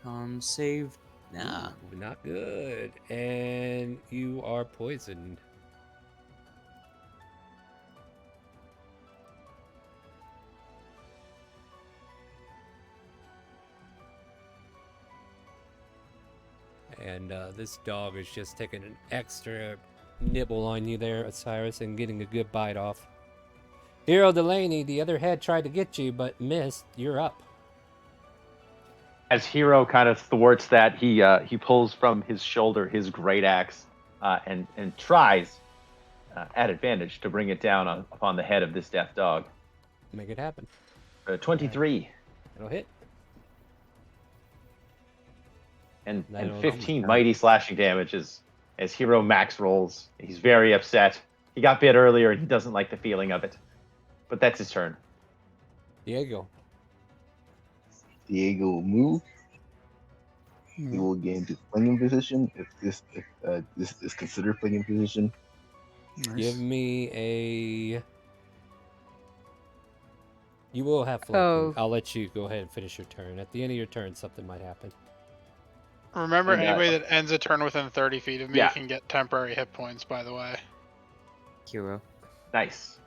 Con save? Nah. Ooh, not good. And you are poisoned. And this dog is just taking an extra nibble on you there, Osiris, and getting a good bite off. Hero Delaney, the other head tried to get you, but missed. You're up. As Hero kind of thwarts that, he pulls from his shoulder his great axe and tries at advantage to bring it down upon the head of this death dog. Make it happen. 23. It'll hit. And That'll 15 mighty slashing damage as Hero max rolls. He's very upset. He got bit earlier and he doesn't like the feeling of it. But that's his turn. Diego. Diego will move. He will get into flinging position if this is considered flinging position. Give me a... You will have flanking. Oh. I'll let you go ahead and finish your turn. At the end of your turn, something might happen. Remember, And, anybody that ends a turn within 30 feet of me yeah. can get temporary hit points, by the way. Hero. Nice.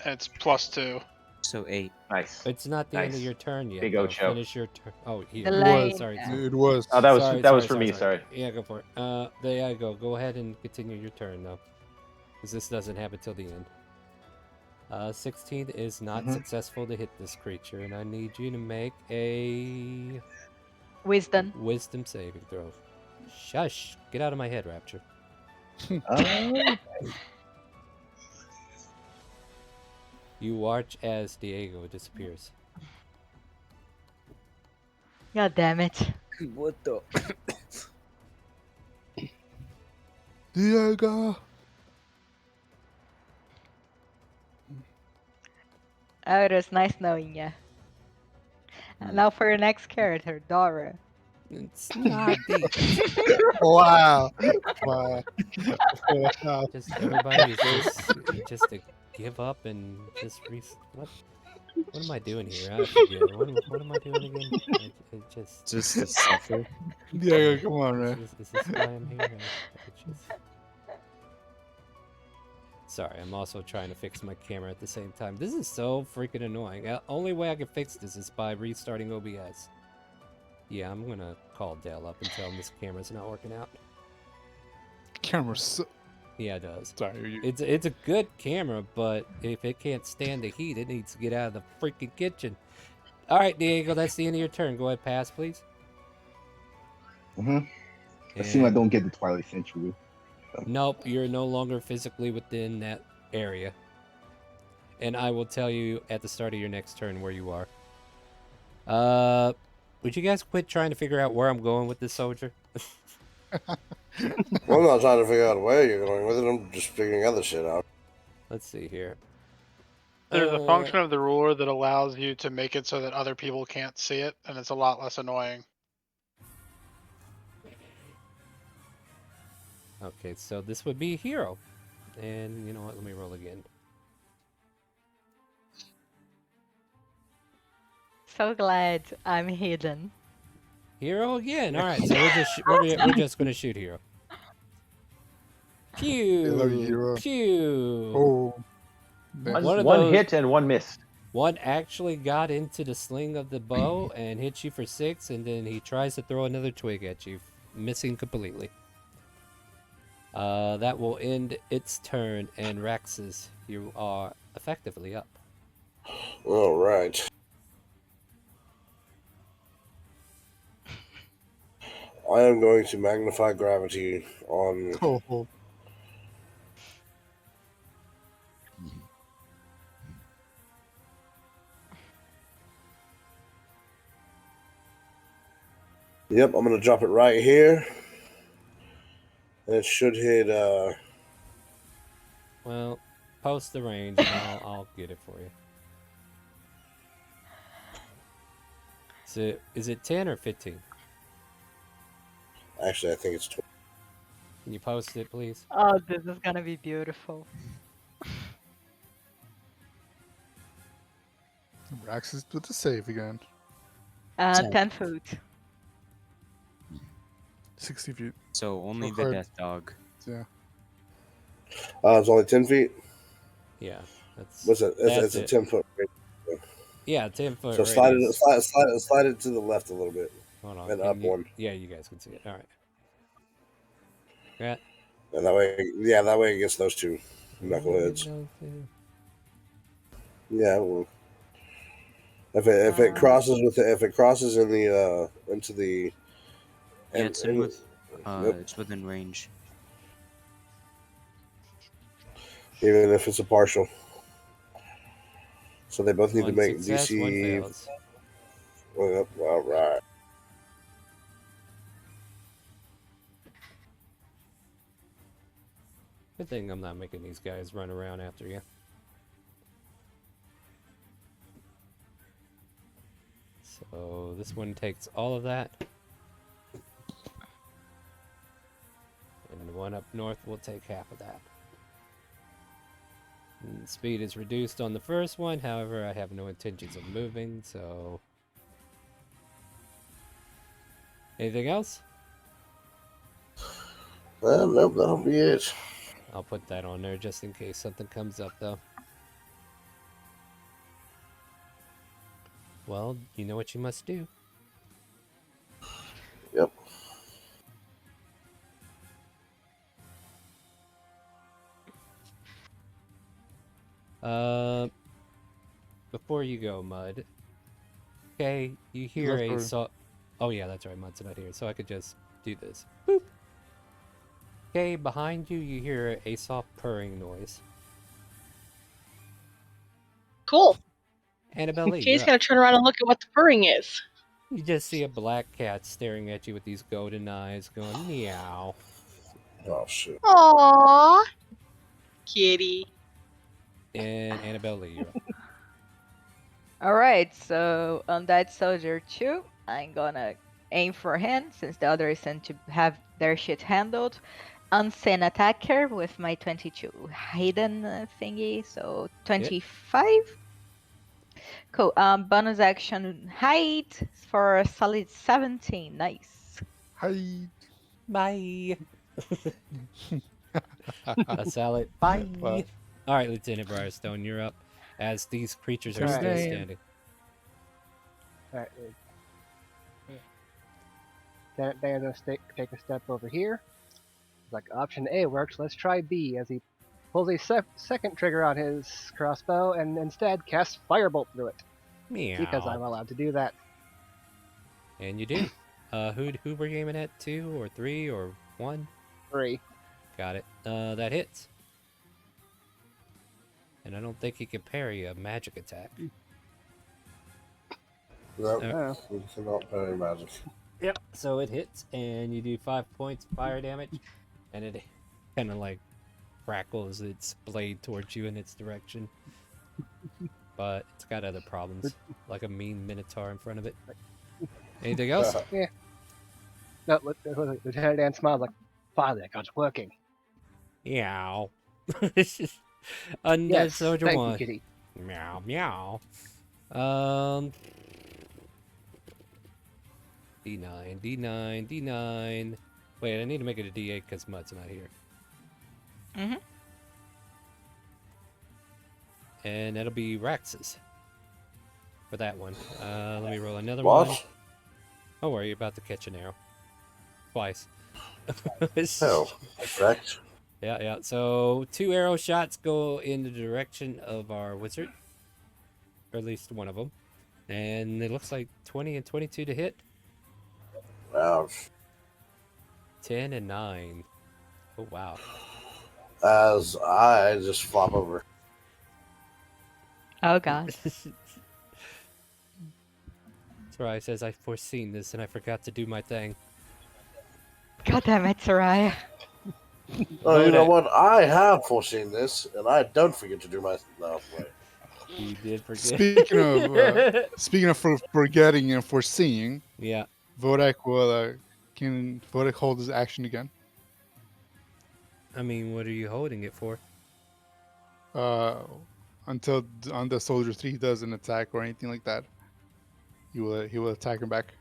And it's +2. So 8. Nice. It's not the end of Nice. your turn yet. Big though. Ocho. Finish your turn. Oh, here. Delayed. Sorry. It was. Oh, that was Sorry, that was sorry, for me. sorry. Sorry. Yeah, go for it. There you go. Go ahead and continue your turn, though. Because this doesn't happen till the end. 16 is not successful to hit this creature, and I need you to make a Wisdom. wisdom saving throw. Shush! Get out of my head, Rapture. You watch as Diego disappears. God damn it. What the? Diego. Oh, it was nice knowing you. Now for your next character, Dora. It's not Wow. Wow. Wow. Just everybody is just to give up and just what am I doing here? I forget. What am I doing again? I just to suffer. Diego, come on, man. Is this why I'm here? I just... Sorry, I'm also trying to fix my camera at the same time. This is so freaking annoying. Only way I can fix this is by restarting OBS. Yeah, I'm gonna call Dell up and tell him this camera's not working out. Camera's. Yeah, it does. Sorry. It's a good camera, but if it can't stand the heat, it needs to get out of the freaking kitchen. All right, Diego, that's the end of your turn. Go ahead, pass, please. Assume I don't get the Twilight Century. Nope, you're no longer physically within that area. And I will tell you at the start of your next turn where you are. Would you guys quit trying to figure out where I'm going with this soldier? Well, I'm not trying to figure out where you're going with it. I'm just figuring other shit out. Let's see here. There's a function of the ruler that allows you to make it so that other people can't see it, and it's a lot less annoying. Okay, so this would be hero. And you know what? Let me roll again. So glad I'm hidden. Hero again. All right, so we're just gonna shoot hero. Pew. Hello, hero. Pew. Oh. One hit and one missed. One actually got into the sling of the bow and hit you for 6, and then he tries to throw another twig at you, missing completely. That will end its turn, and Raxus, you are effectively up. All right. I am going to magnify gravity on. Oh. Yep, I'm gonna drop it right here. And it should hit. Well, post the range, and I'll get it for you. So, is it 10 or 15? Actually, I think it's 20. Can you post it, please? Oh, this is gonna be beautiful. Raxus with the save again. 10 foot. 60 feet. So only So the hard. death dog. Yeah. It's only 10 feet. Yeah, that's. What's it? It's a 10-foot. Yeah, 10-foot. So slide it to the left a little bit. Hold on. And can up you- one. Yeah, you guys can see it. All right. Yeah. And that way it gets those two knuckleheads. Yeah, well, if it crosses in the into the. Yeah, it's it's within range. Even if it's a partial. So they both need to One make success, one DC. fails. Well, all right. Good thing I'm not making these guys run around after you. So this one takes all of that. And the one up north will take half of that. And speed is reduced on the first one, however, I have no intentions of moving, so... Anything else? Nope, that'll be it. I'll put that on there just in case something comes up, though. Well, you know what you must do. Yep. Before you go, Mud. Okay, you hear a saw. Oh yeah, that's right, Mud's not here, so I could just do this. Boop. Okay, behind you, you hear a soft purring noise. Cool. Annabelle Lee, Kay's you're gonna up. turn around and look at what the purring is. You just see a black cat staring at you with these golden eyes, going meow. Oh shit. Aww. Kitty. And Annabelle Lee, you're up. Alright, so on that soldier 2, I'm gonna aim for him since the others tend to have their shit handled. Unseen attacker with my 22 hidden thingy, so 25. Cool. Bonus action hide for a solid 17. Nice. Hide. Bye. A salad. Bye. Well. All right, Lieutenant Briarstone, you're up. As these creatures are Alright. still standing. Alright. They're gonna take a step over here. Like option A works, let's try B as he pulls a second trigger on his crossbow and instead casts Firebolt through it. Meow. Because I'm allowed to do that. And you do. Who were you aiming at? 2 or 3 or 1? 3. Got it. That hits. And I don't think he can parry a magic attack. No, we cannot parry magic. Yep. So it hits, and you do 5 points of fire damage, and it kind of like crackles its blade towards you in its direction. But it's got other problems, like a mean minotaur in front of it. Anything else? Yeah. No, Lieutenant Dan smiles like, Finally, I got it working. Meow. Undead Yes, Soldier thank 1. you, kitty. Meow, meow. D9, D9, D9. Wait, I need to make it a D8 because Mutt's not here. Mm-hmm. And that'll be Rax's for that one. Let me roll another What? one. Don't worry, you're about to catch an arrow. Twice. Oh, correct. Yeah, yeah. So 2 arrow shots go in the direction of our wizard. Or at least one of them. And it looks like 20 and 22 to hit. Ouch. 10 and 9. Oh, wow. As I just flop over. Oh gosh. Sarai says, I foreseen this and I forgot to do my thing. God damn it, Soraya. Oh, you know what? I have foreseen this, and I don't forget to do my. No, wait. You did forget. Speaking of forgetting and foreseeing, yeah, Vodak will can Vodak hold his action again? I mean, what are you holding it for? Until on the soldier 3 does an attack or anything like that, he will attack him back.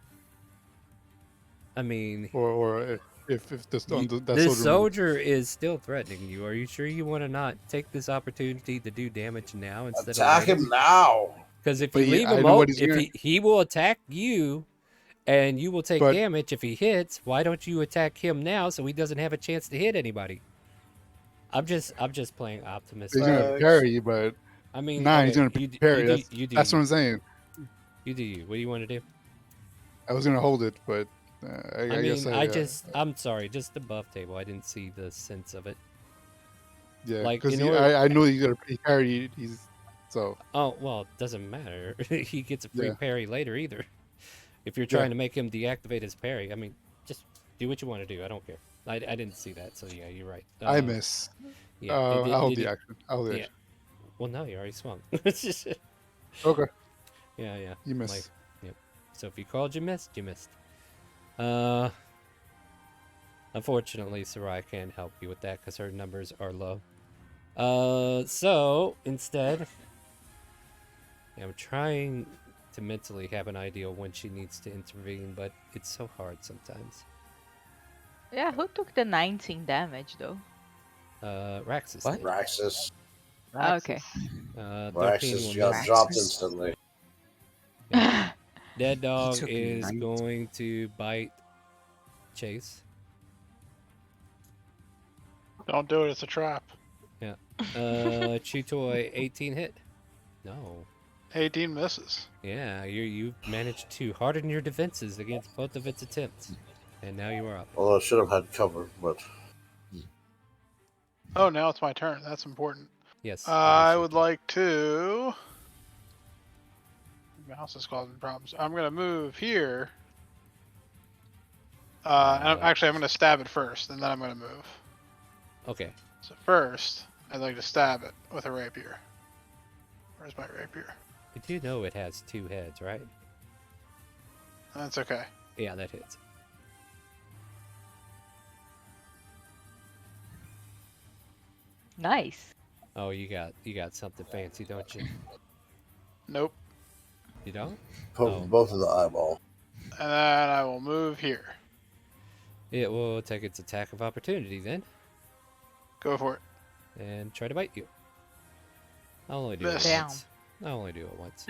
I mean, or if that this soldier is still threatening you. Are you sure you want to not take this opportunity to do damage now instead Attack of him now. Because if But you leave I him know what open, he's if gonna- he will attack you, and you will take But- damage if he hits. Why don't you attack him now so he doesn't have a chance to hit anybody? I'm just playing optimist. He's gonna parry, but I mean, he's okay, gonna parry. That's what I'm saying. You do you. What do you want to do? I was gonna hold it, but I guess I'm sorry, just above table. I didn't see the sense of it. yeah, like, because in order- I know he's gonna parry. He's so. Oh well, it doesn't matter. He gets a free Yeah. parry later either. If you're Yeah. trying to make him deactivate his parry, I mean, just do what you want to do. I don't care. I didn't see that, so yeah, you're right. I miss. Yeah, I'll hold the action. I'll hold the yeah. action. Well, no, you already swung. Okay. Yeah, yeah. You missed. Yep. So if you called, you missed. You missed. Unfortunately, Sarai can't help you with that because her numbers are low. So instead, I'm trying to mentally have an idea when she needs to intervene, but it's so hard sometimes. Yeah, who took the 19 damage though? Raxus. What? did. Raxus. Oh, okay. 13 Raxus will got miss. dropped instantly. Dead dog took is 19. going to bite Chase. Don't do it. It's a trap. Yeah. Chew Toy 18 hit. No. 18 misses. Yeah, you've managed to harden your defenses against both of its attempts. And now you are up. Although I should have had cover, but Oh, now it's my turn. That's important. Yes. I would like to. Mouse is causing problems. I'm gonna move here. And actually, I'm gonna stab it first, and then I'm gonna move. Okay. So first, I'd like to stab it with a rapier. Where's my rapier? You do know it has 2 heads, right? That's okay. Yeah, that hits. Nice. Oh, you got something fancy, don't you? Nope. You don't? both of the eyeball. And then I will move here. It will take its attack of opportunity then. Go for it. And try to bite you. I'll only do Miss. it Damn. once. I'll only do it once.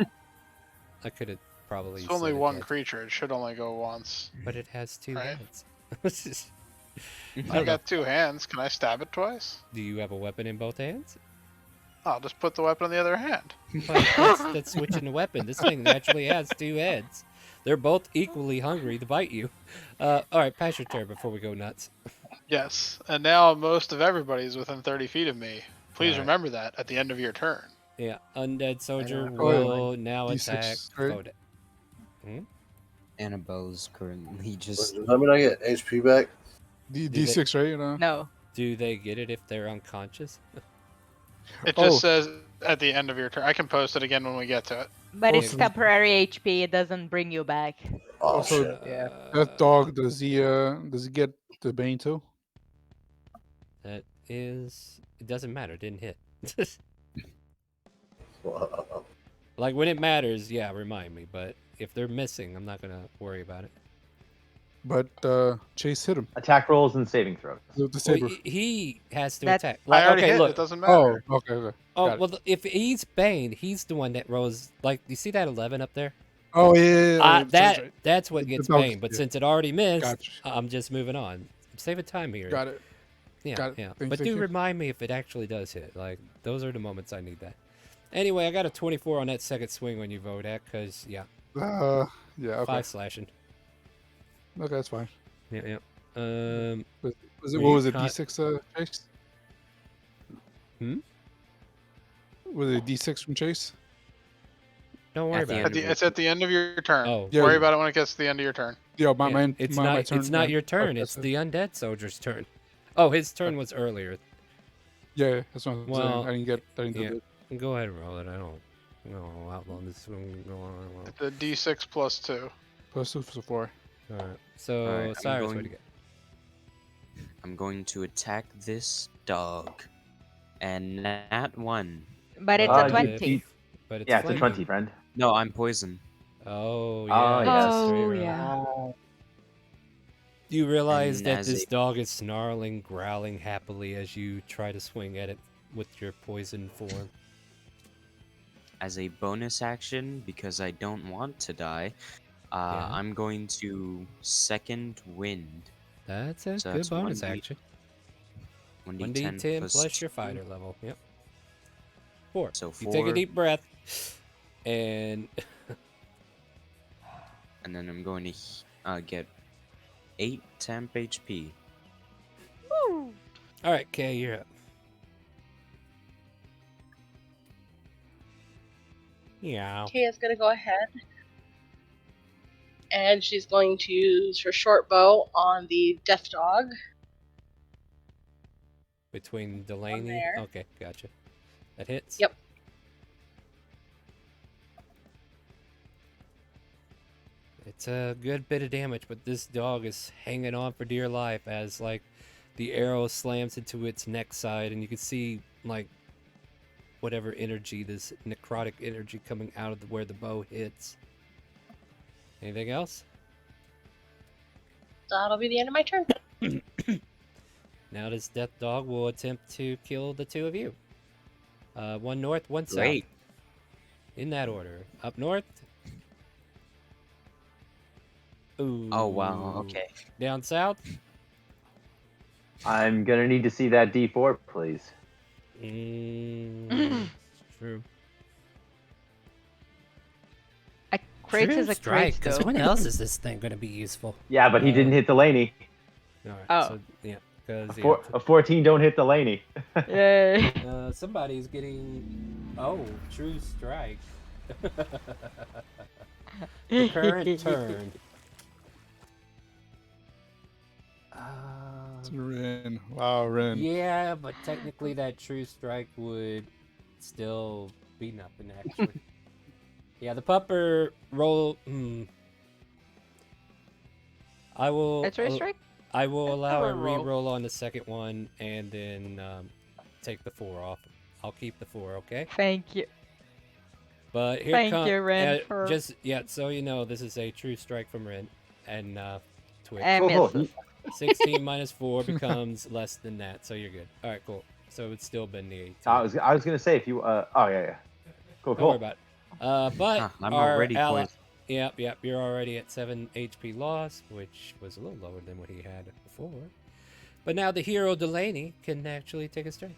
I could have probably It's only said it one had- creature. It should only go once. But it has 2 Right. heads. I've got 2 hands. Can I stab it twice? Do you have a weapon in both hands? I'll just put the weapon on the other hand. But that's switching the weapon. This thing naturally has 2 heads. They're both equally hungry to bite you. All right, pass your turn before we go nuts. Yes, and now most of everybody is within 30 feet of me. Please Alright. remember that at the end of your turn. Yeah, Undead Soldier know. will now D6, attack right? Vodak. Annabelle's currently just. Does that mean I get HP back? D6, right? You know? No. Do they get it if they're unconscious? It Oh. just says at the end of your turn. I can post it again when we get to it. But it's Also- temporary HP. It doesn't bring you back. Oh Also, shit! Yeah. That dog does he get the bane too? That is, it doesn't matter. It didn't hit. Like when it matters, yeah, remind me. But if they're missing, I'm not gonna worry about it. But Chase hit him. Attack rolls and saving throws. The Well, saber. he has to That- attack. I Like, already okay, hit. look. It doesn't Oh, matter. okay. Oh Got it. well, if he's Bane, he's the one that rolls. Like, you see that 11 up there? Oh yeah. That's what gets dog- Bane. But yeah. since it already missed, Gotcha. I'm just moving on. I'm saving time here. Got it. Yeah, Got it. yeah. Thank But you, do thank you. remind me if it actually does hit. Like, those are the moments I need that. Anyway, I got a 24 on that second swing on you, Vodak, because, yeah, Yeah. Okay. 5 slashing. Okay, that's fine. Yeah. What was it? Caught- D6 Chase? Hmm? Was it D6 from Chase? Don't worry At the about end it. of It's at the end of your turn. Oh. Yeah. Worry about it when it gets to the end of your turn. Yeah, Yeah, my it's my not. turn. It's not your turn. Okay, It's so- the undead soldier's turn. Oh, his turn was earlier. Yeah, that's what I'm saying. Well, I didn't get. I didn't yeah. do it. Go ahead and roll it. I don't. No, outlaw this one. Go on. The D6 plus 2. Plus 2 for 4. All right. So Alright, I'm Cyrus, what going- do you get? I'm going to attack this dog. And that one. But it's Ah, a you- 20. you- But it's Yeah, it's a flanking. 20, friend. No, I'm poison. Oh yeah. Oh, yes. Oh, Right. yeah. Do you realize And that as this a- dog is snarling, growling happily as you try to swing at it with your poison form? As a bonus action, because I don't want to die, Yeah. I'm going to second wind. That's a So good that's bonus 1d action. 1d10 1d10 plus your 2. fighter level. Yep. 4. So You take a 4. deep breath, and And then I'm going to get 8 temp HP. Woo. all right, Kay, you're up. Yeah. Kaya's gonna go ahead. And she's going to use her short bow on the death dog. Between Delaney. there. Okay, gotcha. That hits. Yep. It's a good bit of damage, but this dog is hanging on for dear life as like the arrow slams into its neck side, and you can see like whatever energy, this necrotic energy coming out of where the bow hits. Anything else? That'll be the end of my turn. Now this death dog will attempt to kill the two of you. One north, one south. Great. In that order. Up north. Ooh. Oh, wow. Okay. Down south. I'm gonna need to see that D4, please. True. A crit True is a strike, crit, because though. when else is this thing going to be useful? Yeah, but he didn't hit Delaney. All right. Oh. So, yeah. Because A 14 don't hit Delaney. Yay. somebody's getting. Oh, true strike. The current turn. Ren. Wow, Ren. Yeah, but technically that true strike would still be nothing, actually. Yeah, the pupper roll. I will. A true strike? I will allow a pupper roll. re-roll on the second one and then take the 4 off. I'll keep the 4, okay? Thank you. But here Thank come, you, Ren, for- just so you know, this is a true strike from Ren and Twitch. And misses. 16 minus 4 becomes less than that, so you're good. All right, cool. So it's still been the 18. I was gonna say if you oh yeah. Cool, Don't worry cool. about it. But I'm our already ally, poisoned. yep, you're already at 7 HP loss, which was a little lower than what he had before. But now the hero Delaney can actually take a strike.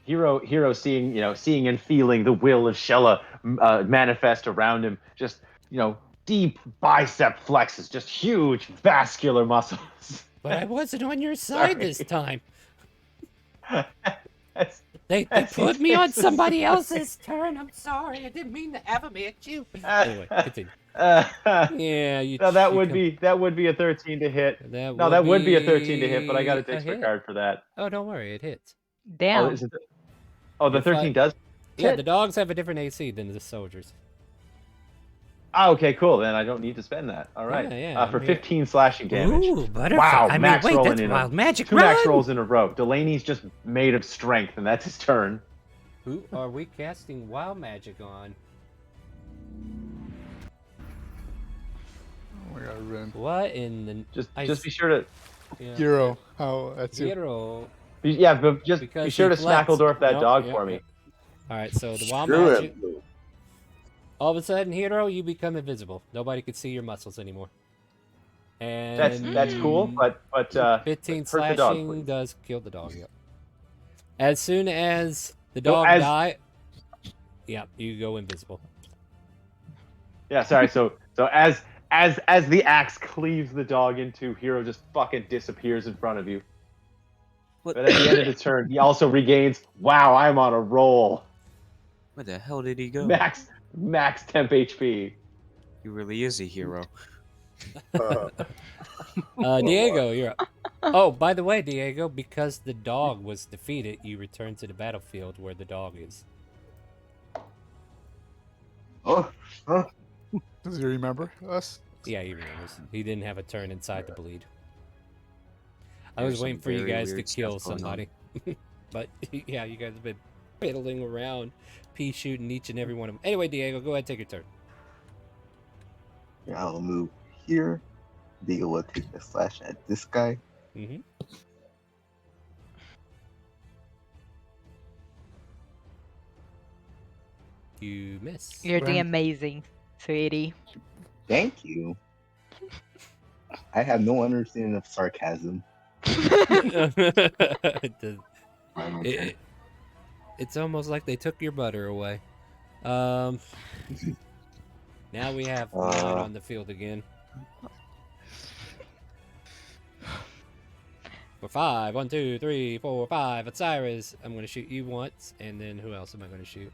Hero seeing and feeling the will of Shella manifest around him. Just deep bicep flexes, just huge vascular muscles. But I wasn't on your side Sorry. this time. That's- They that's put me on intense. somebody else's turn. I'm sorry. I didn't mean to have them at you. Anyway, continue. Yeah, you. No, that you would can- be a 13 to hit. That No, that would be a 13 to hit, but I got to be a disregard for that. Oh, don't worry, it hits. Damn. Oh, is it? Oh, the You're fine. 13 does. Yeah, hit? the dogs have a different AC than the soldiers. Oh, okay, cool. Then I don't need to spend that. All right. Yeah, For I'm here. 15 slashing damage. Ooh, butterfly. Wow, I mean, max wait, rolling that's in wild magic. Two max Run! rolls in a row. Delaney's just made of strength, and that's his turn. Who are we casting wild magic on? Oh my god, Ren. What in the... Just be sure to... Yeah. Hero. How that's you. Hero. Yeah, but just Because be sure he to flexed. Snackledorf that Nope, dog yep, for me. yep. All right, so the wild Screw magic. it, Blue. All of a sudden, Hero, you become invisible. Nobody can see your muscles anymore. And That's cool, but 15 hurt the dog, slashing please. does kill the dog. Yep. As soon as the So dog as- die, yeah, you go invisible. Yeah, sorry. So as the axe cleaves the dog in two, Hero just fucking disappears in front of you. But at the end of the turn, he also regains. Wow, I'm on a roll. Where the hell did he go? Max temp HP. He really is a hero. Diego, you're up. Oh, by the way, Diego, because the dog was defeated, you return to the battlefield where the dog is. Does he remember us? Yeah, he remembers. He didn't have a turn inside the bleed. I There's was some waiting for you very guys to weird kill stuff going on. somebody. But yeah, you guys have been fiddling around, pea shooting each and every one of them. Anyway, Diego, go ahead, take your turn. Yeah, I'll move here. Diego will take a slash at this guy. Mm-hmm. You miss. You're doing amazing, sweetie. Thank you. I have no understanding of sarcasm. It's almost like they took your butter away. Now we have 9 on the field again. For 5, 1, 2, 3, 4, 5. Osiris, I'm gonna shoot you once, and then who else am I gonna shoot?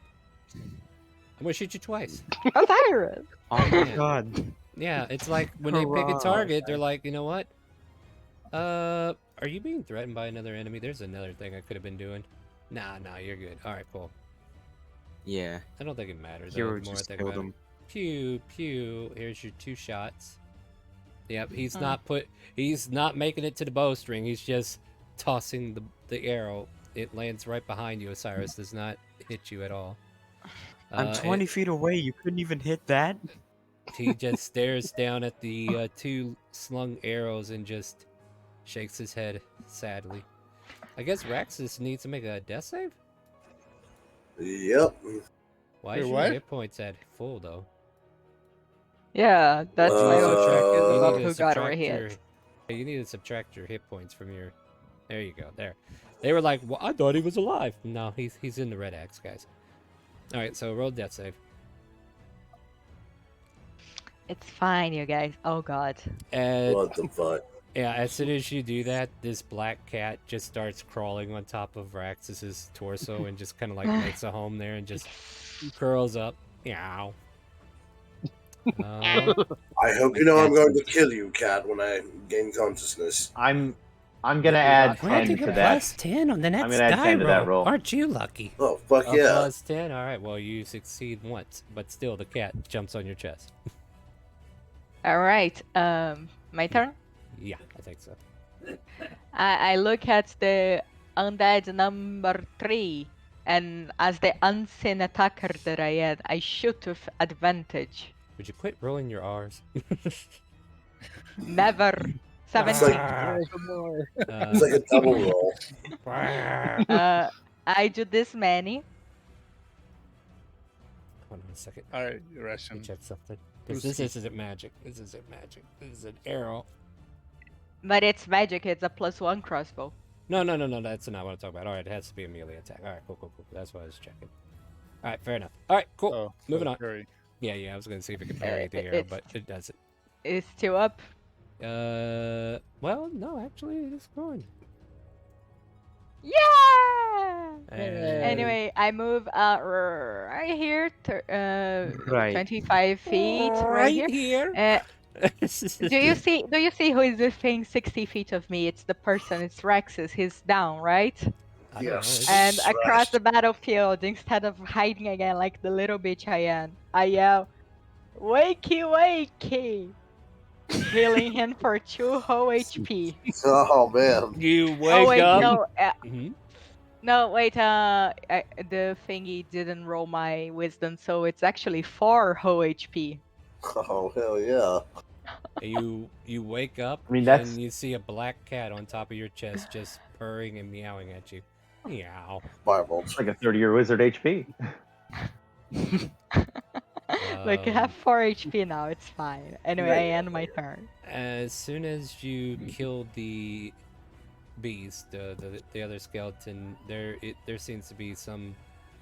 I'm gonna shoot you twice. Osiris. Oh my Yeah. god. Yeah, it's like when they pick a target, they're like, you know what? Are you being threatened by another enemy? There's another thing I could have been doing. Nah, you're good. All right, cool. Yeah. I don't think it matters. Hero The more I just think killed about it. him. Pew pew. Here's your 2 shots. Yep, he's not making it to the bowstring. He's just tossing the arrow. It lands right behind you. Osiris does not hit you at all. I'm 20 feet away. You couldn't even hit that? He just stares down at the 2 slung arrows and just shakes his head sadly. I guess Raxus needs to make a death save? Yep. Why is your hit points at full, though? Yeah, that's my own track is You about need to who got our subtract your- hit. You need to subtract your hit points from your... There you go, there. They were like, well, I thought he was alive. No, he's in the red axe, guys. Alright, so roll death save. It's fine, you guys. Oh god. What the fuck? Yeah, as soon as you do that, this black cat just starts crawling on top of Raxus's torso and just kind of like makes a home there and just curls up. Meow. I hope you know I'm going to kill you, cat, when I gain consciousness. I'm gonna add 10 Granting to a that. plus 10 on the next I'm gonna add die 10 to that roll. Aren't you lucky? Oh, fuck A yeah. plus 10? Alright, well, you succeed once, but still the cat jumps on your chest. Alright, my turn? Yeah, I think so. I look at the undead number 3, and as the unseen attacker that I am, I shoot with advantage. Would you quit rolling your R's? Never. It's 17. It's like a double roll. I do this many. Hold on a second. Alright, Let Russian. me check something. This isn't magic. This isn't magic. This is an arrow. But it's magic, it's a +1 crossbow. No, that's not what I'm talking about. Alright, it has to be a melee attack. Alright, cool. That's what I was checking. Alright, fair enough. Alright, cool. Oh, Moving so on. parry. Yeah, I was gonna see if it could parry the arrow, but it doesn't. It's 2 up. Well, no, actually, it is going. Yeah! And- Anyway, I move right here, Right. 25 feet right Right here. here. Do you see who is within 60 feet of me? It's the person. It's Rexus. He's down, right? I don't know, Yes. And Right. across the battlefield, instead of hiding again like the little bitch I am, I yell, Wakey, wakey. Healing him for 2 whole HP. Oh man. You Oh wake wait, up. no. Mhm. No, wait. The thingy didn't roll my wisdom, so it's actually 4 whole HP. Oh hell yeah. And you wake up I mean, that's- and you see a black cat on top of your chest just purring and meowing at you. Meow. Firebolts. Like a 30-year wizard HP. Like I have 4 HP now, it's fine. Anyway, I end my turn. As soon as you kill the beast, the other skeleton, there seems to be some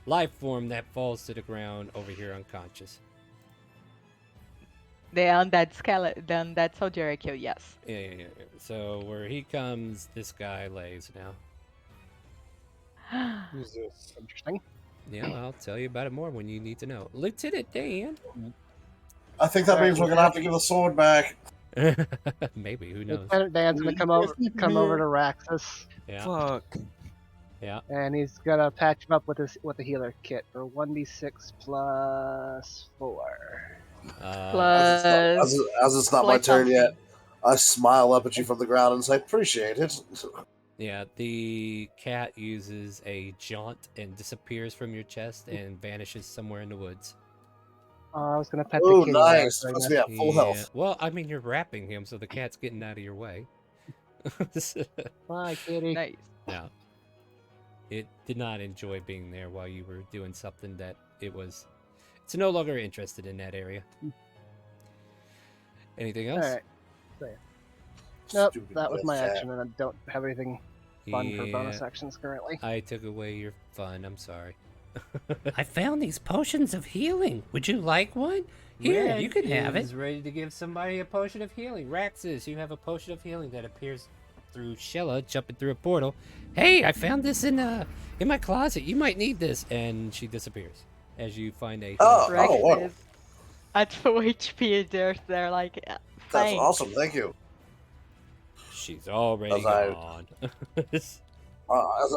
life form that falls to the ground over here unconscious. The undead skeleton, the undead soldier I killed, yes. Yeah. So where he comes, this guy lays now. Who's this? Interesting. Yeah, I'll tell you about it more when you need to know. Lieutenant Dan. I think that means we're gonna have to give the sword back. Maybe, who knows? Lieutenant Dan's gonna come over to Raxus. Yeah. Fuck. Yeah. And he's gonna patch him up with the healer kit for 1d6 plus 4. As it's not my turn yet, I smile up at you from the ground and say, "Appreciate it." Yeah, the cat uses a jaunt and disappears from your chest and vanishes somewhere in the woods. I was gonna pet Ooh, the kitty. nice. but I Puts missed. me at full health. Well, I mean, you're wrapping him, so the cat's getting out of your way. Bye, kitty. Nice. No. It did not enjoy being there while you were doing something that it's no longer interested in that area. Anything else? Alright. So, nope, Stupid that was my cat. action, and I don't have anything fun for bonus actions currently. I took away your fun. I'm sorry. I found these potions of healing. Would you like one? Here, Red you can have it. is ready to give somebody a potion of healing. Raxus, you have a potion of healing that appears through Shella jumping through a portal. Hey, I found this in my closet. You might need this. And she disappears as you find a. Oh, At full HP, they're like, That's thanks. awesome. Thank you. She's already As I- gone.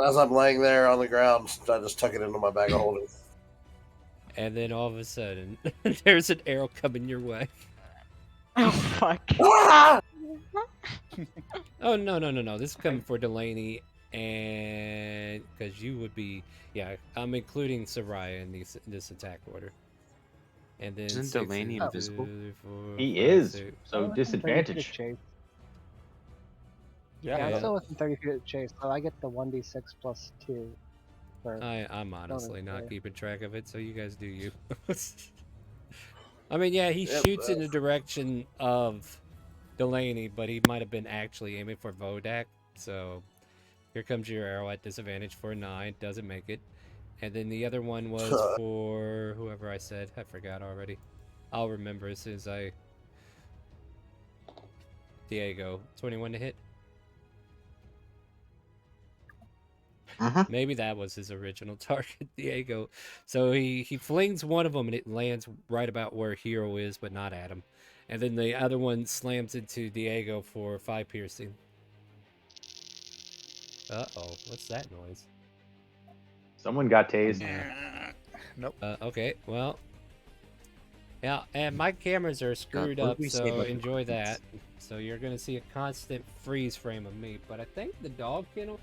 As I'm laying there on the ground, I just tuck it into my bag of holding. And then all of a sudden, there's an arrow coming your way. Oh fuck. Oh no! This is coming for Delaney, and because you would be, yeah, I'm including Soraya in this attack order. And then Isn't Delaney invisible? He is, so disadvantage. Yeah, I'm still within 30 feet of chase, so I get the 1d6 plus 2. For I'm honestly bonus not there. keeping track of it, so you guys do you. I mean, yeah, he Yep, shoots in the direction of Delaney, but he might have been actually aiming for Vodak. So here comes your arrow at disadvantage for a 9. Doesn't make it. And then the other one was for whoever I said. I forgot already. I'll remember as soon as I... Diego. 21 to hit. Maybe that was his original target, Diego. So he flings one of them and it lands right about where Hero is, but not at him. And then the other one slams into Diego for 5 piercing. Uh-oh, what's that noise? Someone got tased. Nope. Okay, well. Yeah, and my cameras are screwed what up, did we say so about the enjoy buttons? that. So you're going to see a constant freeze frame of me. But I think the dog kennel,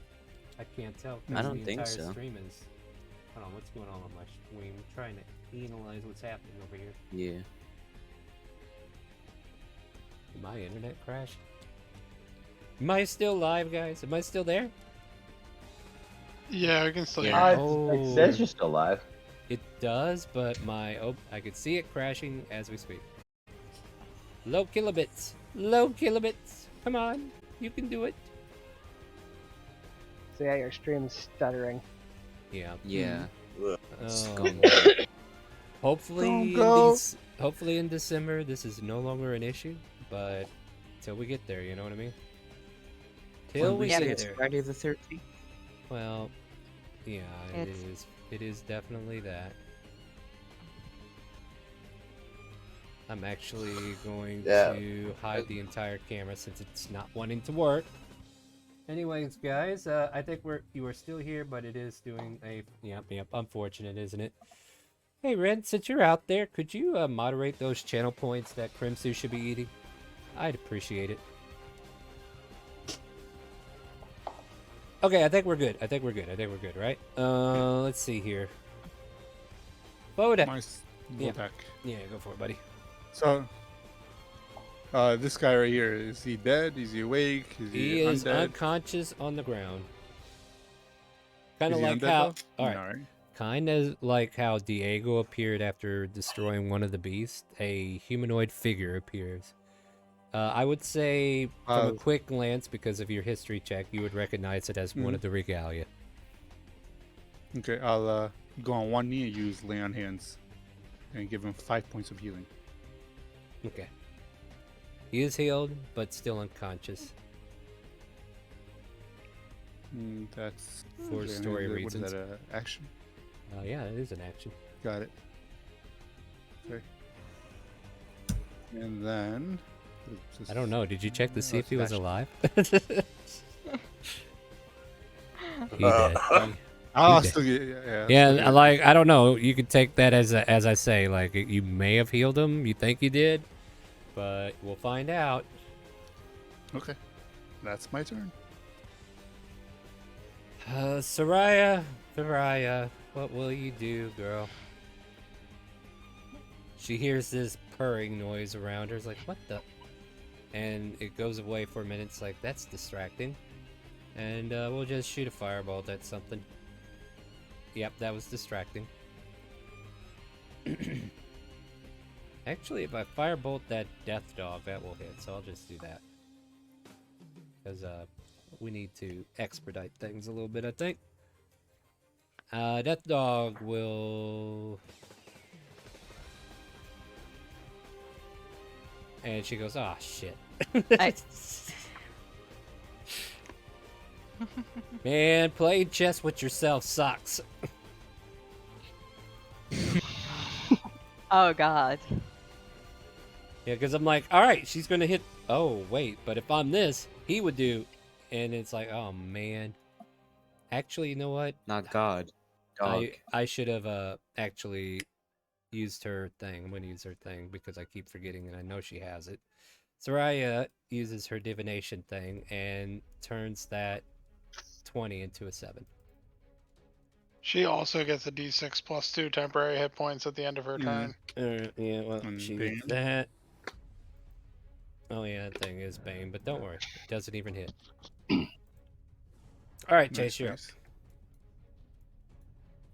I can't tell. 'cause I don't the think entire so. Stream is... Hold on, what's going on my stream? I'm trying to analyze what's happening over here. Yeah. Did my internet crash? Am I still live, guys? Am I still there? Yeah, I can still hear It you. says you're still alive. It does, but I could see it crashing as we speak. Low kilobits. Low kilobits. Come on. You can do it. So yeah, your stream's stuttering. Yeah. Yeah. Hopefully, Don't go. hopefully in December this is no longer an issue, but till we get there, you know what I mean? Till When we say get it's there. Friday the 13th. Well, yeah, it It's- is. It is definitely that. I'm actually going to hide the entire camera since it's not wanting to work. Anyways, guys, I think you are still here, but it is doing a yep, unfortunate, isn't it? Hey, Ren, since you're out there, could you moderate those channel points that Crimsu should be eating? I'd appreciate it. Okay, I think we're good. I think we're good, right? Let's see here. Bodak. Bodak. Yeah, go for it, buddy. So, this guy right here, is he dead? Is he awake? Is He is unconscious on the ground. Kind of Is he like undead, how... though? Alright. Kind of like how Diego appeared after destroying one of the beasts. A humanoid figure appears. I would say, from a quick glance, because of your history check, you would recognize it as one of the regalia. Okay, I'll go on one knee and use lay on hands. And give him 5 points of healing. Okay. He is healed, but still unconscious. That's... For okay, story what reasons. Is that, action? Yeah, it is an action. Got it. Okay. And then... I don't know. Did you check to see if he was alive? He did. Yeah, like I don't know. You could take that as I say, like you may have healed him. You think you did, but we'll find out. Okay, that's my turn. Soraya, what will you do, girl? She hears this purring noise around her. It's like, what the? And it goes away for a minute. It's like, that's distracting. And we'll just shoot a firebolt at something. Yep, that was distracting. Actually, if I firebolt that death dog, that will hit. So I'll just do that. Because we need to expedite things a little bit, I think. Death dog will... And she goes, "Ah, shit." Man, playing chess with yourself sucks. Oh, God. Yeah, because I'm like, all right, she's going to hit... Oh, wait, but if I'm this, he would do... And it's like, oh, man. Actually, you know what? Not God. Dog. I should have actually... used her thing. I'm going to use her thing because I keep forgetting and I know she has it. Soraya uses her divination thing and turns that 20 into a 7. She also gets a d6 plus 2 temporary hit points at the end of her turn. Yeah, well, she gets that. Oh yeah, that thing is Bane, but don't worry. It doesn't even hit. Alright, Chase, you're up.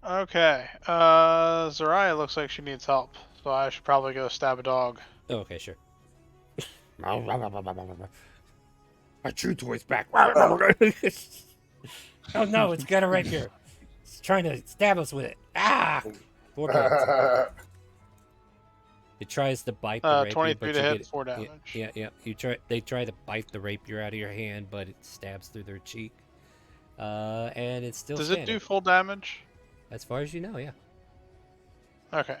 Okay, Zaraya looks like she needs help, so I should probably go stab a dog. Oh, okay, sure. My chew toy's back. Oh no, it's got a rapier. It's trying to stab us with it. Ah! 4 points. It tries to bite the rapier. 23 but to you hit, get, 4 damage. Yeah. They try to bite the rapier out of your hand, but it stabs through their cheek. And it's still Does standing. it do full damage? As far as you know, yeah. Okay.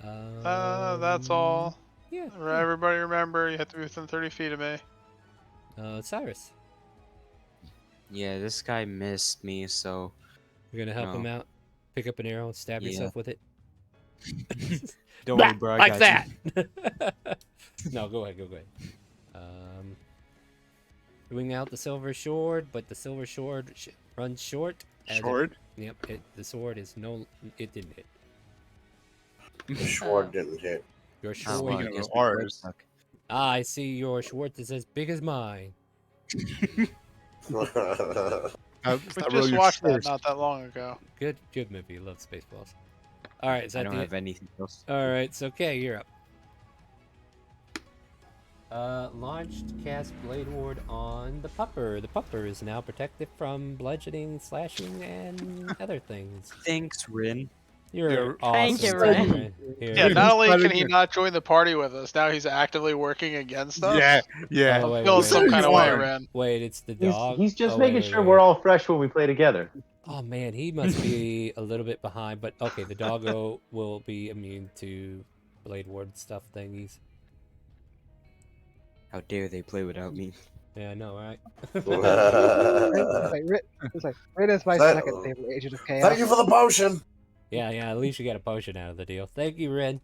That's all. Yeah. Everybody remember, you have to be within 30 feet of me. Cyrus. Yeah, this guy missed me, so... You're gonna help him out? Pick up an arrow and stab yourself with it? Don't worry, bro. Like that! No, go ahead. Wing out the silver sword, but the silver sword runs short. Sword? Yep, the sword is no... It didn't hit. The sword didn't hit. Your Speaking sword of ours. I see your Schwartz is as big as mine. We just watched that not that long ago. Good movie. Love Spaceballs. All right, I don't have anything else. All right, so okay, you're up. Launched cast Blade Ward on the Pupper. The Pupper is now protected from bludgeoning, slashing, and other things. Thanks, Rin. You're Thank awesome. you, Rin. Yeah, not only can he not join the party with us, now he's actively working against us. Yeah. Oh, I feel some kind of way, Ren. Wait, it's the dog? He's just Oh, making sure we're all fresh when we play together. Oh man, he must be a little bit behind, but okay, the doggo will be immune to Blade Ward stuff thingies. How dare they play without me? Yeah, I know, right? It's like right as my second favorite Agent of Chaos. Thank you for the potion. Yeah, at least you got a potion out of the deal. Thank you, Ren.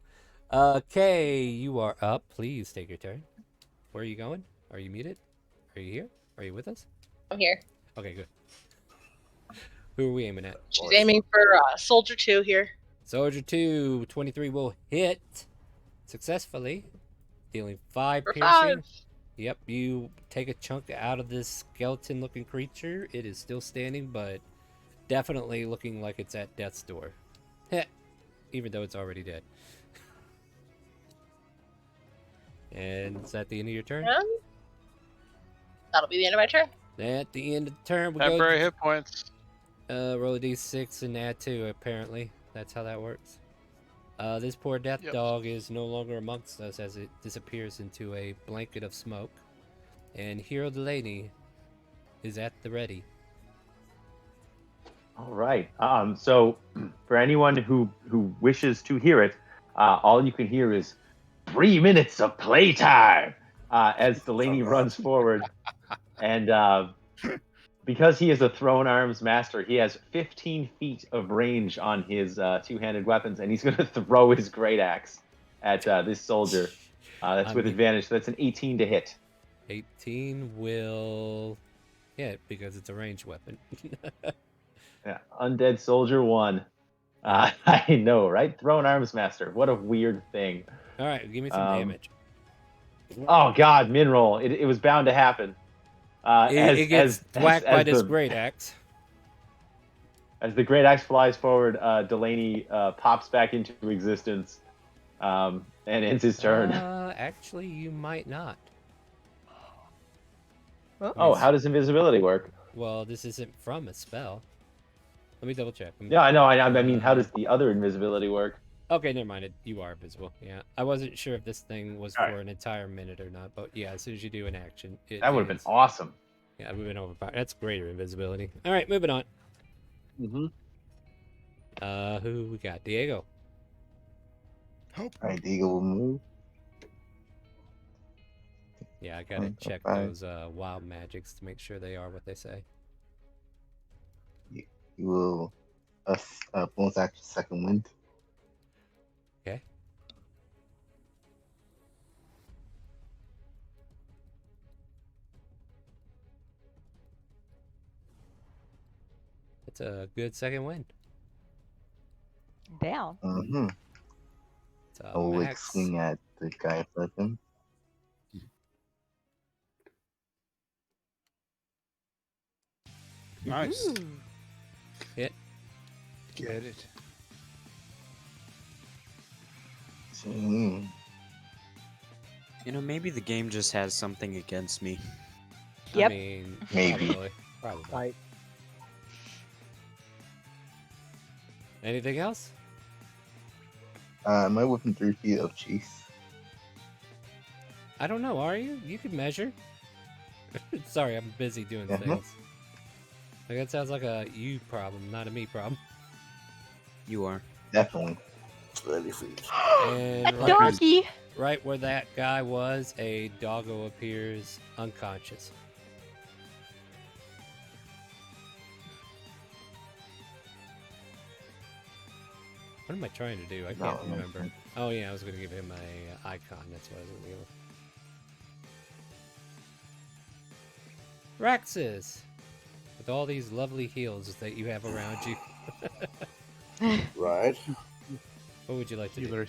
Kay, you are up. Please take your turn. Where are you going? Are you muted? Are you here? Are you with us? I'm here. Okay, good. Who are we aiming at? She's aiming for Soldier 2 here. Soldier 2, 23 will hit successfully, dealing 5 For piercing. 5. Yep, you take a chunk out of this skeleton-looking creature. It is still standing, but definitely looking like it's at death's door. Heh, even though it's already dead. And is that the end of your turn? Yeah. That'll be the end of my turn. At the end of the turn, we Temporary go. hit points. Roll a d6 and add 2, apparently. That's how that works. This poor death dog is no longer amongst us as it disappears into a blanket of smoke. And Hero Delaney is at the ready. All right. So for anyone who wishes to hear it, all you can hear is 3 minutes of playtime as Delaney runs forward. And because he is a thrown arms master, he has 15 feet of range on his two-handed weapons, and he's going to throw his great axe at this soldier. That's with advantage. So that's an 18 to hit. 18 will hit because it's a ranged weapon. Yeah, Undead Soldier 1. I know, right? Thrown arms master. What a weird thing. All right, give me some damage. Oh God, min roll. It was bound to happen. It gets whacked by this great axe. As the great axe flies forward, Delaney pops back into existence and ends his turn. Actually, you might not. Oh, how does invisibility work? Well, this isn't from a spell. Let me double check. Yeah, I know. I mean, how does the other invisibility work? Okay, never mind. You are visible. Yeah, I wasn't sure if this thing was for an entire minute or not, but yeah, as soon as you do an action, that would have been awesome. Yeah, we've been overpowered. That's greater invisibility. All right, moving on. Mm-hmm. Who we got? Diego. All right, Diego will move. Yeah, I gotta check those wild magics to make sure they are what they say. You will bonus action second wind. Okay. It's a good second win. Down. Mm-hmm. I will like swing at the guy above him. Nice. Hit. Get it. You know, maybe the game just has something against me. Yep. I mean, maybe. Probably. Right. Anything else? Am I within 3 feet of Chase? I don't know. Are you? You can measure. Sorry, I'm busy doing things. Like that sounds like a you problem, not a me problem. You are. Definitely. 20 feet. And Doggy. Right where that guy was, a doggo appears unconscious. What am I trying to do? I can't remember. Oh yeah, I was going to give him a icon. That's what I was going to give him. Raxus! With all these lovely heals that you have around you. Right. What would you like to do?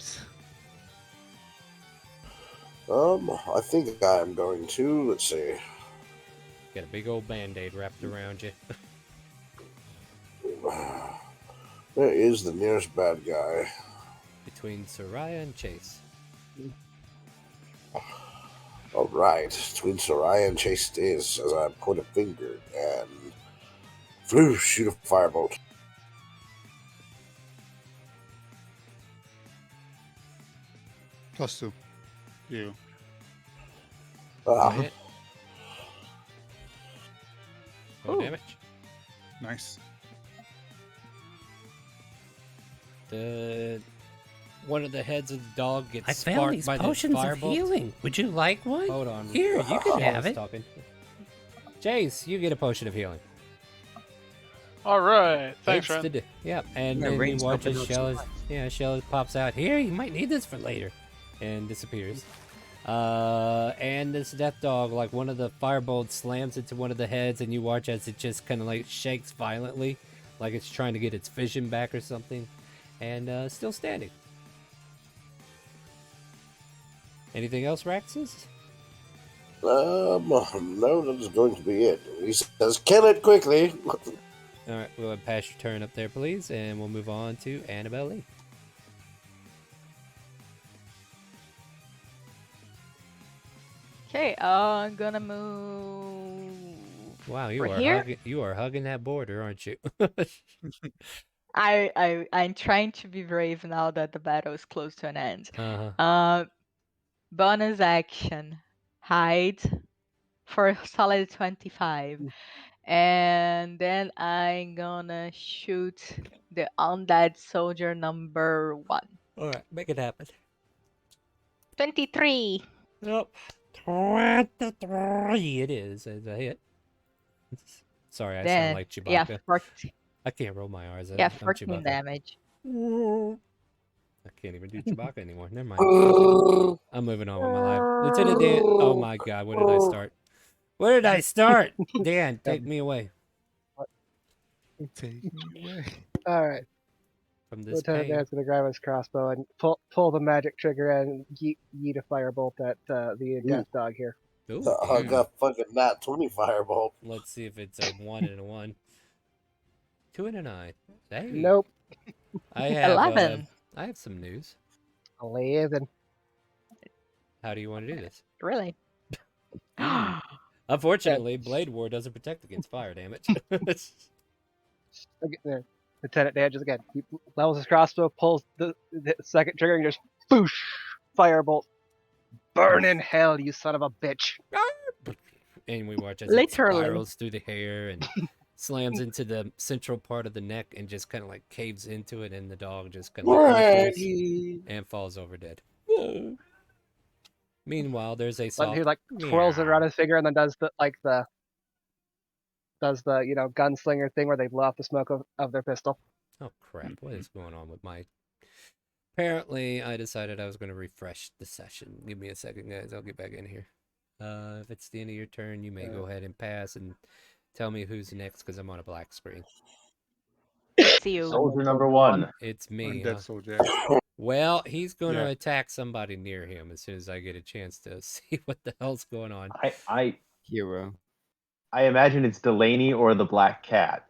I think I'm going to, let's see. Got a big old band-aid wrapped around you. There is the nearest bad guy. Between Soraya and Chase. Alright, between Soraya and Chase it is, as I point a finger and shoot a firebolt. +2. You. Hit. No damage. Nice. One of the heads of the dog gets I found sparked these by potions the of firebolt. healing. Would you like one? Hold on. Here, you can Chase have it. Talking. Chase, you get a potion of healing. All right. Thanks, It's Ren. yeah, and Yeah, then you Rain's watch helping as out so Shell much. Shell pops out. Here, you might need this for later, and disappears. And this death dog, like one of the firebolts slams into one of the heads, and you watch as it just kind of like shakes violently, like it's trying to get its vision back or something, and still standing. Anything else, Raxus? No, that is going to be it. He says, kill it quickly. All right, we'll pass your turn up there, please, and we'll move on to Annabelle Lee. Okay, I'm gonna move. Wow, you We're are here? hugging that border, aren't you? I'm trying to be brave now that the battle is close to an end. Uh-huh. Bonus action, hide for a solid 25, and then I'm gonna shoot the undead soldier number 1. All right, make it happen. 23. Nope. 23. It is as a hit. Sorry, I sound Then like Chewbacca. yeah, 14. I can't roll my R's. Yeah, I'm 14 Chewbacca. damage. I can't even do Chewbacca anymore. Never mind. I'm moving on with my life. Lieutenant Dan. Oh my God, where did I start? Where did I start? Dan, take me away Take me away. All right. from this Lieutenant pain. Dan's gonna grab his crossbow and pull the magic trigger and yeet a firebolt at the death dog here. Ooh, I damn. got fucking nat 20 firebolt. Let's see if it's a 1 and a 1. 2 and a 9. Hey. Nope. I have 11. I have some news. 11. How do you want to do this? Really? Unfortunately, Blade War doesn't protect against fire damage. Okay, there. Lieutenant Dan just again he levels his crossbow, pulls the second trigger, and just boosh, firebolt. Burn in hell, you son of a bitch! And we watch as Literally. it spirals through the hair and slams into the central part of the neck and just kind of like caves into it, and the dog just kind of like and falls over dead. Meanwhile, there's a But soft he like twirls it around his finger and then does the gunslinger thing where they blow off the smoke of their pistol. Oh crap, what is going on with my... Apparently, I decided I was going to refresh the session. Give me a second, guys. I'll get back in here. If it's the end of your turn, you may go ahead and pass and tell me who's next, because I'm on a black screen. See you. Soldier number 1. It's me, Undead huh? soldier. Well, he's going to Yeah. attack somebody near him as soon as I get a chance to see what the hell's going on. Hero. I imagine it's Delaney or the Black Cat.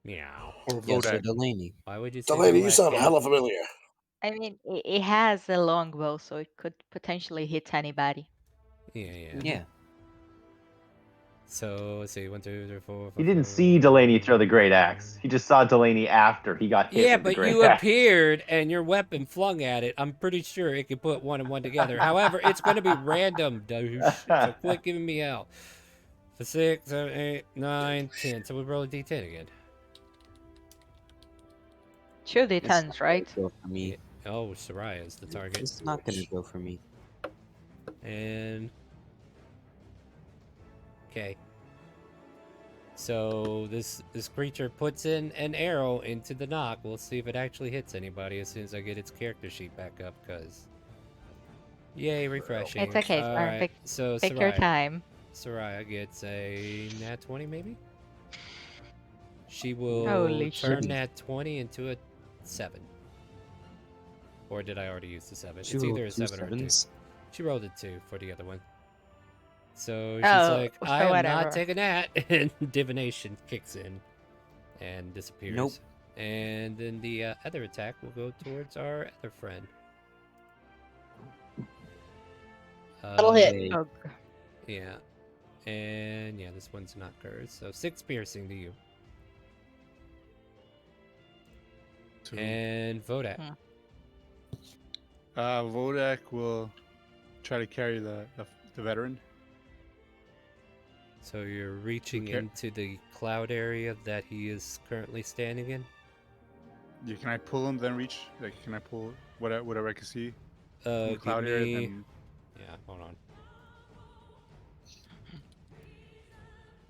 Meow. Or Yes, or Vodak. Delaney. Why would you say Delaney, you black sound cat? hella familiar. I mean, it has a long bow, so it could potentially hit anybody. Yeah. Yeah. So, let's see. 1, 2, 3, 4, 5, He didn't 6. see Delaney throw the great axe. He just saw Delaney after he got hit Yeah, with the but great you axe. appeared and your weapon flung at it. I'm pretty sure it could put 1 and 1 together. However, it's going to be random, douche. So quit giving me hell. For 6, 7, 8, 9, 10. So we roll a d10 again. 2 d10s, right? Go for me. Oh, Soraya is the target. It's not gonna go for me. And... Okay. So this creature puts in an arrow into the knock. We'll see if it actually hits anybody as soon as I get its character sheet back up, because... Yay, refreshing. It's okay, it's fine. Alright, so Take your Soraya. time. Soraya gets a nat 20, maybe? She will Holy turn shit. nat 20 into a 7. Or did I already use the 7? She It's either rolled a two 7 or a 2. sevens. She rolled a 2 for the other one. So she's Oh, like, so I am whatever. not taking that. And divination kicks in and disappears. Nope. And then the other attack will go towards our other friend. That'll hit. Oh, Yeah. And yeah, this one's not cursed. So 6 piercing to you. 2. And Vodak. Vodak will try to carry the veteran. So you're reaching Okay. into the cloud area that he is currently standing in? Yeah, can I pull him then reach? Like, can I pull whatever I can see from the Give cloud area? me- Then Yeah, hold on.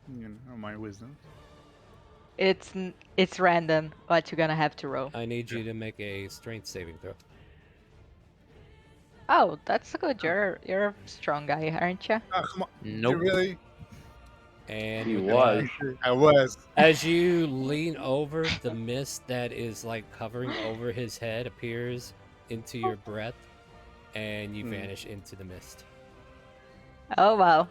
you know, my wisdom. It's random, but you're gonna have to roll. I need you to make a strength saving throw. Oh, that's good. You're a strong guy, aren't you? Oh, come on. Nope. You really? And He with was. that, I was. as you lean over, the mist that is like hovering over his head appears into your breath, and you vanish into the mist. Oh wow.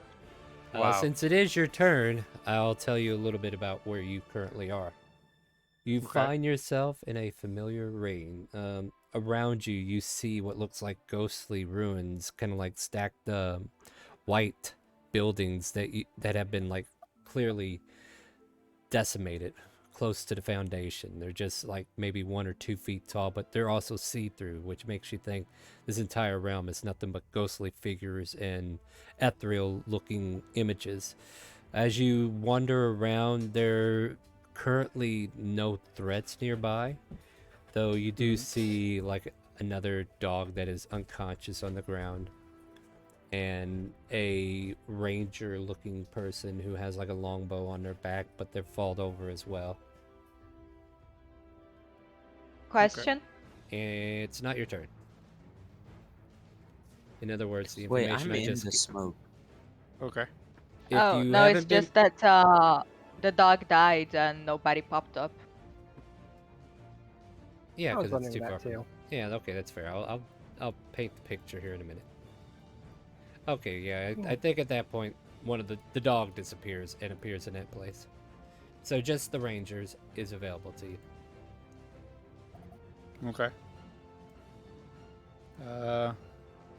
Wow. Since it is your turn, I'll tell you a little bit about where you currently are. You find yourself in a familiar rain. Around you, you see what looks like ghostly ruins, kind of like stacked white buildings that have been like clearly decimated, close to the foundation. They're just like maybe 1 or 2 feet tall, but they're also see-through, which makes you think this entire realm is nothing but ghostly figures and ethereal-looking images. As you wander around, there are currently no threats nearby, though you do see like another dog that is unconscious on the ground, and a ranger-looking person who has like a longbow on their back, but they're falled over as well. Question? It's not your turn. In other words, the Wait, information I'm I in just the smoke. Okay. If Oh you no, it's haven't been- just that the dog died and nobody popped up. Yeah, I was because it's wondering too that far. too. Yeah, okay, that's fair. I'll paint the picture here in a minute. Okay, yeah, I think at that point one of the dog disappears and appears in that place. So just the rangers is available to you. Okay.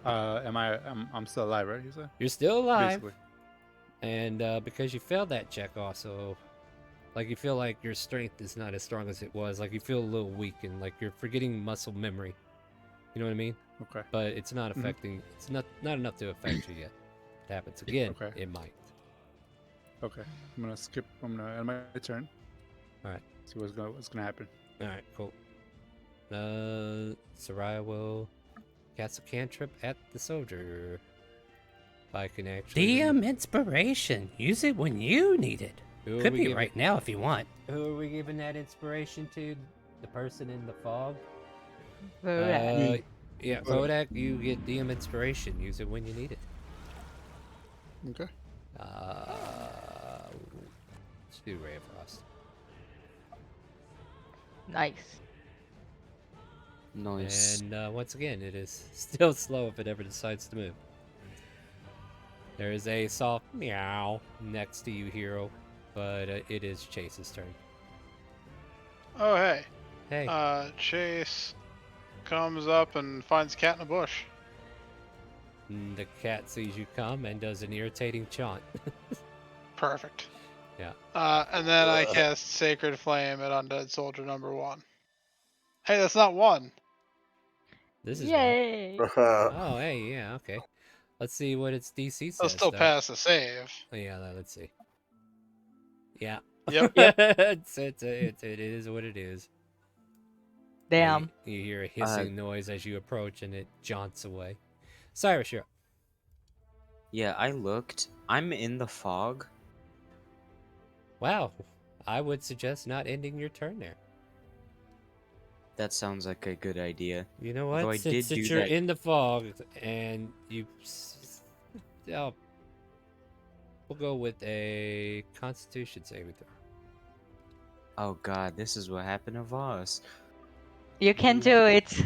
I'm still alive, right? You said? You're still alive. Basically. And because you failed that check also, like you feel like your strength is not as strong as it was. Like you feel a little weak and like you're forgetting muscle memory. You know what I mean? Okay. But it's not affecting, it's not enough to affect you yet. If it happens again, Okay. it might. Okay. I'm gonna end my turn. Alright. See what's gonna happen. Alright, cool. Soraya will cast a cantrip at the soldier. If I can actually... DM inspiration. Use it when you need it. Who are Could we be giving- right now if you want. Who are we giving that inspiration to? The person in the fog? Vodak. Yeah, Vodak, you get DM inspiration. Use it when you need it. Okay. Let's do Ray of Frost. Nice. Nice. And once again, it is still slow if it ever decides to move. There is a soft meow next to you, hero, but it is Chase's turn. Oh, hey. Hey. Chase comes up and finds a cat in a bush. And the cat sees you come and does an irritating chant. Perfect. Yeah. And then I cast Sacred Flame at Undead Soldier number 1. Hey, that's not 1. This is Yay! Oh, hey, yeah, okay. Let's see what its DC says. I'll still though. pass the save. Oh, yeah, let's see. Yeah. Yep. it is what it is. Damn. You hear a hissing noise as you approach, and it jaunts away. Cyrus, you're up. Yeah, I looked. I'm in the fog. Wow. I would suggest not ending your turn there. That sounds like a good idea. You know what? Though I Since did do you're that. in the fog, and you... Oh, we'll go with a Constitution saving throw. Oh god, this is what happened to Voss. You can do it.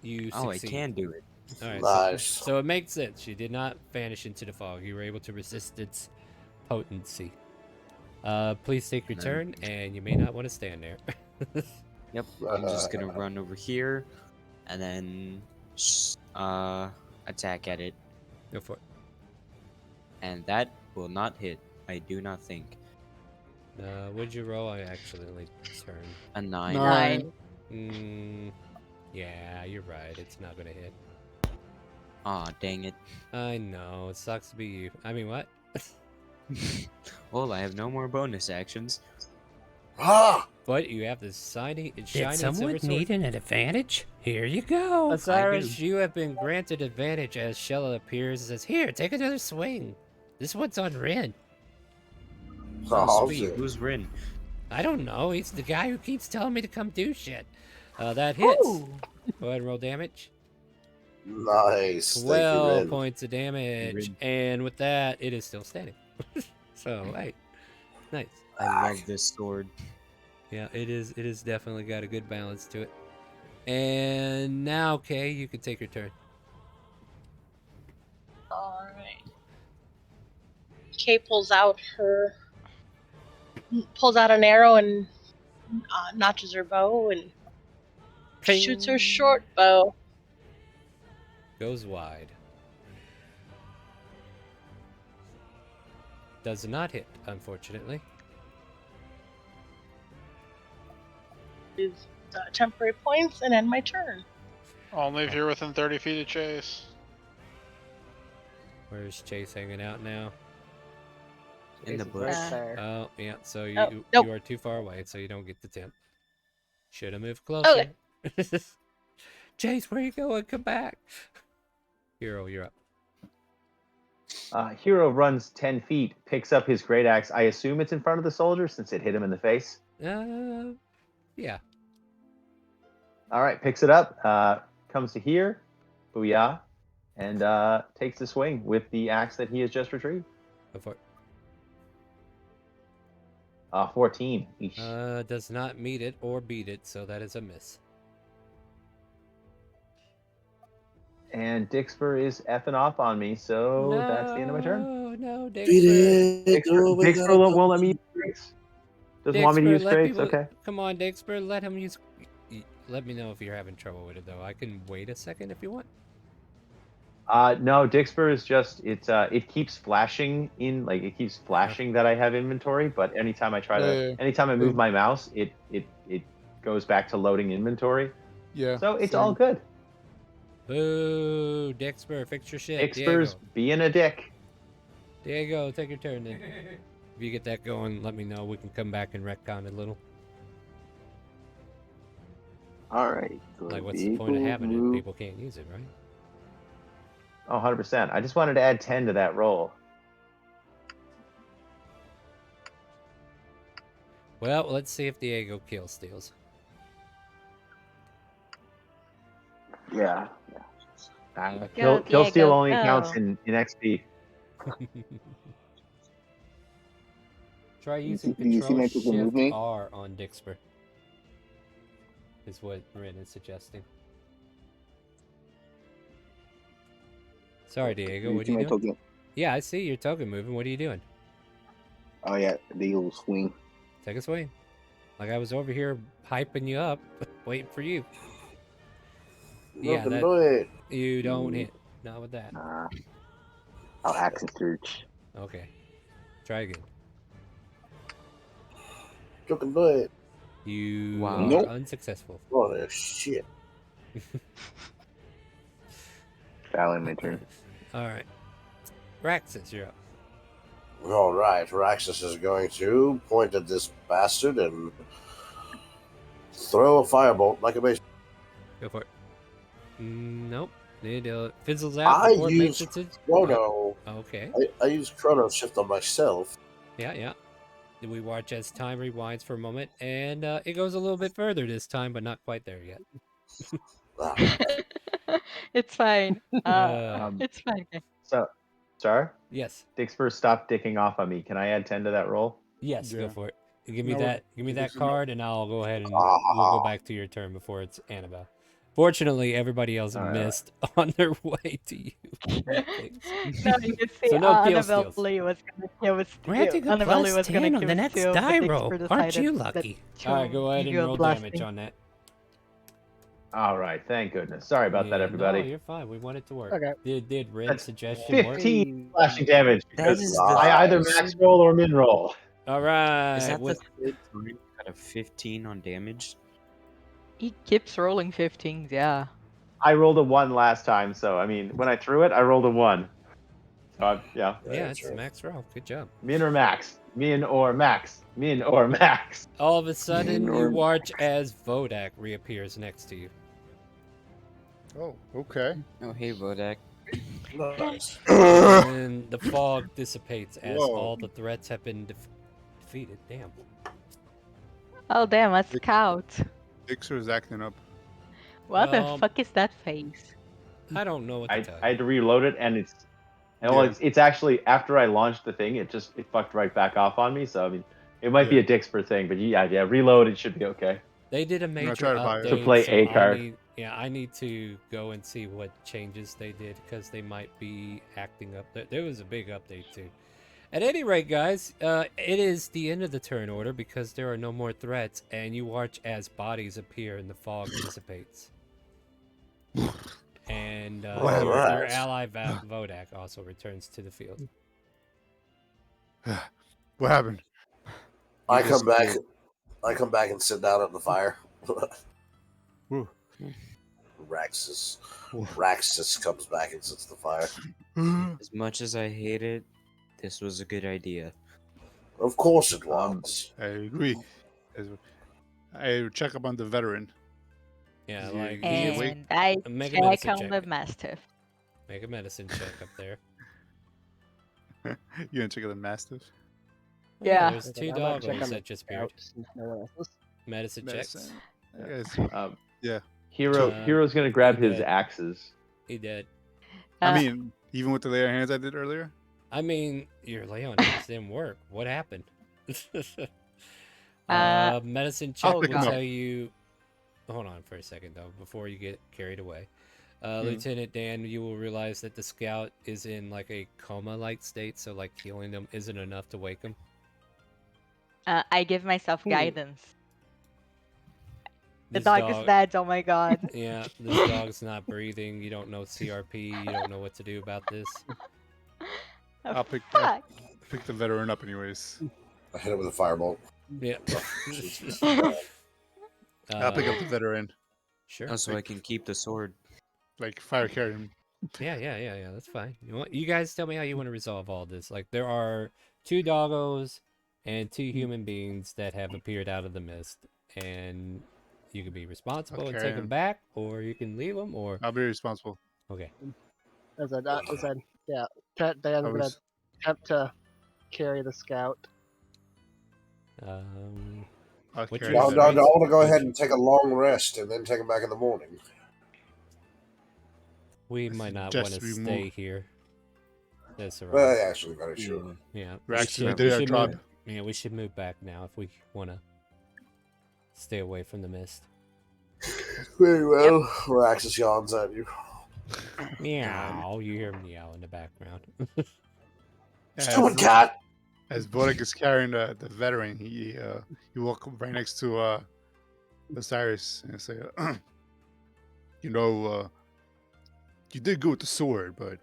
You Oh, I succeed. can do it. Alright, Nice. so it makes sense. You did not vanish into the fog. You were able to resist its potency. Please take your turn, and you may not want to stand there. Yep, I'm just gonna run over here, and then attack at it. Go for it. And that will not hit. I do not think. What'd you roll? I accidentally turned. A 9. 9. Yeah, you're right. It's not gonna hit. Aw, dang it. I know. It sucks to be you. I mean, what? Well, I have no more bonus actions. But you have the shiny Did someone silver sword. need an advantage? Here you go. Osiris, you have been granted advantage as Shella appears and says, "Here, take another swing. This one's on Rin." Oh, sweet. Who's Rin? I don't know. He's the guy who keeps telling me to come do shit. That hits. Ooh. Go ahead and roll damage. Nice. Thank you, 12 Ren. points of damage. And with that, it is still standing. So, hey. Nice. I love this sword. Yeah, it is definitely got a good balance to it. And now, Kay, you can take your turn. All right. Kay pulls out an arrow and notches her bow and shoots her short bow. Goes wide. Does not hit, unfortunately. Is temporary points and end my turn. Only if you're within 30 feet of Chase. Where's Chase hanging out now? In the Right bush. there. Oh, yeah, so Oh, you nope. are too far away, so you don't get the 10. Should have moved closer. Okay. Chase, where you going? Come back. Hero, you're up. Hero runs 10 feet, picks up his great axe. I assume it's in front of the soldier since it hit him in the face. Yeah. All right, picks it up, comes to here, booyah, and takes the swing with the axe that he has just retrieved. Go for it. 14. Eesh. Does not meet it or beat it, so that is a miss. And Dixper is effing off on me, so that's the end of my turn. No, Beat Dixper. it. Do it, Dixper won't let me use tricks. Doesn't want me to use let tricks? people- Okay. Come on, Dixper, let him use... Let me know if you're having trouble with it, though. I can wait a second if you want. No, Dixper is just it keeps flashing it keeps flashing that I have inventory, but anytime I try to anytime I move my mouse, it goes back to loading inventory. Yeah. So it's all good. Boo! Dixper, fix your shit. Dixper's Diego. being a dick. Diego, take your turn then. If you get that going, let me know. We can come back and retcon it a little. Alright. Like, what's the point of having it if people can't use it, right? Oh, 100%. I just wanted to add 10 to that roll. Well, let's see if Diego kill steals. Yeah. Kill steal Diego, only go. counts in XP. Try using Do you see Control my people move Shift me? R on Dixper. Is what Ren is suggesting. Sorry, Diego. You What see are my you doing? token? Yeah, I see your token moving. What are you doing? Oh yeah, the little swing. Take a swing. Like I was over here hyping you up, waiting for you. Yeah, Nothing that to it. you don't hit. Not with that. Nah. I'll axe and search. Okay. Try again. Nothing to it. You Wow. are Nope. unsuccessful. Oh, shit. Valen, my turn. All right. Raxus, you're up. All right, Raxus is going to point at this bastard and throw a firebolt like a baseball. Go for it. Nope. It fizzles out I before it makes use its... Chrono. Okay. I use Chrono Shift on myself. Yeah. Then we watch as time rewinds for a moment, and it goes a little bit further this time, but not quite there yet. It's fine. Um, It's fine. Okay. So, Star? Yes. Dixper stopped dicking off on me. Can I add 10 to that roll? Yes, Yeah. go for it. Give me No, that. Give me that this is not- card, and I'll go ahead and we'll go back to your turn before it's Annabelle. Fortunately, everybody else All right. missed on their way to you. No, you can see So no kill Annabelle steals. Lee was gonna kill with Granting a Annabelle Lee plus was gonna 10 on kill the with next Steel, but die Dixper roll. decided Aren't you that lucky? to All right, go ahead give and you a roll blasting. damage on that. All right, thank goodness. Sorry about that, Yeah, everybody. No, you're fine. We want it to work. Okay. Did Red's That's suggestion work? 15 slashing damage because is I either max roll or min roll. All right. Is that with the third time out of 15 on damage? He keeps rolling 15s, yeah. I rolled a 1 last time, so I mean, when I threw it, I rolled a 1. So yeah. yeah, it's the max roll. Good job. Min or max. Min or max. Min or max. All of a sudden, Min or you watch as Vodak reappears next to you. Oh, okay. Oh, hey, Vodak. Nice. And the fog dissipates as Whoa. all the threats have been defeated. Damn. Oh damn, a scout. Dixer is acting up. What Well, the fuck is that face? I don't know what to I, tell I you. had to reload it, and Yeah. it's actually after I launched the thing, it fucked right back off on me. So I mean, it might be Yeah. a Dixper thing, but yeah, reload. It should be okay. They did a major try to buy it. update To play so a card. I need to go and see what changes they did because they might be acting up. There was a big update too. At any rate, guys, it is the end of the turn order because there are no more threats, and you watch as bodies appear and the fog dissipates. And your ally Vodak also returns to the field. What happened? I come back and sit down at the fire. Ooh. Raxus comes back and sits at the fire. As much as I hate it, this was a good idea. Of course it was. I agree. I check up on the veteran. Yeah, like And I make a check medicine on check. the mastiff. Make a medicine check up there. You gonna check out the mastiff? Yeah. There's Okay, two I'm gonna check doggos on the that just appeared. scout since no one else is. Medicine checks. Yeah. Hero's gonna grab his dead. axes. He did. I mean, even with the layer hands I did earlier. I mean, your lay on hands didn't work. What happened? Medicine check I'll will pick him up. tell you. Hold on for a second, though, before you get carried away. Lieutenant Dan, you will realize that the scout is in like a coma-like state, so like healing them isn't enough to wake him. I give myself guidance. The This dog is dead. Oh my god. Yeah, this dog's not breathing. You don't know CRP. You don't know what to do about this. I'll pick the veteran up anyways. I hit it with a firebolt. Yeah. I'll pick up the veteran. Sure. Oh, so I can keep the sword. Like fire carry him. Yeah. That's fine. You guys tell me how you want to resolve all this. Like there are 2 doggos and 2 human beings that have appeared out of the mist, and you can be responsible and carry take them him. back, or you can leave them, or I'll be responsible. okay. As I said, yeah. Dan's gonna attempt to carry the scout. What's No, your I strength? want to go ahead and take a long rest and then take him back in the morning. We might not Just want to we stay move. here. That's all Well, right. actually, very true. Yeah, We're actually doing our job. We should move back now if we want to stay away from the mist. Very well. Raxus yawns at you. Meow. You hear meow in the background. Stupid cat! As Bodek is carrying the veteran, he walk right next to Osiris and say, you did good with the sword, but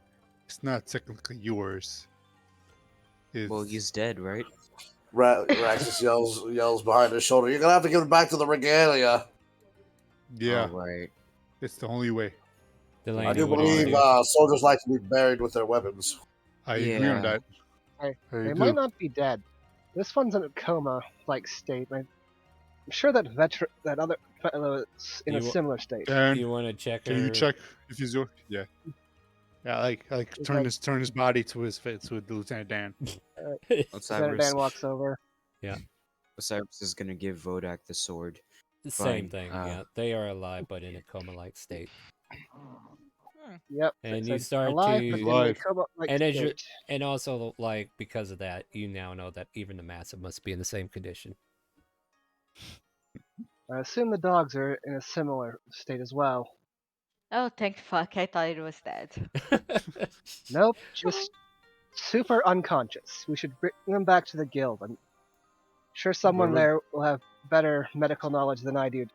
it's not technically yours. Well, he's dead, right? Raxus yells behind his shoulder, "You're gonna have to give it back to the regalia." Yeah, right. It's the only way. Delaney, I do what do you believe do? soldiers like to be buried with their weapons. I agree on that. They might not be dead. This one's in a coma-like state. I'm sure that other fellow is in a similar state. Dan, You want to check can her? you check if he's your? Yeah. Yeah, like turn his body to his face with Lieutenant Dan. Lieutenant Dan walks over. Yeah. Osiris is gonna give Vodak the sword. Same Fine. thing. Yeah, they are alive, but in a coma-like state. Yep. And it's you a- start alive, to but in a coma-like and as you state. and also like because of that, you now know that even the massive must be in the same condition. I assume the dogs are in a similar state as well. Oh, thank fuck! I thought it was dead. Nope, just super unconscious. We should bring them back to the guild. I'm sure someone Well, there will have better medical knowledge than I do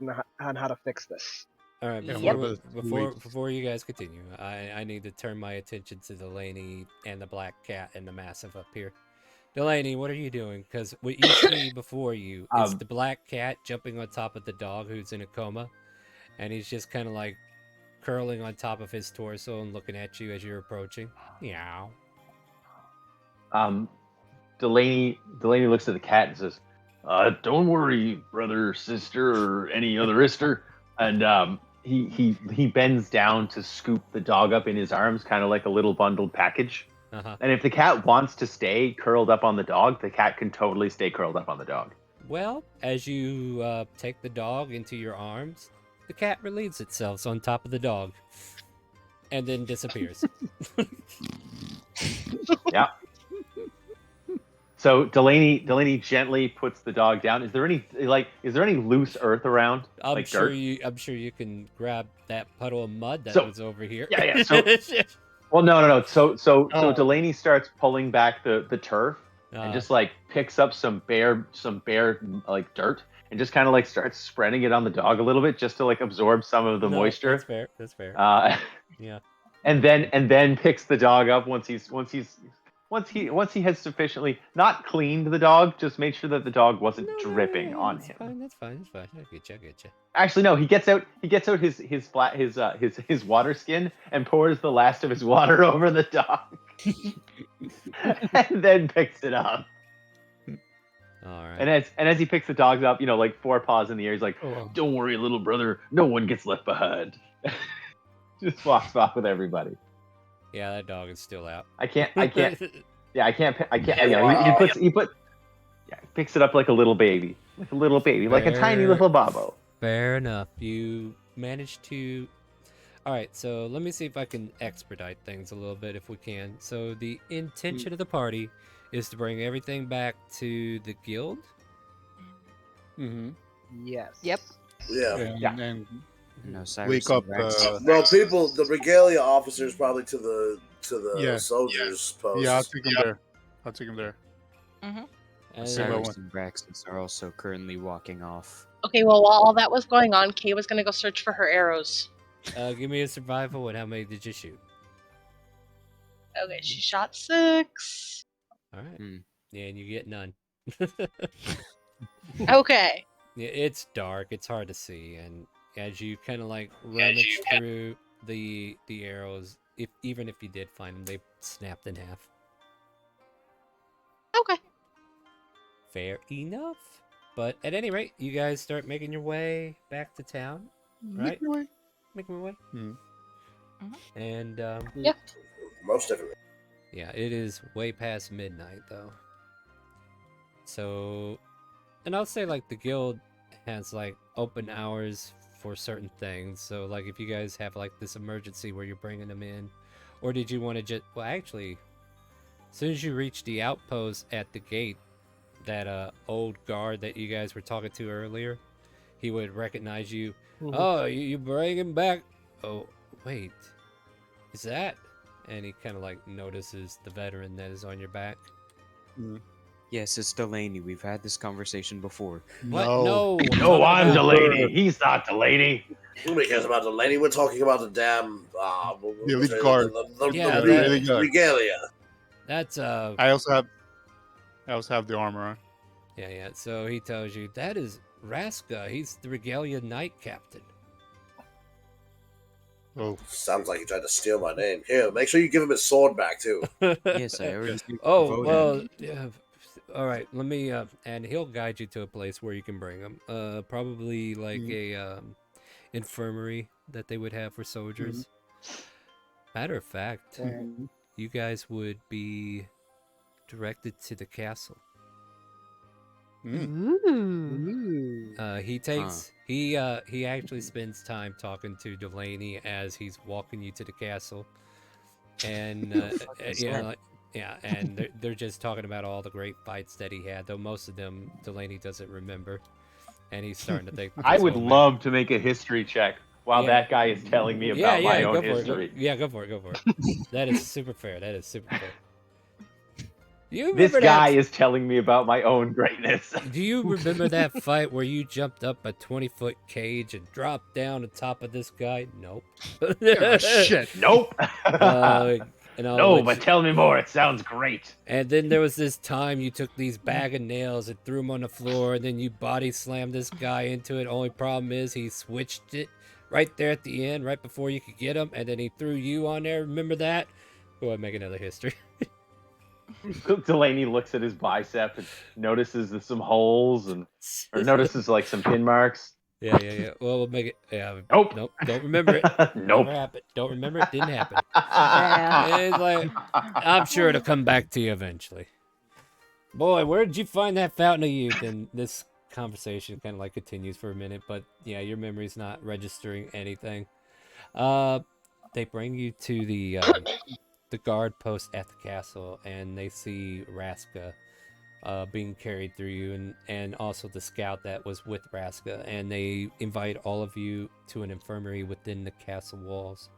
on how to fix this. All right, Yeah, before you guys continue, I need to turn my attention to Delaney and the black cat and the massive up here. Delaney, what are you doing? Because what you see before you is the black cat jumping on top of the dog who's in a coma, and he's just kind of like curling on top of his torso and looking at you as you're approaching. Meow. Delaney looks at the cat and says, "Don't worry, brother, sister, or any other ister." And he bends down to scoop the dog up in his arms, kind of like a little bundled package. Uh-huh. And if the cat wants to stay curled up on the dog, the cat can totally stay curled up on the dog. Well, as you take the dog into your arms, the cat relieves itself on top of the dog, and then disappears. Yeah. So Delaney gently puts the dog down. Is there any loose earth around? I'm like sure dirt? I'm sure you can grab that puddle of mud that So- was over here. Yeah. Well, no. So Oh. Delaney starts pulling back the turf and just like picks up some bare like dirt and just kind of like starts spreading it on the dog a little bit just to like absorb some of the No, moisture. That's fair. That's fair. Yeah. And then picks the dog up once he has sufficiently not cleaned the dog, just made sure that the dog wasn't dripping on that's him. Fine, that's fine. I get you. Actually, no. He gets out his water skin and pours the last of his water over the dog, and then picks it up. All right. And as he picks the dogs up, like 4 paws in the air, he's like, "Don't worry, little brother. No one gets left behind." Just walks off with everybody. Yeah, that dog is still out. I can't. Yeah, I can't. He picks it up like a little baby, like a tiny little bobbo. Fair enough. You managed to. All right, so let me see if I can expedite things a little bit, if we can. So the intention of the party is to bring everything back to the guild. Mm-hmm. Yes. Yep. Yeah. And No, Cyrus wake and up. Rex. Well, the regalia officers probably to the Yeah. soldiers post. Yeah, I'll take him there. I'll take him there. Cyrus and Braxis are also currently walking off. Okay, well, while all that was going on, Kay was gonna go search for her arrows. Give me a survival, and how many did you shoot? Okay, she shot 6. All right. Yeah, and you get none. Okay. Yeah, it's dark. It's hard to see, and as you kind of like rummage through the arrows, even if you did find them, they snapped in half. Okay. Fair enough. But at any rate, you guys start making your way back to town, right? Making my way. And Yeah. Most definitely. yeah, it is way past midnight though. So, and I'll say like the guild has like open hours for certain things. So like if you guys have like this emergency where you're bringing them in, or did you want to just, well actually, as soon as you reach the outpost at the gate, that old guard that you guys were talking to earlier, he would recognize you. Oh, you bring him back. Oh, wait, is that? And he kind of like notices the veteran that is on your back. Yes, it's Delaney. We've had this conversation before. What? No, I'm Delaney. He's not Delaney. Nobody cares about Delaney. We're talking about the damn The elite guard. the regalia. That's I also have the armor on. Yeah. So he tells you that is Raska. He's the regalia knight captain. Oh, sounds like he tried to steal my name. Here, make sure you give him his sword back too. Yes, I already. Oh well, yeah. All right. Let me and he'll guide you to a place where you can bring him. Probably like a infirmary that they would have for soldiers. Matter of fact, you guys would be directed to the castle. He takes he actually spends time talking to Delaney as he's walking you to the castle, and and they're just talking about all the great fights that he had. Though most of them Delaney doesn't remember, and he's starting to think. I would love to make a history check while that guy is telling me about my own history. Go for it. That is super fair. This guy is telling me about my own greatness. Do you remember that fight where you jumped up a 20-foot cage and dropped down on top of this guy? Nope. Oh, shit. Nope. No, but tell me more. It sounds great. And then there was this time you took these bag of nails and threw them on the floor, and then you body slammed this guy into it. Only problem is he switched it right there at the end, right before you could get him, and then he threw you on there. Remember that? Go ahead and make another history. Delaney looks at his bicep and notices some holes or notices like some pin marks. Yeah. Well, we'll make it. Yeah. Nope. Don't remember it. Nope. Never happened. Don't remember it. Didn't happen. It's like, I'm sure it'll come back to you eventually. Boy, where did you find that fountain of youth? And this conversation kind of like continues for a minute, but yeah, your memory's not registering anything. They bring you to the guard post at the castle, and they see Raska being carried through you, and also the scout that was with Raska, and they invite all of you to an infirmary within the castle walls.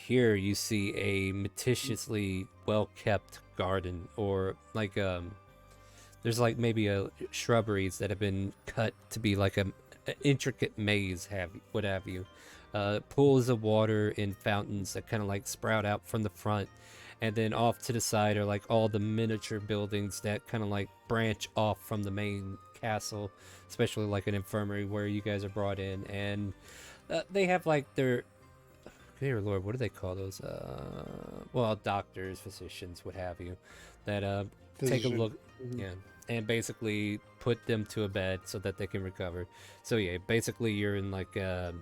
Here you see a meticulously well-kept garden, or like there's like maybe shrubberies that have been cut to be like an intricate maze, what have you. Pools of water in fountains that kind of like sprout out from the front, and then off to the side are like all the miniature buildings that kind of like branch off from the main castle, especially like an infirmary where you guys are brought in, and they have like their, dear Lord, what do they call those? Well, doctors, physicians, what have you, that take a look, yeah, and basically put them to a bed so that they can recover. So yeah, basically you're in like a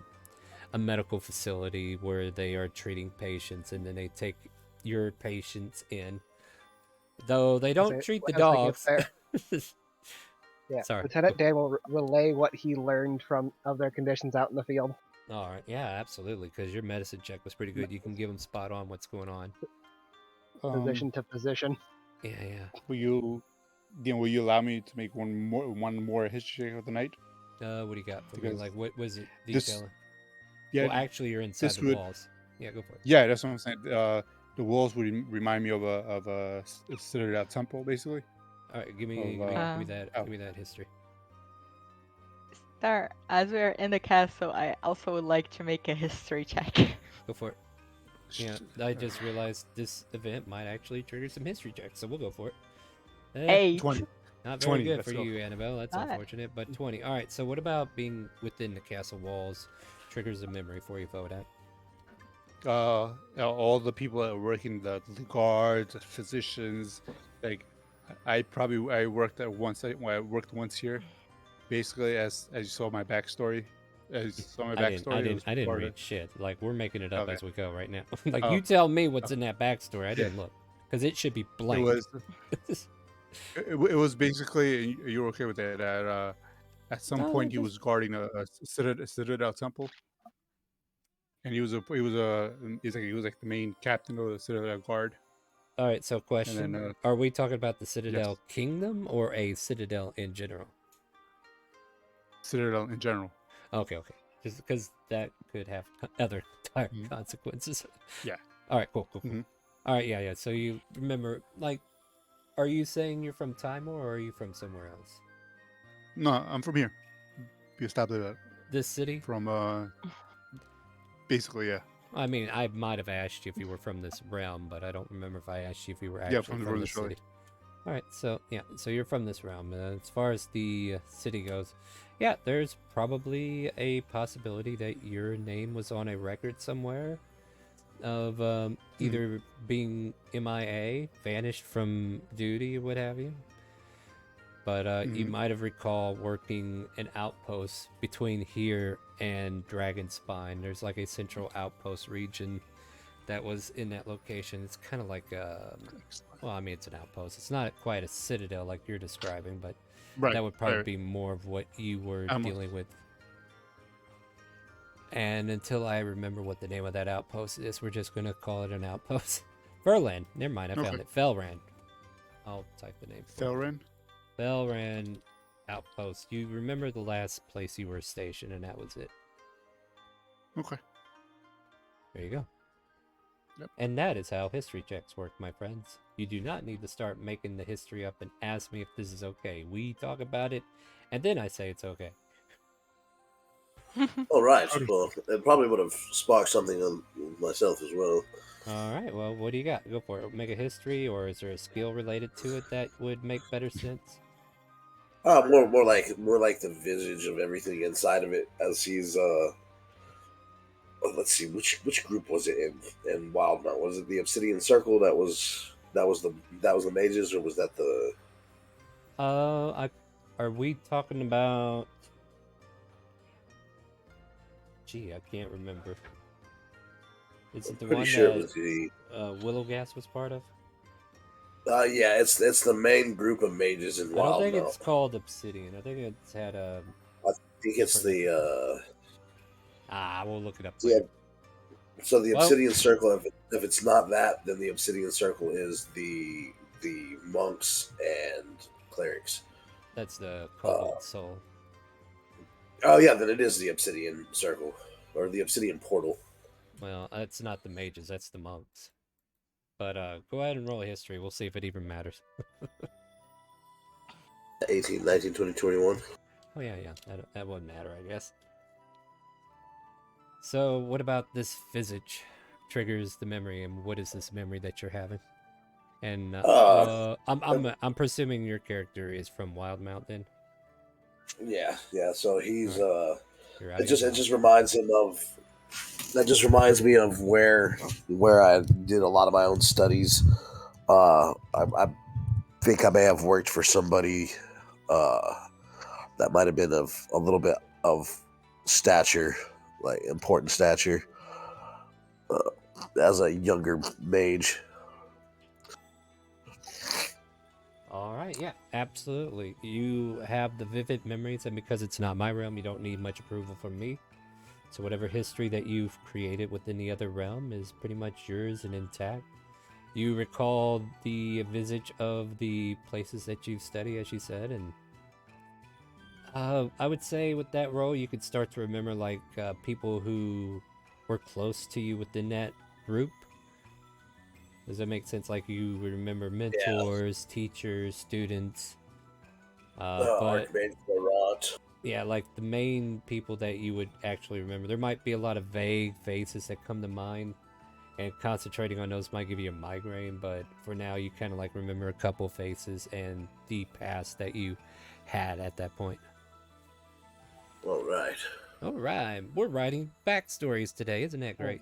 medical facility where they are treating patients, and then they take your patients in, though they don't treat the dogs. Yeah, Sorry. Lieutenant Dan will relay what he learned of their conditions out in the field. All right, yeah, absolutely, because your medicine check was pretty good. You can give them spot on what's going on. Physician to physician. Yeah, yeah. Will you allow me to make one more history check of the night? What do you got for me? Because Like, what was it this- detailing? Yeah, Well, actually, you're inside this the would- walls. Yeah, go for it. Yeah, that's what I'm saying. The walls would remind me of a citadel temple, basically. All right, give me that history. Star, as we're in the castle, I also would like to make a history check. Go for it. Yeah, I just realized this event might actually trigger some history checks, so we'll go for it. 8. 20. Not very 20, good let's for go. you, Annabelle. That's Alright. unfortunate, but 20. All right, so what about being within the castle walls triggers a memory for you, Vodak? All the people that are working, the guards, the physicians, like I worked once here, basically as you saw my backstory. As you saw my backstory. I didn't read shit. Like, we're making it up Okay. as we go right now. Like, Oh. you tell me what's in that backstory. I didn't look, because it should be blank. It was basically, you're okay with that? That at some No, point he just- was guarding a citadel temple, and he was like the main captain of the citadel guard. All right, so question. then, Are we talking about the Citadel Kingdom or a Citadel in general? Citadel in general. Okay. Just because that could have other dire consequences. Yeah. All right, cool. All right, yeah. So you remember, like, are you saying you're from Timor or are you from somewhere else? No, I'm from here. You established that. This city? From basically, yeah. I mean, I might have asked you if you were from this realm, but I don't remember if I asked you if you were actually from from the the Shore. city. All right, so yeah, so you're from this realm. As far as the city goes, yeah, there's probably a possibility that your name was on a record somewhere of either being MIA, vanished from duty, or what have you. But you might have recalled working an outpost between here and Dragonspine. There's like a central outpost region that was in that location. It's kind of like well, I mean, it's an outpost. It's not quite a citadel like you're describing, but that would probably be more of what you were dealing with. And until I remember what the name of that outpost is, we're just going to call it an outpost. Verland. Never mind, I found it. Felrand. I'll type the name. Felrand? Felrand outpost. You remember the last place you were stationed, and that was it. Okay. There you go. Yep. And that is how history checks work, my friends. You do not need to start making the history up and ask me if this is okay. We talk about it, and then I say it's okay. All right. Well, it probably would have sparked something on myself as well. All right. Well, what do you got? Go for it. Make a history, or is there a skill related to it that would make better sense? More like the visage of everything inside of it as he's let's see, which group was it in Wildmount? Was it the Obsidian Circle that was the mages, or was that the Are we talking about? Gee, I can't remember. Is it the pretty one sure it that was the Willowgas was part of? Yeah, it's the main group of mages in I don't think Wildmount. it's called Obsidian. I think it's had a. I think it's the. We'll look it up Yeah. later. So the Well- Obsidian Circle, if it's not that, then the Obsidian Circle is the monks and clerics. That's the Cobalt Soul. Oh yeah, then it is the Obsidian Circle or the Obsidian Portal. Well, that's not the mages. That's the monks. But go ahead and roll a history. We'll see if it even matters. 18, 19, 20, 21. Oh yeah. That wouldn't matter, I guess. So, what about this visage triggers the memory, and what is this memory that you're having? And I'm presuming your character is from Wildmount then. Yeah. So he's You're out it of just your it just reminds him of. That just reminds me of where I did a lot of my own studies. I think I may have worked for somebody that might have been of a little bit of stature, like important stature, as a younger mage. All right, yeah, absolutely. You have the vivid memories, and because it's not my realm, you don't need much approval from me. So whatever history that you've created within the other realm is pretty much yours and intact. You recall the visage of the places that you've studied, as you said, and I would say with that role, you could start to remember like people who were close to you within that group. Does that make sense? Like you remember mentors, teachers, students. But Archmage Laurent. yeah, like the main people that you would actually remember. There might be a lot of vague faces that come to mind, and concentrating on those might give you a migraine, but for now you kind of like remember a couple faces and the past that you had at that point. All right. We're writing backstories today, isn't that great?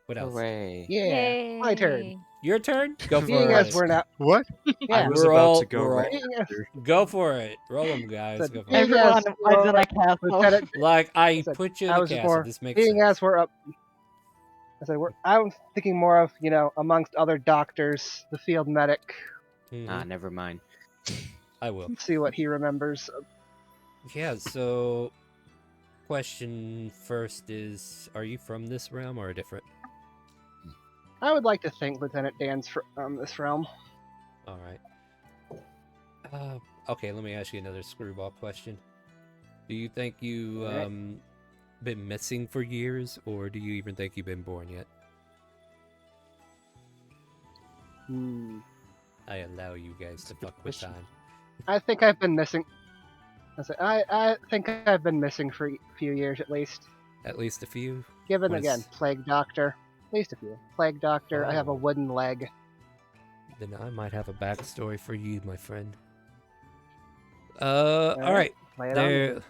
What else? Hooray. Yeah, my turn. Your turn? Go for Being it. as we're not. What? Yeah. I was about to go right Being as- after. Go for it. Roll them, guys. So Go for being it. Everyone as was in a like, castle. Lieutenant- Like I said, put you in I the was castle. more This makes being sense. as we're up. I said I'm thinking more of amongst other doctors, the field medic. Mhm. Never mind. I will. See what he remembers. Yeah, so question first is, are you from this realm or a different? I would like to think Lieutenant Dan's from this realm. All right. Okay, let me ask you another screwball question. Do you think you Alright. been missing for years, or do you even think you've been born yet? I allow you guys to fuck with time. I think I've been missing. I think I've been missing for a few years at least. At least a few. Given What again, is- plague doctor. At least a few. Plague doctor. I have a Oh. wooden leg. Then I might have a backstory for you, my friend. All right. Lay it on me. There,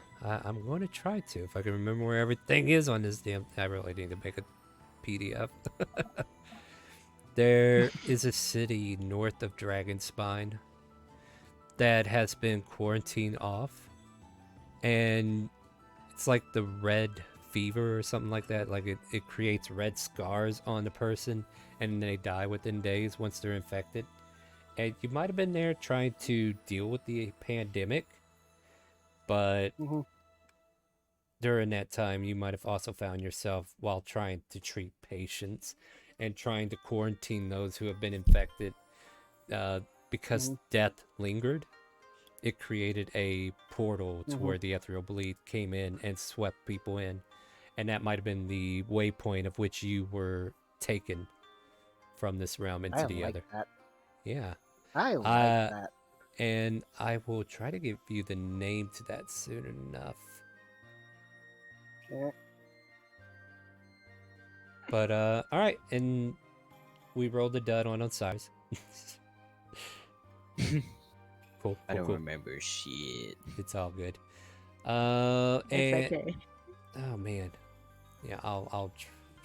I'm going to try to. If I can remember where everything is on this damn. I really need to make a PDF. There is a city north of Dragonspine that has been quarantined off, and it's like the red fever or something like that. Like it creates red scars on the person, and they die within days once they're infected. And you might have been there trying to deal with the pandemic, but during that time, you might have also found yourself while trying to treat patients and trying to quarantine those who have been infected. Because death lingered, it created a portal to where the ethereal bleed came in and swept people in. And that might have been the waypoint of which you were taken from this realm into I the like other. that. Yeah. I like that. And I will try to give you the name to that soon enough. Okay. But all right, and we rolled the dud on Osiris. Cool. I don't cool. remember shit. It's all good. It's And okay. oh man, yeah, I'll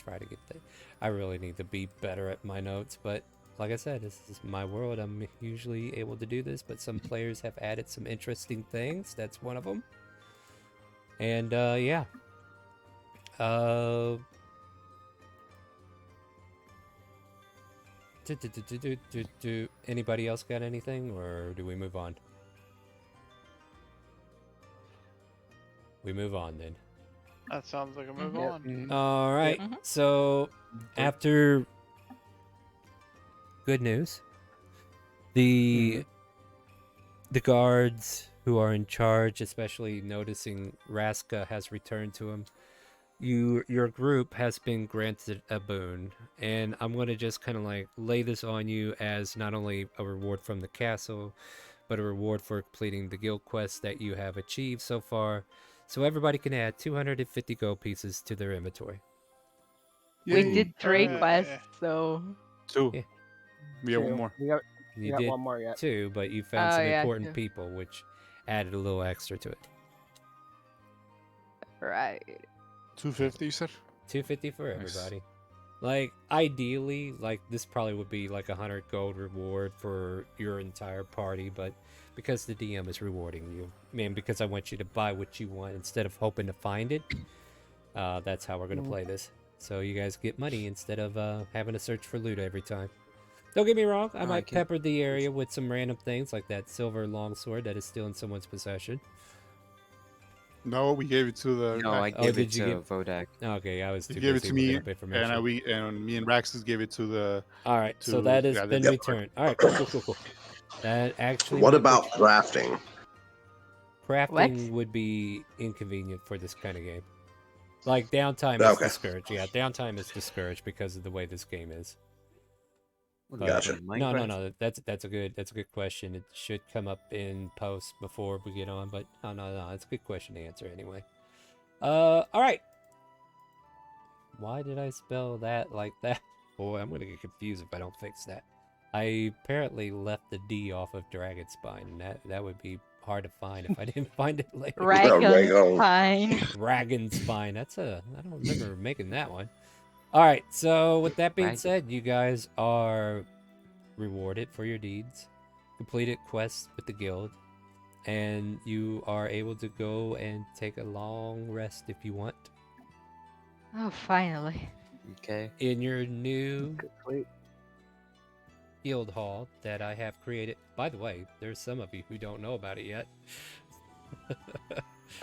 try to get that. I really need to be better at my notes, but like I said, this is my world. I'm usually able to do this, but some players have added some interesting things. That's one of them. And yeah. Anybody else got anything, or do we move on? We move on then. That sounds like a move on. All right. So after good news, the guards who are in charge, especially noticing Raska has returned to him, your group has been granted a boon, and I'm going to just kind of like lay this on you as not only a reward from the castle, but a reward for completing the guild quest that you have achieved so far. So everybody can add 250 gold pieces to their inventory. We did 3 quests, so 2. Yeah. We have one more. We got You got did one more yet. 2, but you found Oh, some yeah, important 2. people, which added a little extra to it. Right. 250, you said? 250 for Nice. everybody. Like, ideally, like, this probably would be like 100 gold reward for your entire party, but because the DM is rewarding you, man, because I want you to buy what you want instead of hoping to find it, that's how we're going to play this. So you guys get money instead of having to search for loot every time. Don't get me wrong, I might pepper the area with some random things like that silver longsword that is still in someone's possession. No, we gave it to the. No, I Oh, gave did it you to give- Vodak. Okay, I was too You gave it busy to looking me, up information. and me and Raxus gave it to the. All right, so to- that has yeah, been the- returned. All right, cool. That actually. What might about put- crafting? Crafting would be inconvenient for this kind of game. Like downtime is Okay. discouraged. Yeah, downtime is discouraged because of the way this game is. But- Gotcha. No. That's a good question. It should come up in post before we get on, but no. It's a good question to answer anyway. All right. Why did I spell that like that? Boy, I'm gonna get confused if I don't fix that. I apparently left the D off of Dragon Spine, and that would be hard to find if I didn't find it later. Ragenspine. Dragonspine. I don't remember making that one. All right. So with that being said, you guys are rewarded for your deeds, completed quests with the guild, and you are able to go and take a long rest if you want. Oh, finally. Okay. In your new guild hall that I have created. By the way, there's some of you who don't know about it yet.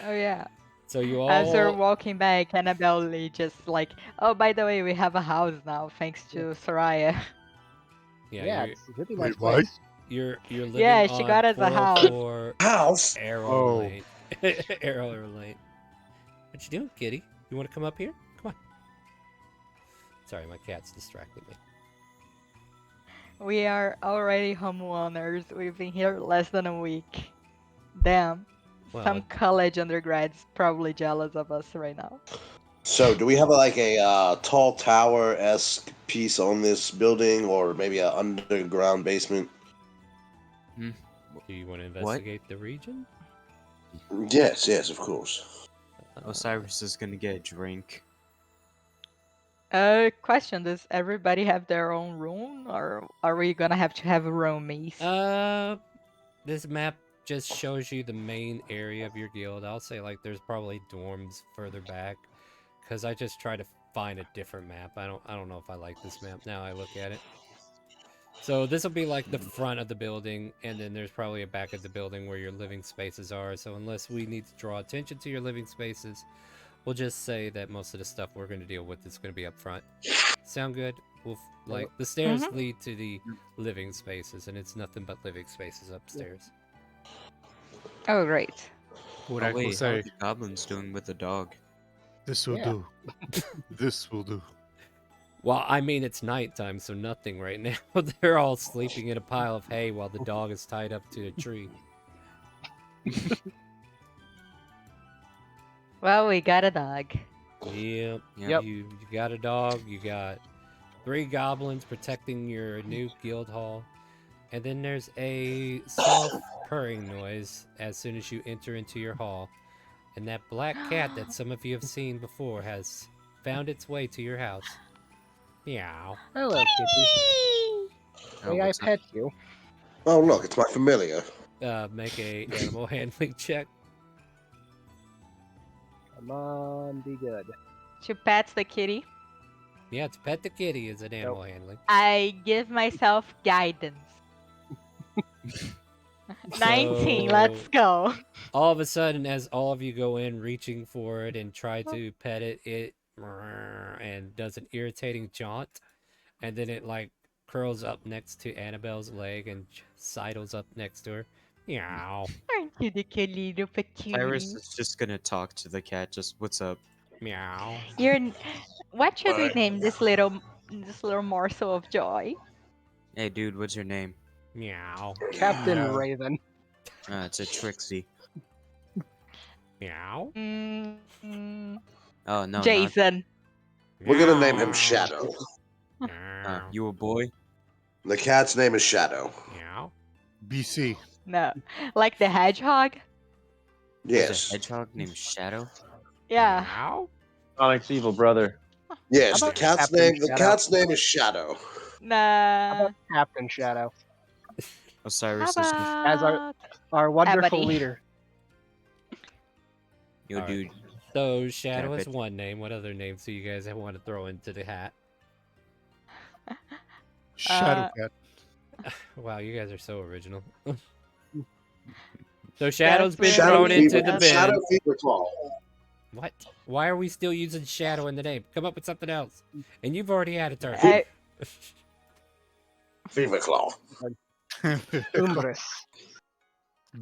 Oh, yeah. So you all... As we're walking back, Annabelle Lee just like, oh, by the way, we have a house now, thanks to Soraya. Yeah, you're- it's a really Wait, nice what? place. You're living Yeah, she on got us a house. 404 House? Arrow Oh. Lane. Arrow Lane. What you doing, kitty? You want to come up here? Come on. Sorry, my cat's distracting me. We are already homeowners. We've been here less than a week. Damn. Well, Some college undergrads probably jealous of us right now. So, do we have a tall tower-esque piece on this building, or maybe an underground basement? Do you want to investigate the region? Yes, of course. Osiris is gonna get a drink. Question, does everybody have their own room, or are we gonna have to have roomies? This map just shows you the main area of your guild. I'll say like there's probably dorms further back, because I just try to find a different map. I don't know if I like this map now I look at it. So this will be like the front of the building, and then there's probably a back of the building where your living spaces are. So unless we need to draw attention to your living spaces, we'll just say that most of the stuff we're going to deal with is going to be up front. Sound good? Like the stairs lead to the living spaces, and it's nothing but living spaces upstairs. Oh, great. What Oh, I wait, will how say. are the goblins doing with the dog? This will do. This will do. Well, I mean, it's nighttime, so nothing right now. They're all sleeping in a pile of hay while the dog is tied up to a tree. Well, we got a dog. Yep. Yep. You got a dog. You got 3 goblins protecting your new guild hall. And then there's a soft purring noise as soon as you enter into your hall. And that black cat that some of you have seen before has found its way to your house. Meow. Hello, kitty. May I what's up? pet you? Oh, look, it's my familiar. Make a animal handling check. Come on, be good. She pats the kitty. Yeah, to pet the kitty is an animal handling. I give myself guidance. 19, let's So, go. All of a sudden, as all of you go in reaching for it and try to pet it, it and does an irritating jaunt, and then it like curls up next to Annabelle's leg and sidles up next to her. Meow. Aren't you the cute little Tyrus patootie? is just gonna talk to the cat. Just what's up? Meow. What should we Alright. name this little morsel of joy? Hey, dude, what's your name? Meow. Captain Meow. Raven. It's a Trixie. Meow. Oh no, Jason. We're gonna name him Shadow. You a boy? The cat's name is Shadow. Meow. BC. No, like the hedgehog. There's Yes. a hedgehog named Shadow. Yeah. Meow. Sonic's evil brother. Yes, How the about cat's Captain name. The Shadow? cat's name is Shadow. Nah. How about Captain Shadow Osiris How is as our wonderful Ebony? leader? yo, Alright. dude. So Shadow Can I is pet- one name. What other names do you guys want to throw into the hat? Shadow cat. Wow, you guys are so original. So Shadow's been Shadow thrown into Fever- the bin. Shadow Fever Claw. What? Why are we still using Shadow in the name? Come up with something else. And you've already had a turn. Fever Claw. Umbris.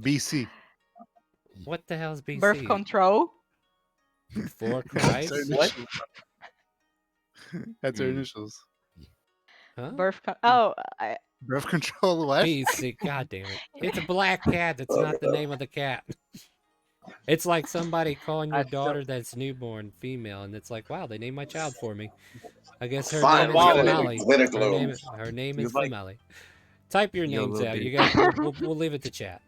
BC. What the hell is BC? Birth control. For That's Christ? her What? initials. That's her initials. Huh? Birth control. What? BC. God damn it! It's a black cat. That's not the name of the cat. It's like somebody calling your daughter that's newborn female, and it's like, wow, they named my child for me. I guess her Fine, name we're is gonna name Famali. it Glitter Gloom. Her name You is like- Famali. Type your Yo, names little out. You bitty. guys, we'll leave it to chat.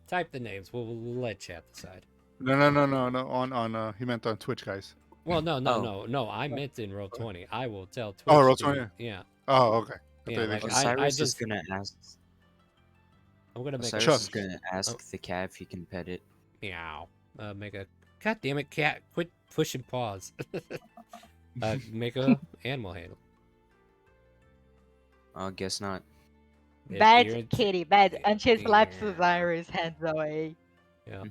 Type the names. We'll let chat decide. No. On he meant on Twitch, guys. Well, Oh. no. I meant in Roll20. I will tell Twitch. Oh, to- Roll20. Yeah. Oh, okay. I Yeah, thought like, they- Osiris just is gonna ask. I'm gonna make Osiris a is gonna ask the cat if he can pet it. meow. Make a God damn it, cat! Quit pushing paws. Make a animal handle. I guess not. If Bad you're into- kitty, bad. And she slaps Osiris hands away. Yeah.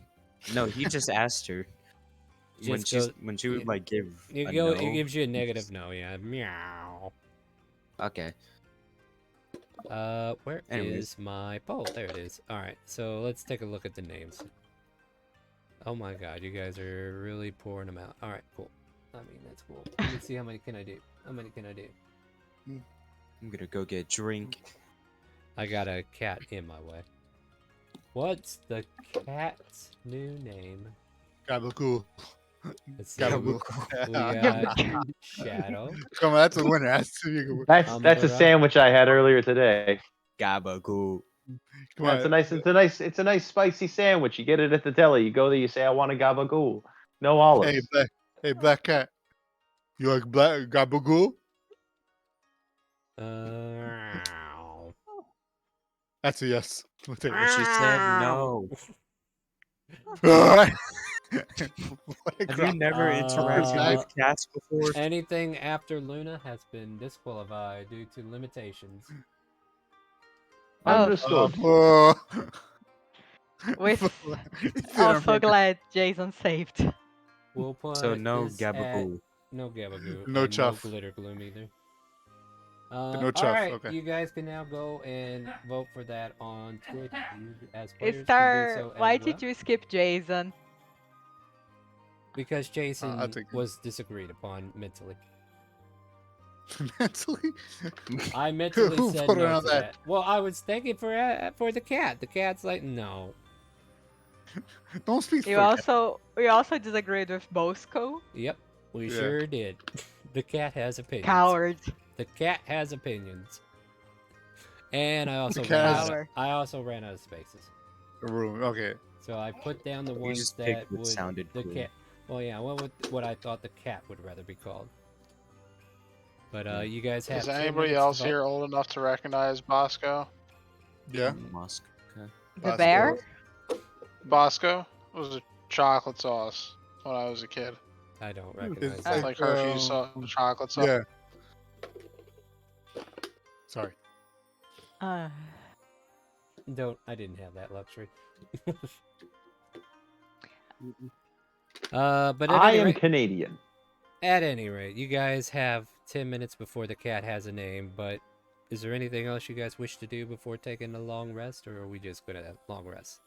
No, he just asked her. When Just when she would like give You a go. no, It gives you a negative no. Yeah. Meow. Okay. Where is Anyways. my poll? There it is. All right. So let's take a look at the names. Oh my God, you guys are really pouring them out. All right, cool. I mean, that's cool. Let me see how many can I do. How many can I do? I'm gonna go get a drink. I got a cat in my way. What's the cat's new name? Gabagool. Let's see. Gabagool. We got Shadow. Come on, that's a winner. That's That's a sandwich I had earlier today. Gabagool. Come Yeah, on. it's a nice spicy sandwich. You get it at the deli. You go there, you say, "I want a gabagool." No olives. Hey, black cat. You like black Gabagool? That's a yes. We'll take it. She said no. Alright. Have you never interacted with cats before? Anything after Luna has been disqualified due to limitations. Understood. With also glad Jason saved. We'll put So no this at- Gabagoo. No Gabagoo. No and chuff. No glitter gloom either. No chuff, Alright, okay. you guys can now go and vote for that on Twitch. You, as players, can do Star, so as why well. did you skip Jason? Because Jason I'll take it. was disagreed upon mentally. Mentally? I mentally Who said voted no on to that? that. Well, I was thinking for the cat. The cat's like, no. Don't speak We for also disagreed with Bosco. Yep, we Yeah. sure did. The cat has opinions. Coward. The cat has opinions. And I also cat ran has- out, I also ran out of spaces. room. Okay. So I put down the You ones just that picked what would sounded the cool. cat. Well, yeah, what I thought the cat would rather be called. But you guys have. Is 10 anybody minutes to else vote. here old enough to recognize Bosco? Yeah. Mosque. Okay. The bear? Bosco was a chocolate sauce when I was a kid. I don't recognize It's that. It's like Hershey's chocolate stuff. Yeah. Sorry. Uh, I didn't have that luxury. But I am Canadian. At any rate, you guys have 10 minutes before the cat has a name, but is there anything else you guys wish to do before taking a long rest, or are we just gonna have long rest?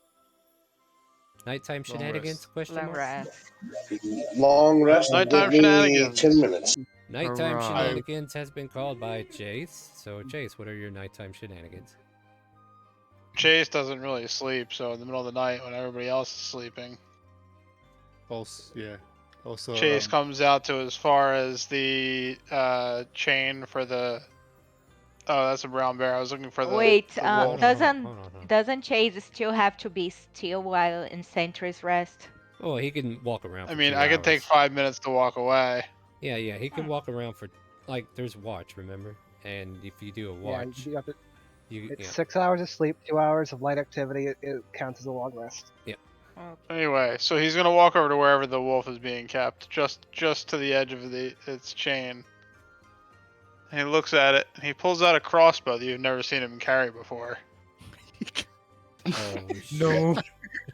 Nighttime Long shenanigans? rest. Question long mark? rest. Long rest. Nighttime give me shenanigans. 10 minutes. Nighttime Hurrah. shenanigans has been called by Chase. So, Chase, what are your nighttime shenanigans? Chase doesn't really sleep, so in the middle of the night when everybody else is sleeping, Also, yeah. Also, Chase comes out to as far as the chain for the. Oh, that's a brown bear. I was looking for the. Wait, the wolf. doesn't Chase still have to be still while in Sentry's rest? Oh, he can walk around. I For mean, 2 I could take hours. 5 minutes to walk away. Yeah, he can walk around for there's watch, remember? And if you do a Yeah, watch, you have to, you it's 6 hours of sleep, 2 hours of light activity. It counts as a long rest. Yeah. Anyway, so he's gonna walk over to wherever the wolf is being kept, just to the edge of its chain. And he looks at it, and he pulls out a crossbow that you've never seen him carry before. Oh shit!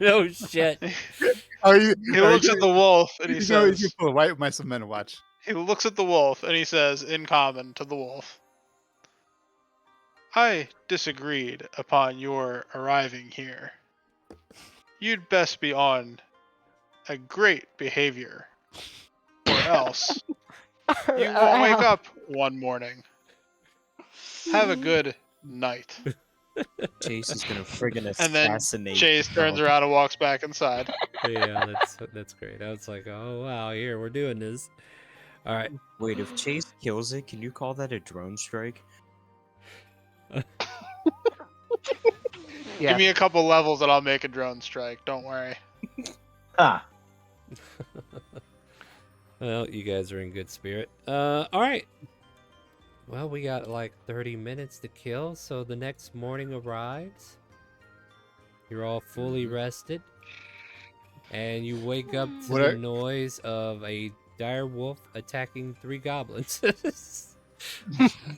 No shit! He looks at the wolf and he you know, says, you pull white mice and men watch. he looks at the wolf and he says, in common to the wolf, I disagreed upon your arriving here. You'd best be on a great behavior, or else you will wake up one morning. Have a good night. Chase is gonna friggin' And then assassinate. Chase turns around and walks back inside. Yeah, that's great. I was like, oh wow, here we're doing this. All right. Wait, if Chase kills it, can you call that a drone strike? Give me a couple levels and I'll make a drone strike. Don't worry. Ah. Well, you guys are in good spirit. All right. Well, we got like 30 minutes to kill, so the next morning arrives. You're all fully rested, and you wake up to the noise of a dire wolf attacking 3 goblins.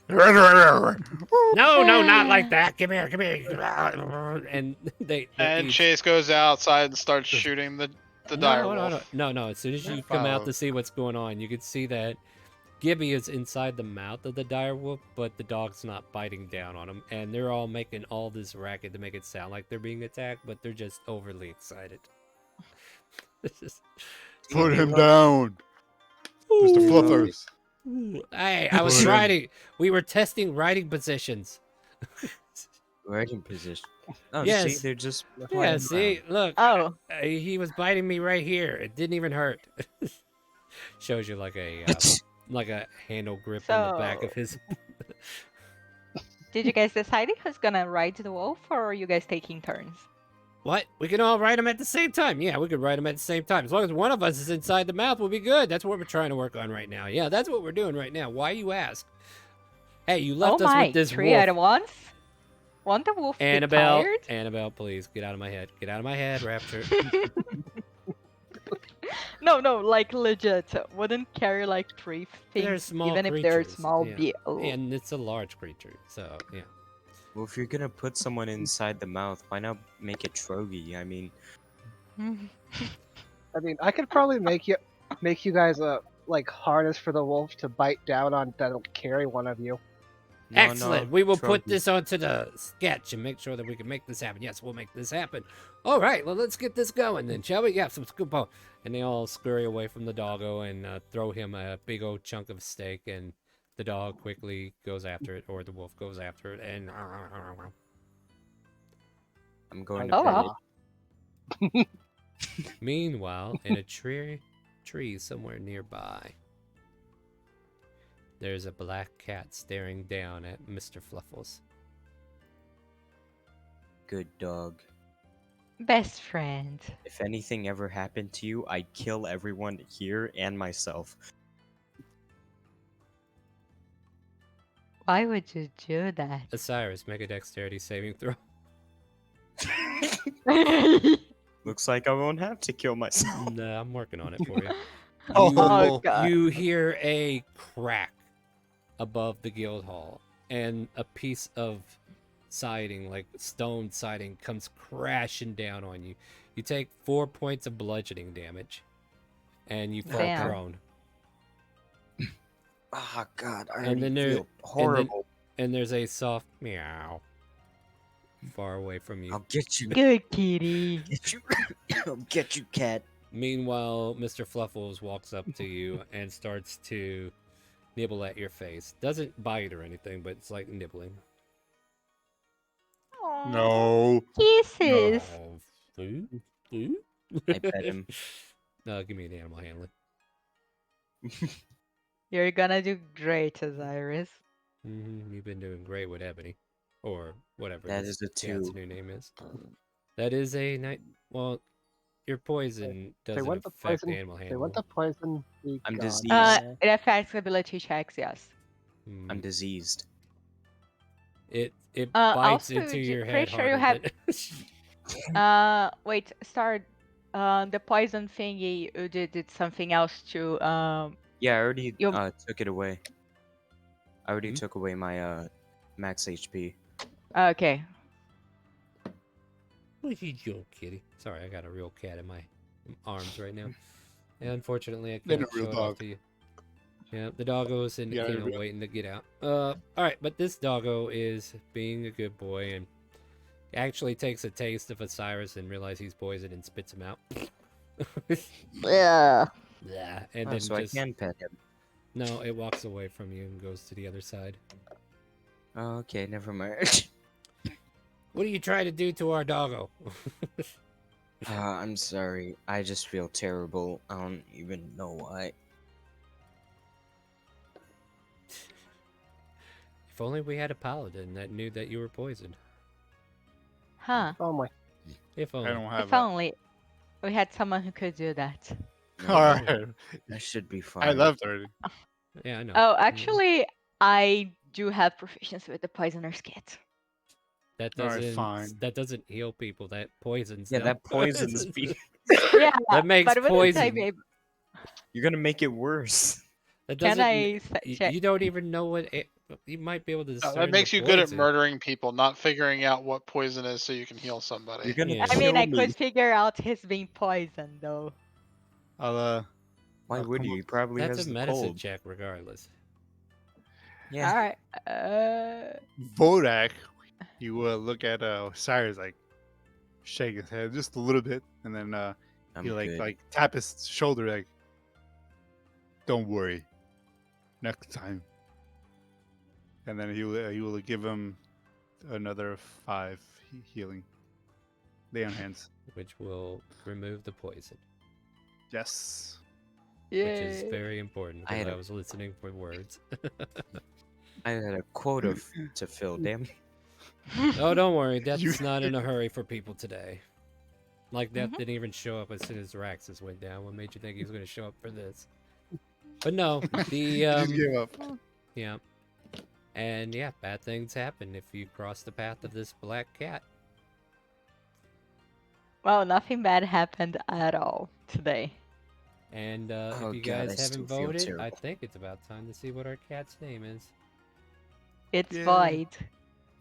No, not like that. Come here, come here. And And Chase goes outside and starts shooting the dire wolf. No. As soon as you come out to see what's going on, you can see that Gibby is inside the mouth of the dire wolf, but the dog's not biting down on him, and they're all making all this racket to make it sound like they're being attacked, but they're just overly excited. Put him down, Mr. Fluffers. Hey, I was riding. We were testing riding positions. Riding position. Oh, Yes. see, they're just. Yeah, see, look. Oh. He was biting me right here. It didn't even hurt. Shows you like a handle grip on the back of his. Did you guys decide who's gonna ride the wolf, or are you guys taking turns? What? We can all ride him at the same time. Yeah, we could ride him at the same time. As long as one of us is inside the mouth, we'll be good. That's what we're trying to work on right now. Yeah, that's what we're doing right now. Why you ask? Hey, you left us with this 3 wolf. at once? Won't the wolf get Annabelle, tired? Annabelle, please get out of my head. Get out of my head, Rapture. No, like legit. Wouldn't carry like 3 things, They're small even if they're creatures, small. yeah. And it's a large creature, so yeah. Well, if you're gonna put someone inside the mouth, why not make it Trogi? I mean, I could probably make you guys a harness for the wolf to bite down on that'll carry one of you. Excellent. We will put Trogi. this onto the sketch and make sure that we can make this happen. Yes, we'll make this happen. All right, well, let's get this going then, shall we? Yeah, some scoop on. And they all scurry away from the doggo and throw him a big old chunk of steak, and the dog quickly goes after it, or the wolf goes after it, and I'm going to bed. Meanwhile, in a tree somewhere nearby, there's a black cat staring down at Mr. Fluffles. Good dog. Best friend. If anything ever happened to you, I'd kill everyone here and myself. Why would you do that? Osiris, make a dexterity saving throw. Looks like I won't have to kill myself. Nah, I'm working on it for you. Oh, God. You hear a crack above the guild hall, and a piece of siding, like stone siding, comes crashing down on you. You take 4 points of bludgeoning damage, and you fall Damn. prone. Oh God, I And already then there, feel horrible. and there's a soft meow far away from you. I'll get you. Good kitty. Get you. I'll get you, cat. Meanwhile, Mr. Fluffles walks up to you and starts to nibble at your face. Doesn't bite or anything, but it's like nibbling. No. Kisses. Oh, food? Food? I pet him. No, give me an animal handling. You're gonna do great, Osiris. You've been doing great with Ebony. Or whatever That this is a cat's 2. new name is. That is a night. Well, your poison doesn't what the affect poison? animal Say handling. what the poison we I'm got. diseased. It affects ability checks, yes. I'm diseased. It bites Also, into your head pretty sure you harder have. Wait, start. The poison thingy, you did something else to. Yeah, I already You- took it away. I already took away my max HP. Okay. What you doing, kitty? Sorry, I got a real cat in my arms right now. And unfortunately, I Then can't a real show it dog. off to you. Yeah, the doggo's in Yeah, you know, real- waiting to get out. Alright, but this doggo is being a good boy and actually takes a taste of Osiris and realizes he's poisoned and spits him out. Yeah. Yeah, and Oh, then so just... I can pet him. No, it walks away from you and goes to the other side. Oh, okay, never mind. What are you trying to do to our doggo? I'm sorry. I just feel terrible. I don't even know why. If only we had a paladin that knew that you were poisoned. Huh. Oh my. If only. I don't have If only we had someone who could do that. Alright. That should be fine. I left already. Yeah, I know. Oh, actually, I do have proficiency with the poisoner's kit. That Alright, doesn't fine. that doesn't heal people. That poisons Yeah, them. that poisons people. Yeah, That makes but wouldn't I poison. be able- You're gonna make it worse. That Can doesn't. I check? You don't even know what. You might be able to. No, discern that makes the you good at poison. murdering people, not figuring out what poison is so you can heal somebody. You're gonna Yeah. I mean, kill I me. could figure out his being poisoned, though. I'll Why I'll would come you? up- He probably That's has a the medicine cold. check, regardless. Yeah. All right. Vodak, you look at Cyrus like shake his head just a little bit, and then I'm you good. like tap his shoulder like, "Don't worry, next time." And then he will give him another 5 healing. Lay on hands. Which will remove the poison. Yes. Which is very important I because had I a- was listening for words. I had a quota to fill. Damn. Oh, don't worry. Death's You- not in a hurry for people today. Like, Death Mhm. didn't even show up as soon as Raxus went down. What made you think he was going to show up for this? But no, He the just gave up. yeah, and yeah, bad things happen if you cross the path of this black cat. Well, nothing bad happened at all today. And Oh, if you God, guys I haven't still feel voted, I terrible. think it's about time to see what our cat's name is. It's Yay. void.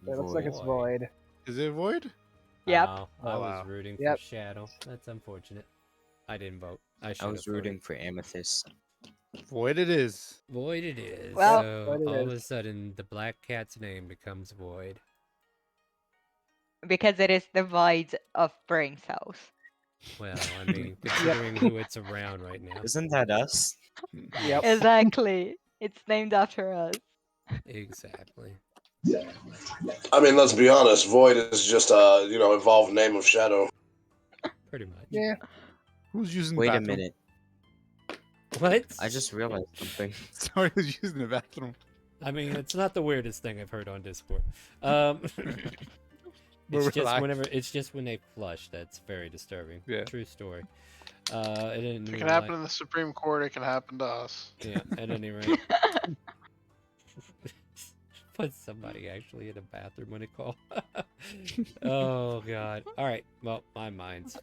It looks like it's Void. void. Is it void? Yep. Oh, I Oh, was wow. rooting Yep. for Shadow. That's unfortunate. I didn't vote. I I should was rooting for Amethyst. Void it is. Void it is. Well- so Void it all of is. a sudden, the black cat's name becomes Void. Because it is the void of brain cells. Well, I mean, considering who it's around right now. Isn't that us? Yep. Exactly. It's named after us. Exactly. I mean, let's be honest. Void is just a evolved name of Shadow. Pretty much. Yeah. Who's using the Wait a bathroom? minute. What? I just realized something. Sorry, who's using the bathroom? I mean, it's not the weirdest thing I've heard on Discord. We're It's just relaxed. whenever it's just when they flush that's very disturbing. Yeah. True story. And in It real can happen life- in the Supreme Court. It can happen to us. Yeah, at any rate. Put somebody actually in a bathroom when it call. Oh god. Alright, well, my mind's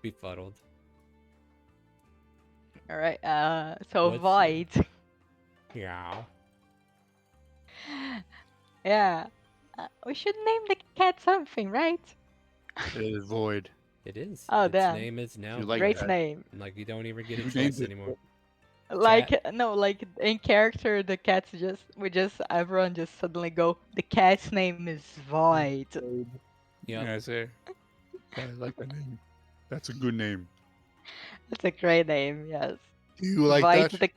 befuddled. All right. So What's- Void. Yeah. Yeah. We should name the cat something, right? It is void. It is. Oh, its damn. name is now. You like Great that? name. Like you don't even get a Who choice named it? anymore. Like no, like in character, the cats everyone just suddenly go. The cat's name is Void. Yeah. I say. I like that name. That's a good name. That's a great name. Yes. Do you like Void that? the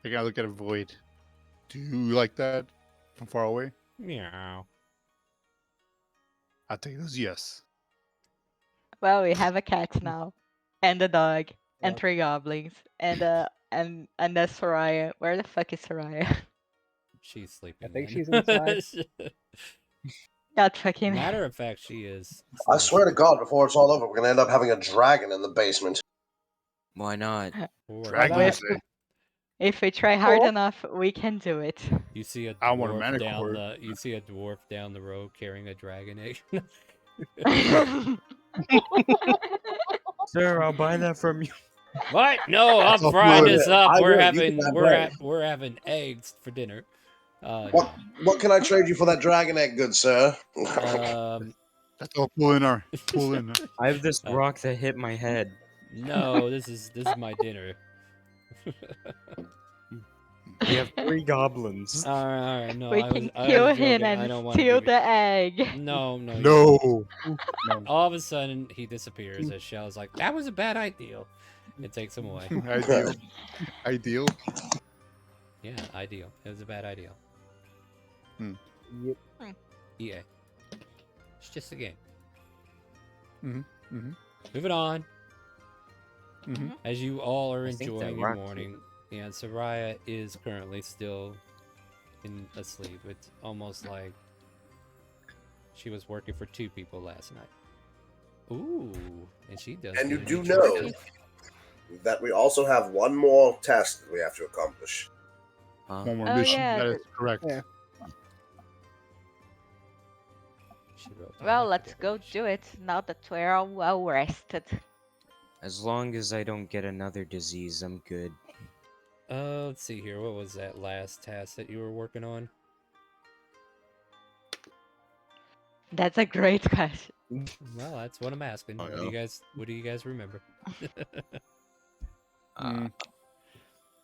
I gotta look at a void. Do you like that from far away? Meow. I'll take those yes. Well, we have a cat now, and a dog, and 3 goblins, and and a Soraya. Where the fuck is Soraya? She's sleeping. I think then. she's inside. God fucking. Matter of fact, she is. I swear to God, before it's all over, we're gonna end up having a dragon in the basement. Why not? Dragons. If we try hard enough, we can do it. You see a I want a dwarf mana down cord. the. You see a dwarf down the road carrying a dragon egg. Sir, I'll buy that from you. What? No, I'm That's frying all this good. up. I We're will. You having can have bread. we're having eggs for dinner. What can I trade you for that dragon egg, good sir? That's all pull in. I have this rock that hit my head. No, this is my dinner. We have 3 goblins. All right, no, We I can was, I kill was him joking. I and don't wanna steal give the you- egg. No. No. All of a sudden, he disappears as Shell's like, "That was a bad idea." It takes him away. Ideal. Ideal. Yeah, ideal. It was a bad idea. Yep. EA. It's just a game. Mm-hmm. Moving on. Mhm. As you all are I think that enjoying your rock- morning, yeah, Soraya is currently still asleep. It's almost like she was working for 2 people last night. Ooh, and she does. And you good do at know tricks. that we also have one more task that we have to accomplish. One more Oh, mission. yeah, That is correct. Yeah. She wrote that Well, up. let's go do it now that we're all well rested. As long as I don't get another disease, I'm good. Let's see here. What was that last task that you were working on? That's a great question. Well, that's what I'm asking. Oh, What do yeah. you guys remember? Uh,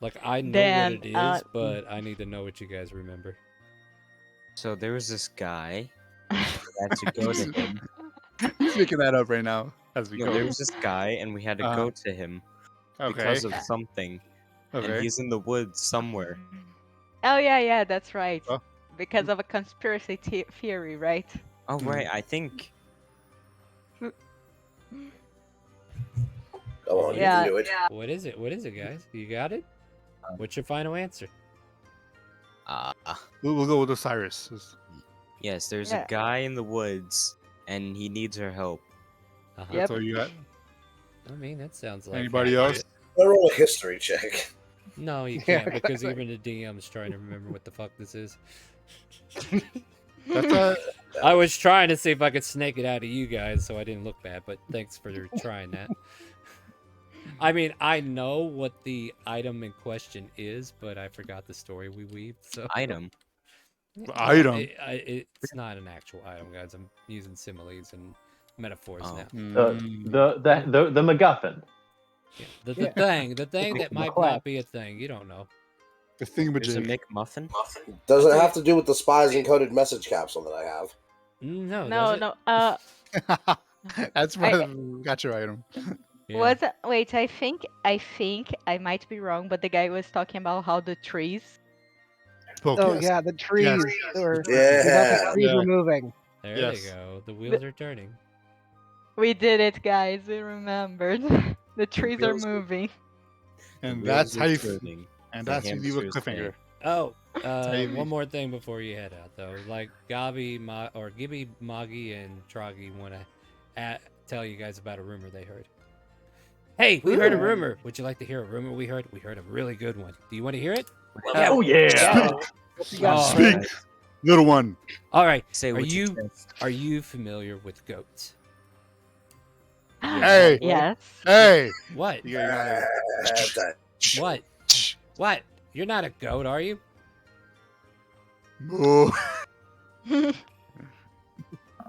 Like I know Dan, what it is, but I need to know what you guys remember. so there was this guy. I had to go to him. He's making that up right now as we No, go. there was this guy, and we had to go to him because of something. Okay. And he's in the woods somewhere. Oh yeah, that's right. Oh. Because of a conspiracy theory, right? Oh, right, I think. Go on, Yeah. you can do it. What is it? What is it, guys? You got it? What's your final answer? We'll go with Osiris. Yes, there's Yeah. a guy in the woods, and he needs our help. Uh-huh. That's all you got? I mean, that sounds like Anybody accurate. else? Roll a history check. No, you Yeah, can't because exactly. even the DM's trying to remember what the fuck this is. That's a, I was trying to see if I could snake it out of you guys so I didn't look bad, but thanks for trying that. I mean, I know what the item in question is, but I forgot the story we weaved. So Item? Item? It's not an actual item, guys. I'm using similes and metaphors Oh. now. The MacGuffin. Yeah. The Yeah. thing that might not be a thing. You don't know. the There's a thingamajig. McMuffin? Does it have to do with the spies encoded message capsule that I have? No, No, does it? no. That's my got your item. Yeah. Was it, wait, I think I might be wrong, but the guy was talking about how the trees. Oh Yes. yeah, the trees. Yes. Or Yeah. the trees Yeah. were moving. There Yes. they go. The wheels are turning. We did it, guys. We remembered. The trees are wheels are- moving. And The that's wheels how are you. turning. And The that's how you leave a hamster's cliffhanger. Oh, Davey. one more thing before you head out, though. Like Gabi, Gibby, Moggy, and Troggy want to tell you guys about a rumor they heard. Hey, we heard a rumor. Would you like to hear a rumor we heard? We heard a really good one. Do you want to hear it? Oh yeah. Speak, little one. All right. Say Are what you chest. are you familiar with goats? Hey. Yes. Hey. What? You gotta- What? What? You're not a goat, are you? Moo.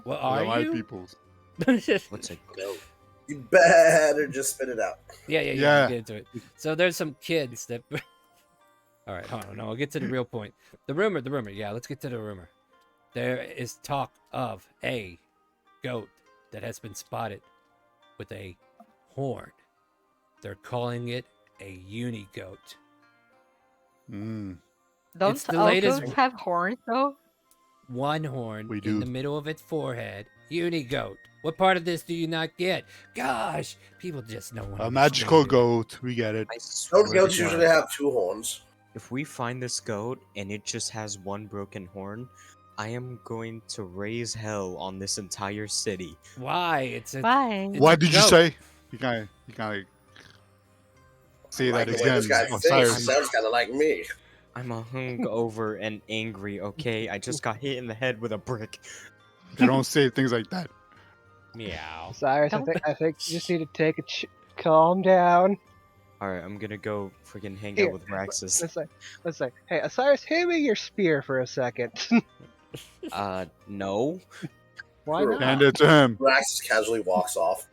What are my you? peoples. What's a goat? You better just spit it out. Yeah. Yeah. Get into it. So there's some kids that. All right, hold on. No, I'll get to the real point. The rumor. Yeah, let's get to the rumor. There is talk of a goat that has been spotted with a horn. They're calling it a unigoat. Mm. Don't It's the all latest- goats have horns though? One horn We in do. the middle of its forehead. Unigoat. What part of this do you not get? Gosh, people just don't want A magical goat. We get it. I Those swear to goats God, usually have 2 horns. if we find this goat and it just has one broken horn, I am going to raise hell on this entire city. Why? It's a Why? it's What a did you goat. say? You gotta say Like that the way again. this guy thinks, it Osiris. sounds kind of like me. I'm a hungover and angry, okay? I just got hit in the head with a brick. They don't say things like that. Meow. Cyrus, I think you just need to take a calm down. Alright, I'm gonna go freaking hang Here, out with Raxus. Let's say, hey, Osiris, hand me your spear for a second. No. Why not? Hand it to him. Rax casually walks off.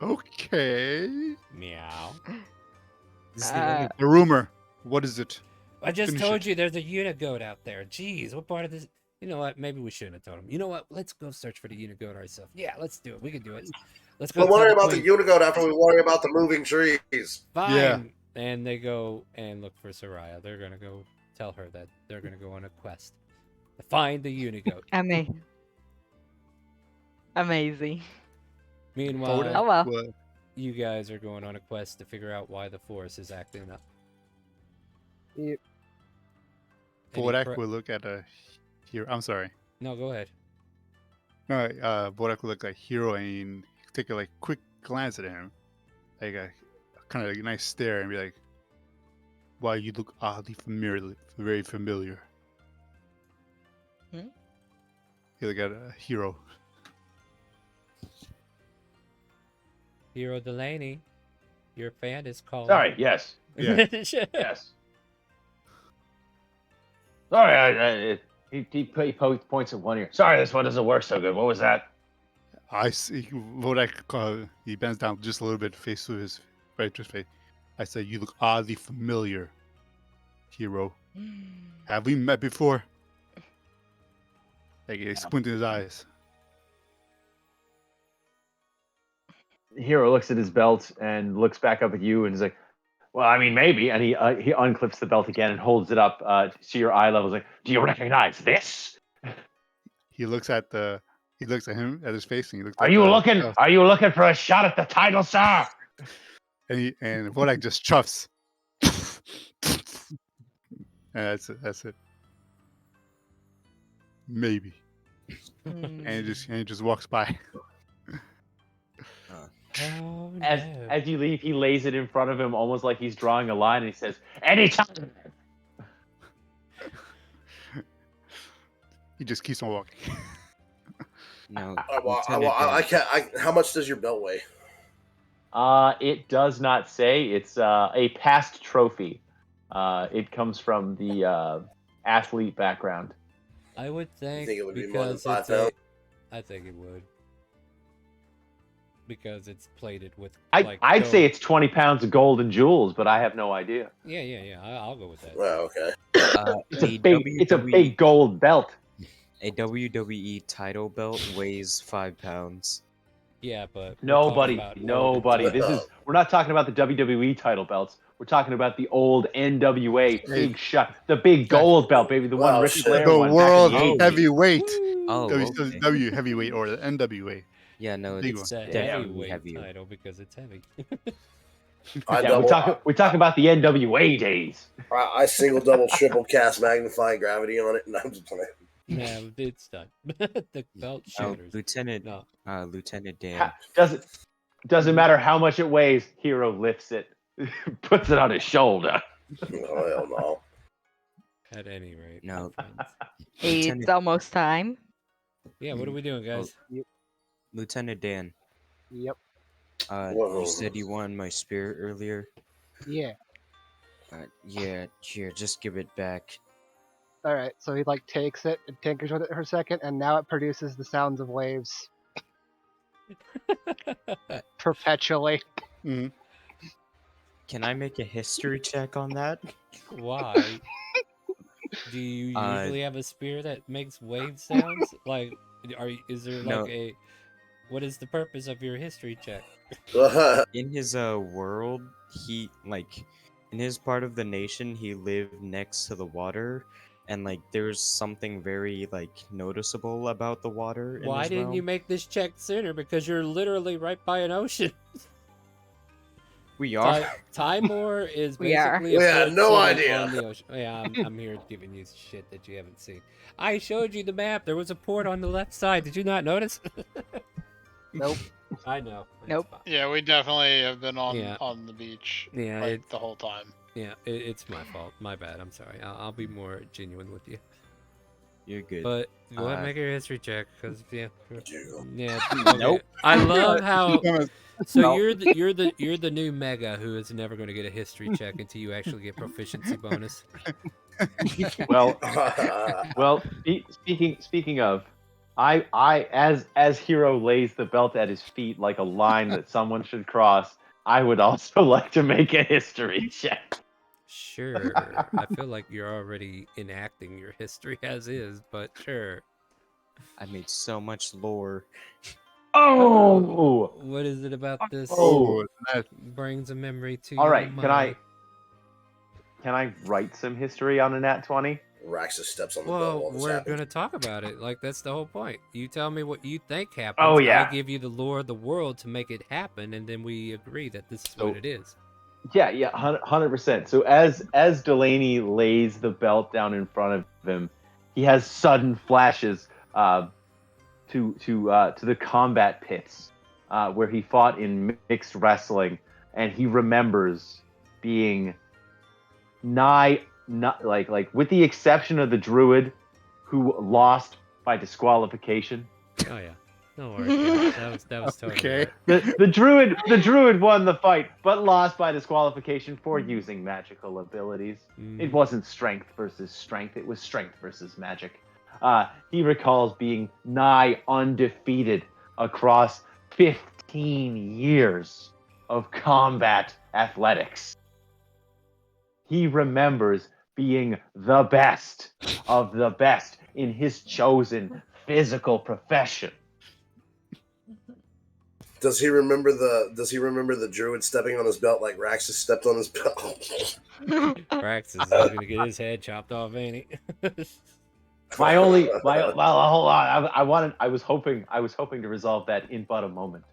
Okay. Meow. This is the only A rumor. What is it? I just Finish told it. you there's a unigoat out there. Jeez, what part of this? You know what? Maybe we shouldn't have told him. You know what? Let's go search for the unigoat ourselves. Yeah, let's do it. We can do it. Let's go. We'll tell worry the about the queen. unigoat after we worry about the moving trees. Fine. Yeah. And they go and look for Soraya. They're gonna go tell her that they're gonna go on a quest to find the unigoat. Amazing. Meanwhile, Oh well. What? you guys are going on a quest to figure out why the forest is acting up. Yep. Any Bodak pre- will look at a hero. I'm sorry. No, go ahead. No, Bodak will look at hero and take a quick glance at him, like a kind of a nice stare, and be like, "Why you look oddly familiar, very familiar." Hmm? You look at a hero. Hero Delaney, your fan is calling. Sorry, yes. Yeah. Yes. Sorry, he points at one ear. Sorry, this one doesn't work so good. What was that? I see. Bodak he bends down just a little bit, face to his right to his face. I said, "You look oddly familiar, hero. Have we met before?" Like he squinted his eyes. Hero looks at his belt and looks back up at you and is like, "Well, I mean, maybe." And he unclips the belt again and holds it up to your eye level. He's like, "Do you recognize this? He looks at him at his face, and he looks. Are at you the looking? belt. Are you looking for a shot at the title, sir?" And Bodak just chuffs. And that's it. Maybe. And he just walks by. Oh, As you leave, he lays it in front of him, almost like he's drawing a line, and he says, "Anytime." He just keeps on walking. No. I can't. How much does your belt weigh? It does not say. It's a past trophy. It comes from the athlete background. I would think, think it would be more than because 5 it's pounds? I think it would. Because it's plated with I'd say gold. it's 20 pounds of gold and jewels, but I have no idea. Yeah. I'll go with that. Well, okay. It's a big gold belt. A WWE title belt weighs 5 pounds. Yeah, but Nobody. We're not talking about the WWE title belts. We're talking about the old NWA big shot, the big gold belt, baby, the one Ric Flair The won world back in the 80s. heavyweight. Oh, okay. W heavyweight or the NWA. Yeah, no, Big it's one. definitely heavyweight heavier. title because it's heavy. We're talking about the NWA days. I single, double, triple cast magnifying gravity on it, and I'm just playing. Yeah, it's done. The belt shatters. Lieutenant Dan. Doesn't matter how much it weighs. Hero lifts it, puts it on his shoulder. Oh, hell no. At any rate. No. It's almost time. Yeah, what are we doing, guys? Lieutenant Dan. Yep. You said you wanted my spear earlier. Yeah. Yeah, here, just give it back. All right. So he like takes it and tinkers with it for a second, and now it produces the sounds of waves perpetually. Mm. Can I make a history check on that? Why? Do you usually have a spear that makes wave sounds? Like, is there No. like a? What is the purpose of your history check? In his world, he in his part of the nation, he lived next to the water, and there's something very noticeable about the water. In Why his didn't you realm. make this check sooner? Because you're literally right by an ocean. We are. Timor is We are. basically We a had port no city idea. on the ocean. Yeah, I'm here giving you shit that you haven't seen. I showed you the map. There was a port on the left side. Did you not notice? Nope. I know. Nope. Yeah, we definitely have been on Yeah. on the beach Yeah, the whole time. Yeah, it's my fault. My bad. I'm sorry. I'll be more genuine with you. You're good. But go ahead and make your history check, because yeah. Nope. Okay. I love how. So No. you're the new Mega who is never going to get a history check until you actually get proficiency bonus. Well, speaking of, I as Hero lays the belt at his feet like a line that someone should cross, I would also like to make a history check. Sure. I feel like you're already enacting your history as is, but sure. I made so much lore. Oh! What is it about this? Oh, brings a memory to all your right. mind? Can I write some history on a nat 20? Raxus steps on the belt Well, while this we're happens. gonna talk about it. Like, that's the whole point. You tell me what you think happens. Oh, yeah. I give you the lore of the world to make it happen, and then we agree that this is what it is. Yeah, 100%. So as Delaney lays the belt down in front of him, he has sudden flashes to the combat pits where he fought in mixed wrestling, and he remembers being not with the exception of the druid who lost by disqualification. Oh yeah, no worries. Yeah, that was totally Okay. right. The druid won the fight, but lost by disqualification for using magical abilities. It wasn't strength versus strength; it was strength versus magic. He recalls being nigh undefeated across 15 years of combat athletics. He remembers being the best of the best in his chosen physical profession. Does he remember the druid stepping on his belt like Raxus stepped on his belt? Rax is gonna get his head chopped off, ain't he? Well, hold on. I was hoping to resolve that in but a moment.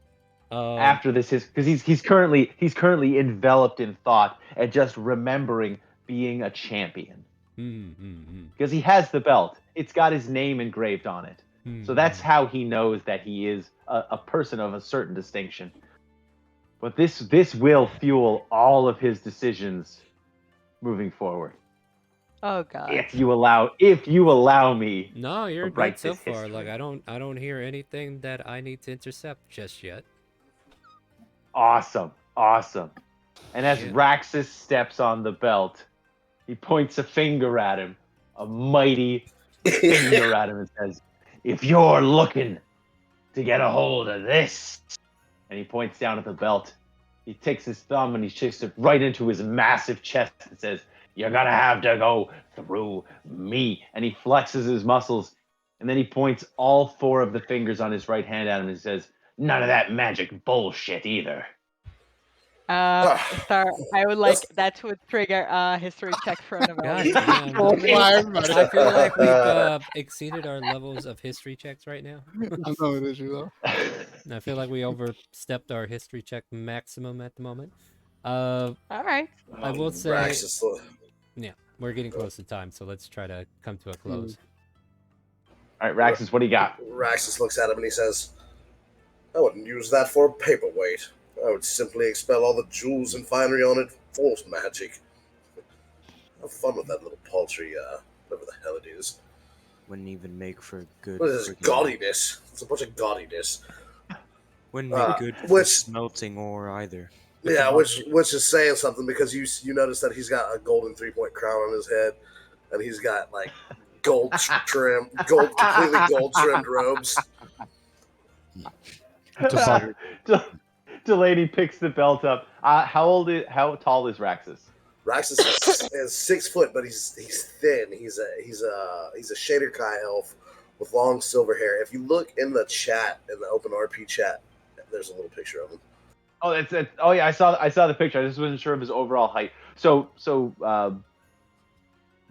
After this, because he's currently enveloped in thought and just remembering being a champion. Because he has the belt, it's got his name engraved on it. So that's how he knows that he is a person of a certain distinction. But this will fuel all of his decisions moving forward. Oh god. If you allow me. No, you're to write good so this far. history. Like I don't hear anything that I need to intercept just yet. Awesome. And as Raxus steps on the belt, he points a finger at him, a mighty finger at him, and says, "If you're looking to get a hold of this," and he points down at the belt, he takes his thumb and he sticks it right into his massive chest and says, "You're gonna have to go through me." And he flexes his muscles, and then he points all 4 of the fingers on his right hand at him and says, "None of that magic bullshit either." Star, I would like that to trigger a history check for God Annabelle. damn. I feel like we've exceeded our levels of history checks right now. I know it is, you know. I feel like we overstepped our history check maximum at the moment. All right. I will say, Raxus, yeah, we're getting close to time, so let's try to come to a close. All right, Raxus, what do you got? Raxus looks at him and he says, "I wouldn't use that for a paperweight. I would simply expel all the jewels and finery on it. Force magic. Have fun with that little paltry, whatever the hell it is. Wouldn't even make for good. What is this friggin- gaudiness? It's a bunch of gaudiness. Wouldn't be good for which- smelting ore either. Yeah, which is saying something because you notice that he's got a golden 3-point crown on his head, and he's got like completely gold trimmed robes. Delaney picks the belt up. How tall is Raxus? Raxus is 6 foot, but he's thin. He's a Shader Kai elf with long silver hair. If you look in the chat, in the open RP chat, there's a little picture of him. Oh, oh yeah, I saw the picture. I just wasn't sure of his overall height. So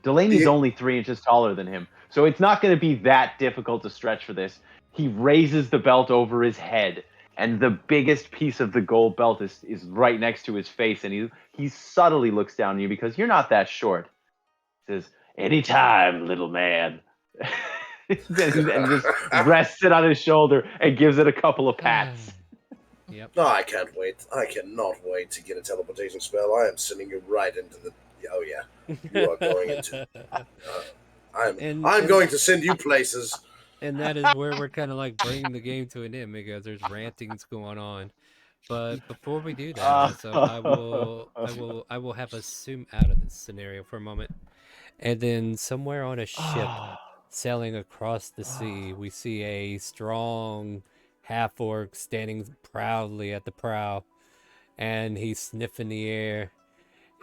Delaney's only 3 inches taller than him, so it's not going to be that difficult to stretch for this. He raises the belt over his head, and the biggest piece of the gold belt is right next to his face, and he subtly looks down at you because you're not that short. He says, "Anytime, little man," and just rests it on his shoulder and gives it a couple of pats. Yep. No, I can't wait. I cannot wait to get a teleportation spell. I am sending you right into the. Oh yeah, you are going into. I'm going to send you places. And that is where we're kind of like bringing the game to an end because there's rantings going on. But before we do that, so I will have us zoom out of this scenario for a moment, and then somewhere on a ship sailing across the sea, we see a strong half-orc standing proudly at the prow, and he's sniffing the air,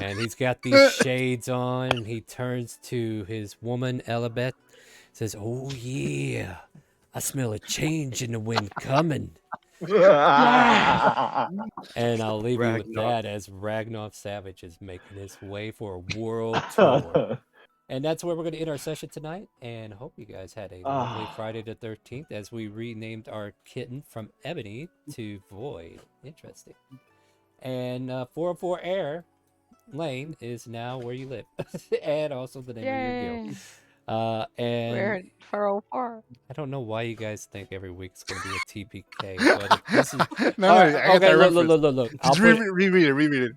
and he's got these shades on, and he turns to his woman, Elabeth, says, "Oh yeah, I smell a change in the wind coming." And I'll leave you with that as Ragnar Savage is making his way for a world tour. And that's where we're going to end our session tonight. And hope you guys had a lovely Friday the 13th as we renamed our kitten from Ebony to Void. Interesting. And 404 Air Lane is now where you live. And also the name of your guild. And We're at 404. I don't know why you guys think every week's going to be a TPK, but if this is... No, All I right, got okay, that look. reference. I'll Just reread it.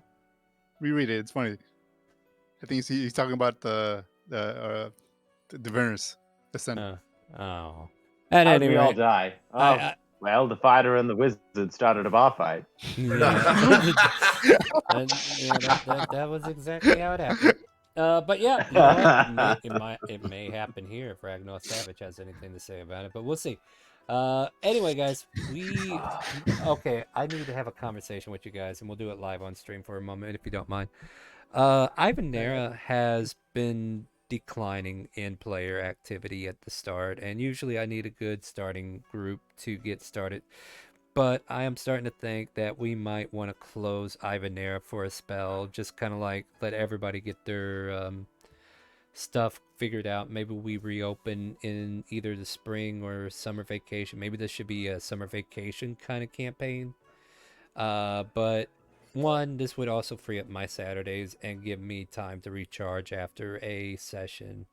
Reread it. It's funny. I think he's talking about the Venus Ascent. At How any did we all rate, die? Well, the fighter and the wizard started a bar fight. that was exactly how it happened. But yeah, you know what? It may happen here if Ragnar Savage has anything to say about it, but we'll see. Anyway, guys, I need to have a conversation with you guys, and we'll do it live on stream for a moment, if you don't mind. Ivanera has been declining in player activity at the start, and usually I need a good starting group to get started. But I am starting to think that we might want to close Ivanera for a spell, just kind of like let everybody get their stuff figured out. Maybe we reopen in either the spring or summer vacation. Maybe this should be a summer vacation kind of campaign. But one, this would also free up my Saturdays and give me time to recharge after a session.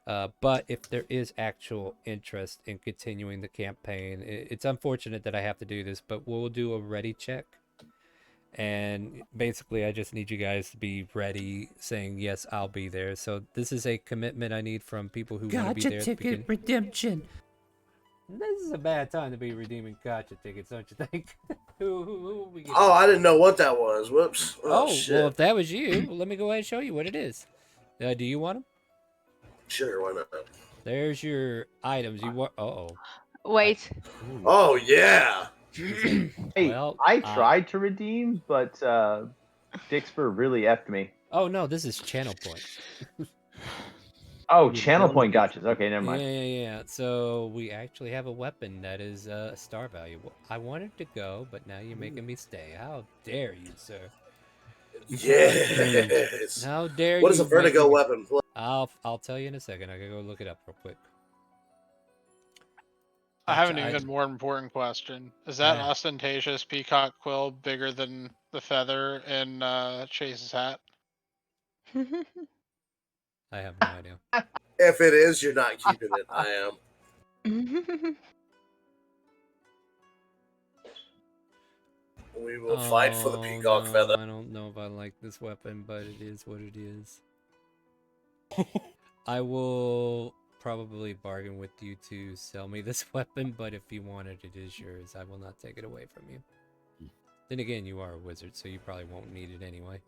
But if there is actual interest in continuing the campaign, it's unfortunate that I have to do this, but we'll do a ready check. And basically, I just need you guys to be ready, saying, yes, I'll be there. So this is a commitment I need from people who want to be there. Gotcha ticket redemption. This is a bad time to be redeeming gotcha tickets, don't you think? who we getting? Oh, I didn't know what that was. Whoops. Oh, shit. well, if that was you, let me go ahead and show you what it is. Do you want them? Sure, why not? There's your items. You want? Wait. Oh yeah. Hey, Well, I tried to redeem, but Dixper really effed me. Oh no, this is channel point. Oh, channel point gotchas. Okay, never mind. Yeah. So we actually have a weapon that is star valuable. I wanted to go, but now you're making me stay. How dare you, sir? Yes. How dare you? What is a vertigo weapon? I'll tell you in a second. I gotta go look it up real quick. I have an even more important question. Is that Yeah. ostentatious peacock quill bigger than the feather in Chase's hat? I have no idea. If it is, you're not keeping it. I am. We will fight for the peacock feather. I don't know if I like this weapon, but it is what it is. I will probably bargain with you to sell me this weapon, but if you want it, it is yours. I will not take it away from you. Then again, you are a wizard, so you probably won't need it anyway.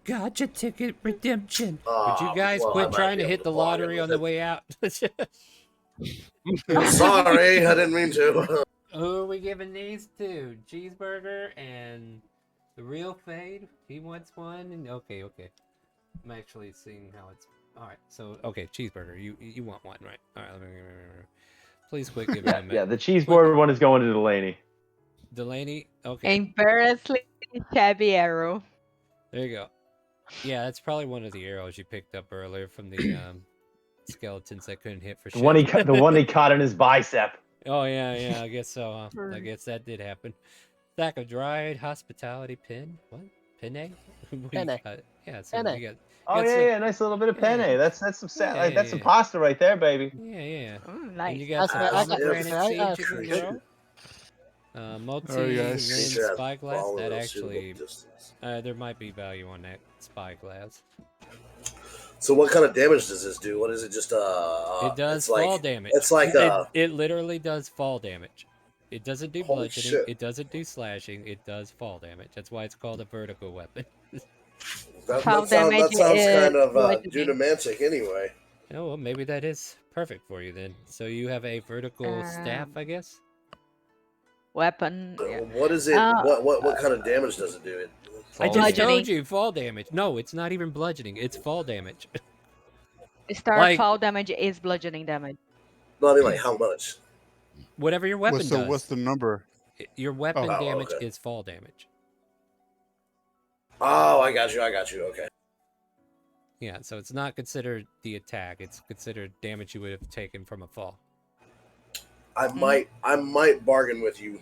Gotcha ticket redemption. Would you guys well, I quit might trying be to able hit to the bargain lottery with on the it. way out? Sorry, I didn't mean to. Who are we giving these to? Cheeseburger and the real Fade. He wants one. And okay. I'm actually seeing how it's. All right. So okay, Cheeseburger. You want one, right? All right. Please quit giving him. Yeah, the cheeseburger one is going to Delaney. Delaney. Okay. Embarrassingly shabby arrow. There you go. Yeah, that's probably one of the arrows you picked up earlier from the skeletons that couldn't hit for The shit. one he caught in his bicep. Oh yeah, I guess so. I guess that did happen. Stack of dried hospitality pin. What? Penne? Penne. Yeah, so Penne. you got. Oh you got some- yeah, nice little bit of penne. Yeah. That's some Yeah, that's some yeah. pasta right there, baby. Yeah. Ooh, And you nice. got some I got- pomegranate I seeds got you can good. grow. Multi Alright, guys. lens Sure, spyglass. follow That those suitable actually, distance. there might be value on that spyglass. So what kind of damage does this do? What is it? Just It does it's like, fall damage. It's like it literally does fall damage. It doesn't do Holy bludgeoning. shit. It doesn't do slashing. It does fall damage. That's why it's called a vertical weapon. that Fall sounds damage kind is of bludgeoning. Dunamantic anyway. Oh, well, maybe that is perfect for you then. So you have a vertical staff, I guess? Weapon. Yeah. What is it? What kind of damage does it do? I just Bludgeoning. told you, fall damage. No, it's not even bludgeoning. It's fall damage. Star Like- fall damage is bludgeoning damage. No, I mean like how much? Whatever your weapon does. What's the number? Your weapon Oh, damage okay. is fall damage. Oh, I got you. Okay. Yeah, so it's not considered the attack. It's considered damage you would have taken from a fall. I might bargain with you.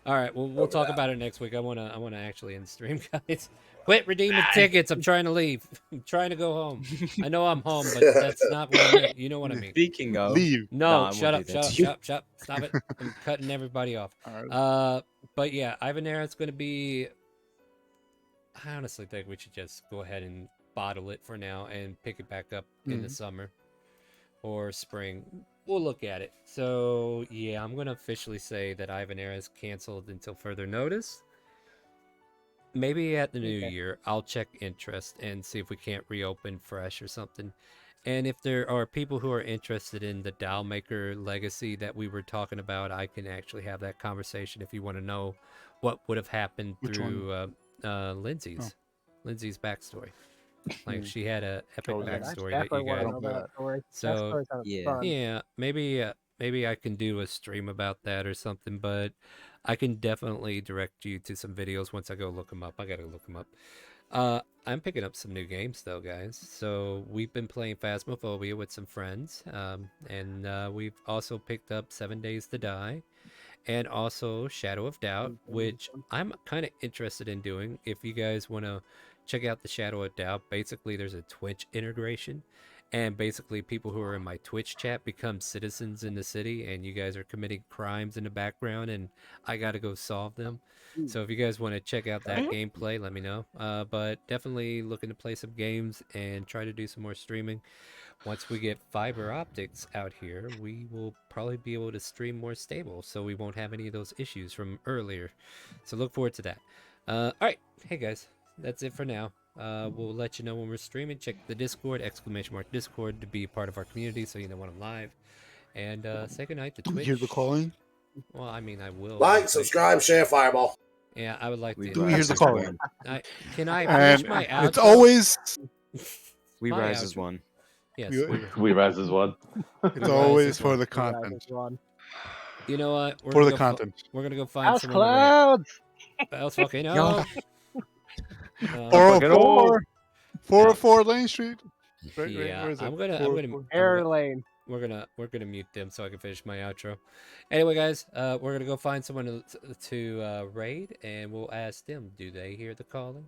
All right, well, we'll talk about it next week. I wanna actually end stream, guys. Quit redeeming tickets. I'm trying to leave. I'm trying to go home. I know I'm home, but that's not what I mean. You know what I mean. Speaking of, Leave. No, I shut won't up, do that shut up, to you. shut up, shut up. Stop it. I'm cutting everybody off. Alright. But yeah, Ivanera's going to be... I honestly think we should just go ahead and bottle it for now and pick it back up in the summer or spring. We'll look at it. So yeah, I'm going to officially say that Ivanera is canceled until further notice. Maybe at the new year, I'll check interest and see if we can't reopen fresh or something. And if there are people who are interested in the Doll Maker legacy that we were talking about, I can actually have that conversation if you want to know what would have happened Which through Lindsay's backstory. Like she had a epic backstory that you guys. So yeah, maybe I can do a stream about that or something, but I can definitely direct you to some videos once I go look them up. I gotta look them up. I'm picking up some new games though, guys. So we've been playing Phasmophobia with some friends, and we've also picked up 7 Days to Die, and also Shadow of Doubt, which I'm kind of interested in doing. If you guys want to check out the Shadow of Doubt, basically there's a Twitch integration. And basically, people who are in my Twitch chat become citizens in the city, and you guys are committing crimes in the background, and I got to go solve them. So if you guys want to check out that gameplay, let me know. But definitely looking to play some games and try to do some more streaming. Once we get fiber optics out here, we will probably be able to stream more stable, so we won't have any of those issues from earlier. So look forward to that. All right, hey guys, that's it for now. We'll let you know when we're streaming. Check the Discord, !Discord, to be part of our community so you know when I'm live. And say goodnight to Do we Twitch. hear the calling? Well, I mean, I will. Like, but- subscribe, share, fireball. Yeah, I would like to. Do we hear the calling? Can I And finish my outro? it's always We My rise as outro. one. Yes. We rise as one. It's always for the content. You know what? For the content. We're gonna go find House someone. clouds. House volcano. 404 404 Lane Street. Right, Yeah, where is it? I'm gonna Air lane. we're gonna mute them so I can finish my outro. Anyway, guys, we're gonna go find someone to raid, and we'll ask them. Do they hear the calling?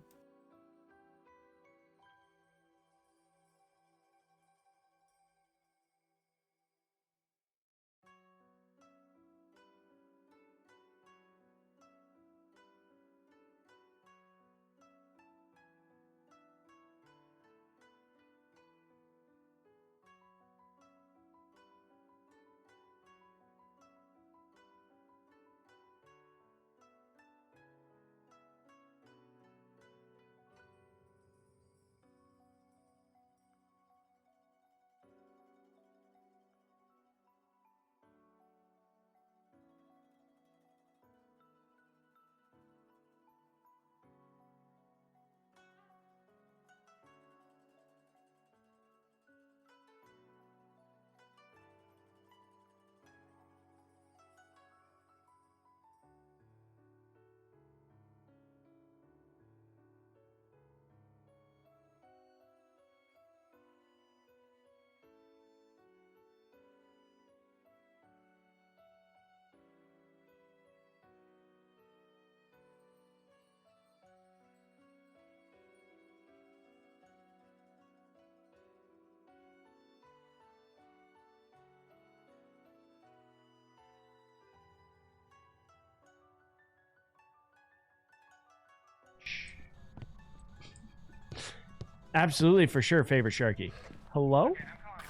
Absolutely, for sure, favorite Sharky. Hello?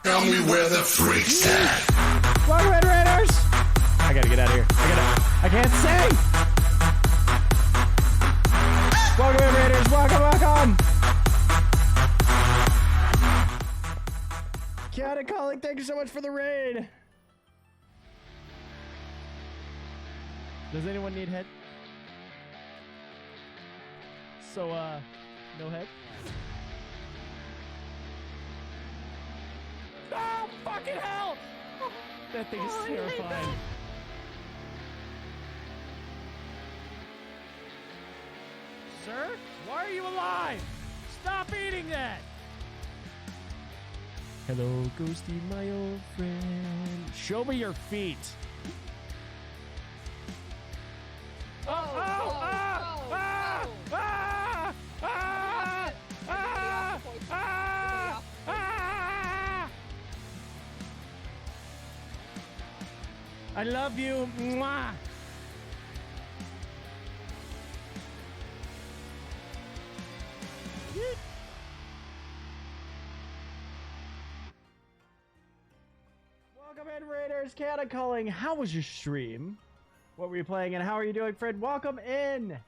Tell me where the freak's at. Welcome in, Raiders! I gotta get out of here. I can't say! Welcome in, Raiders! Welcome! Kiana calling, thank you so much for the raid! Does anyone need head? So, no head? Oh, fucking hell! That thing is terrifying. Sir? Why are you alive? Stop eating that! Hello, Ghosty, my old friend. Show me your feet. I love you. Mwah. Welcome in, Raiders. Canna calling. How was your stream? What were you playing and how are you doing, Fred? Welcome in.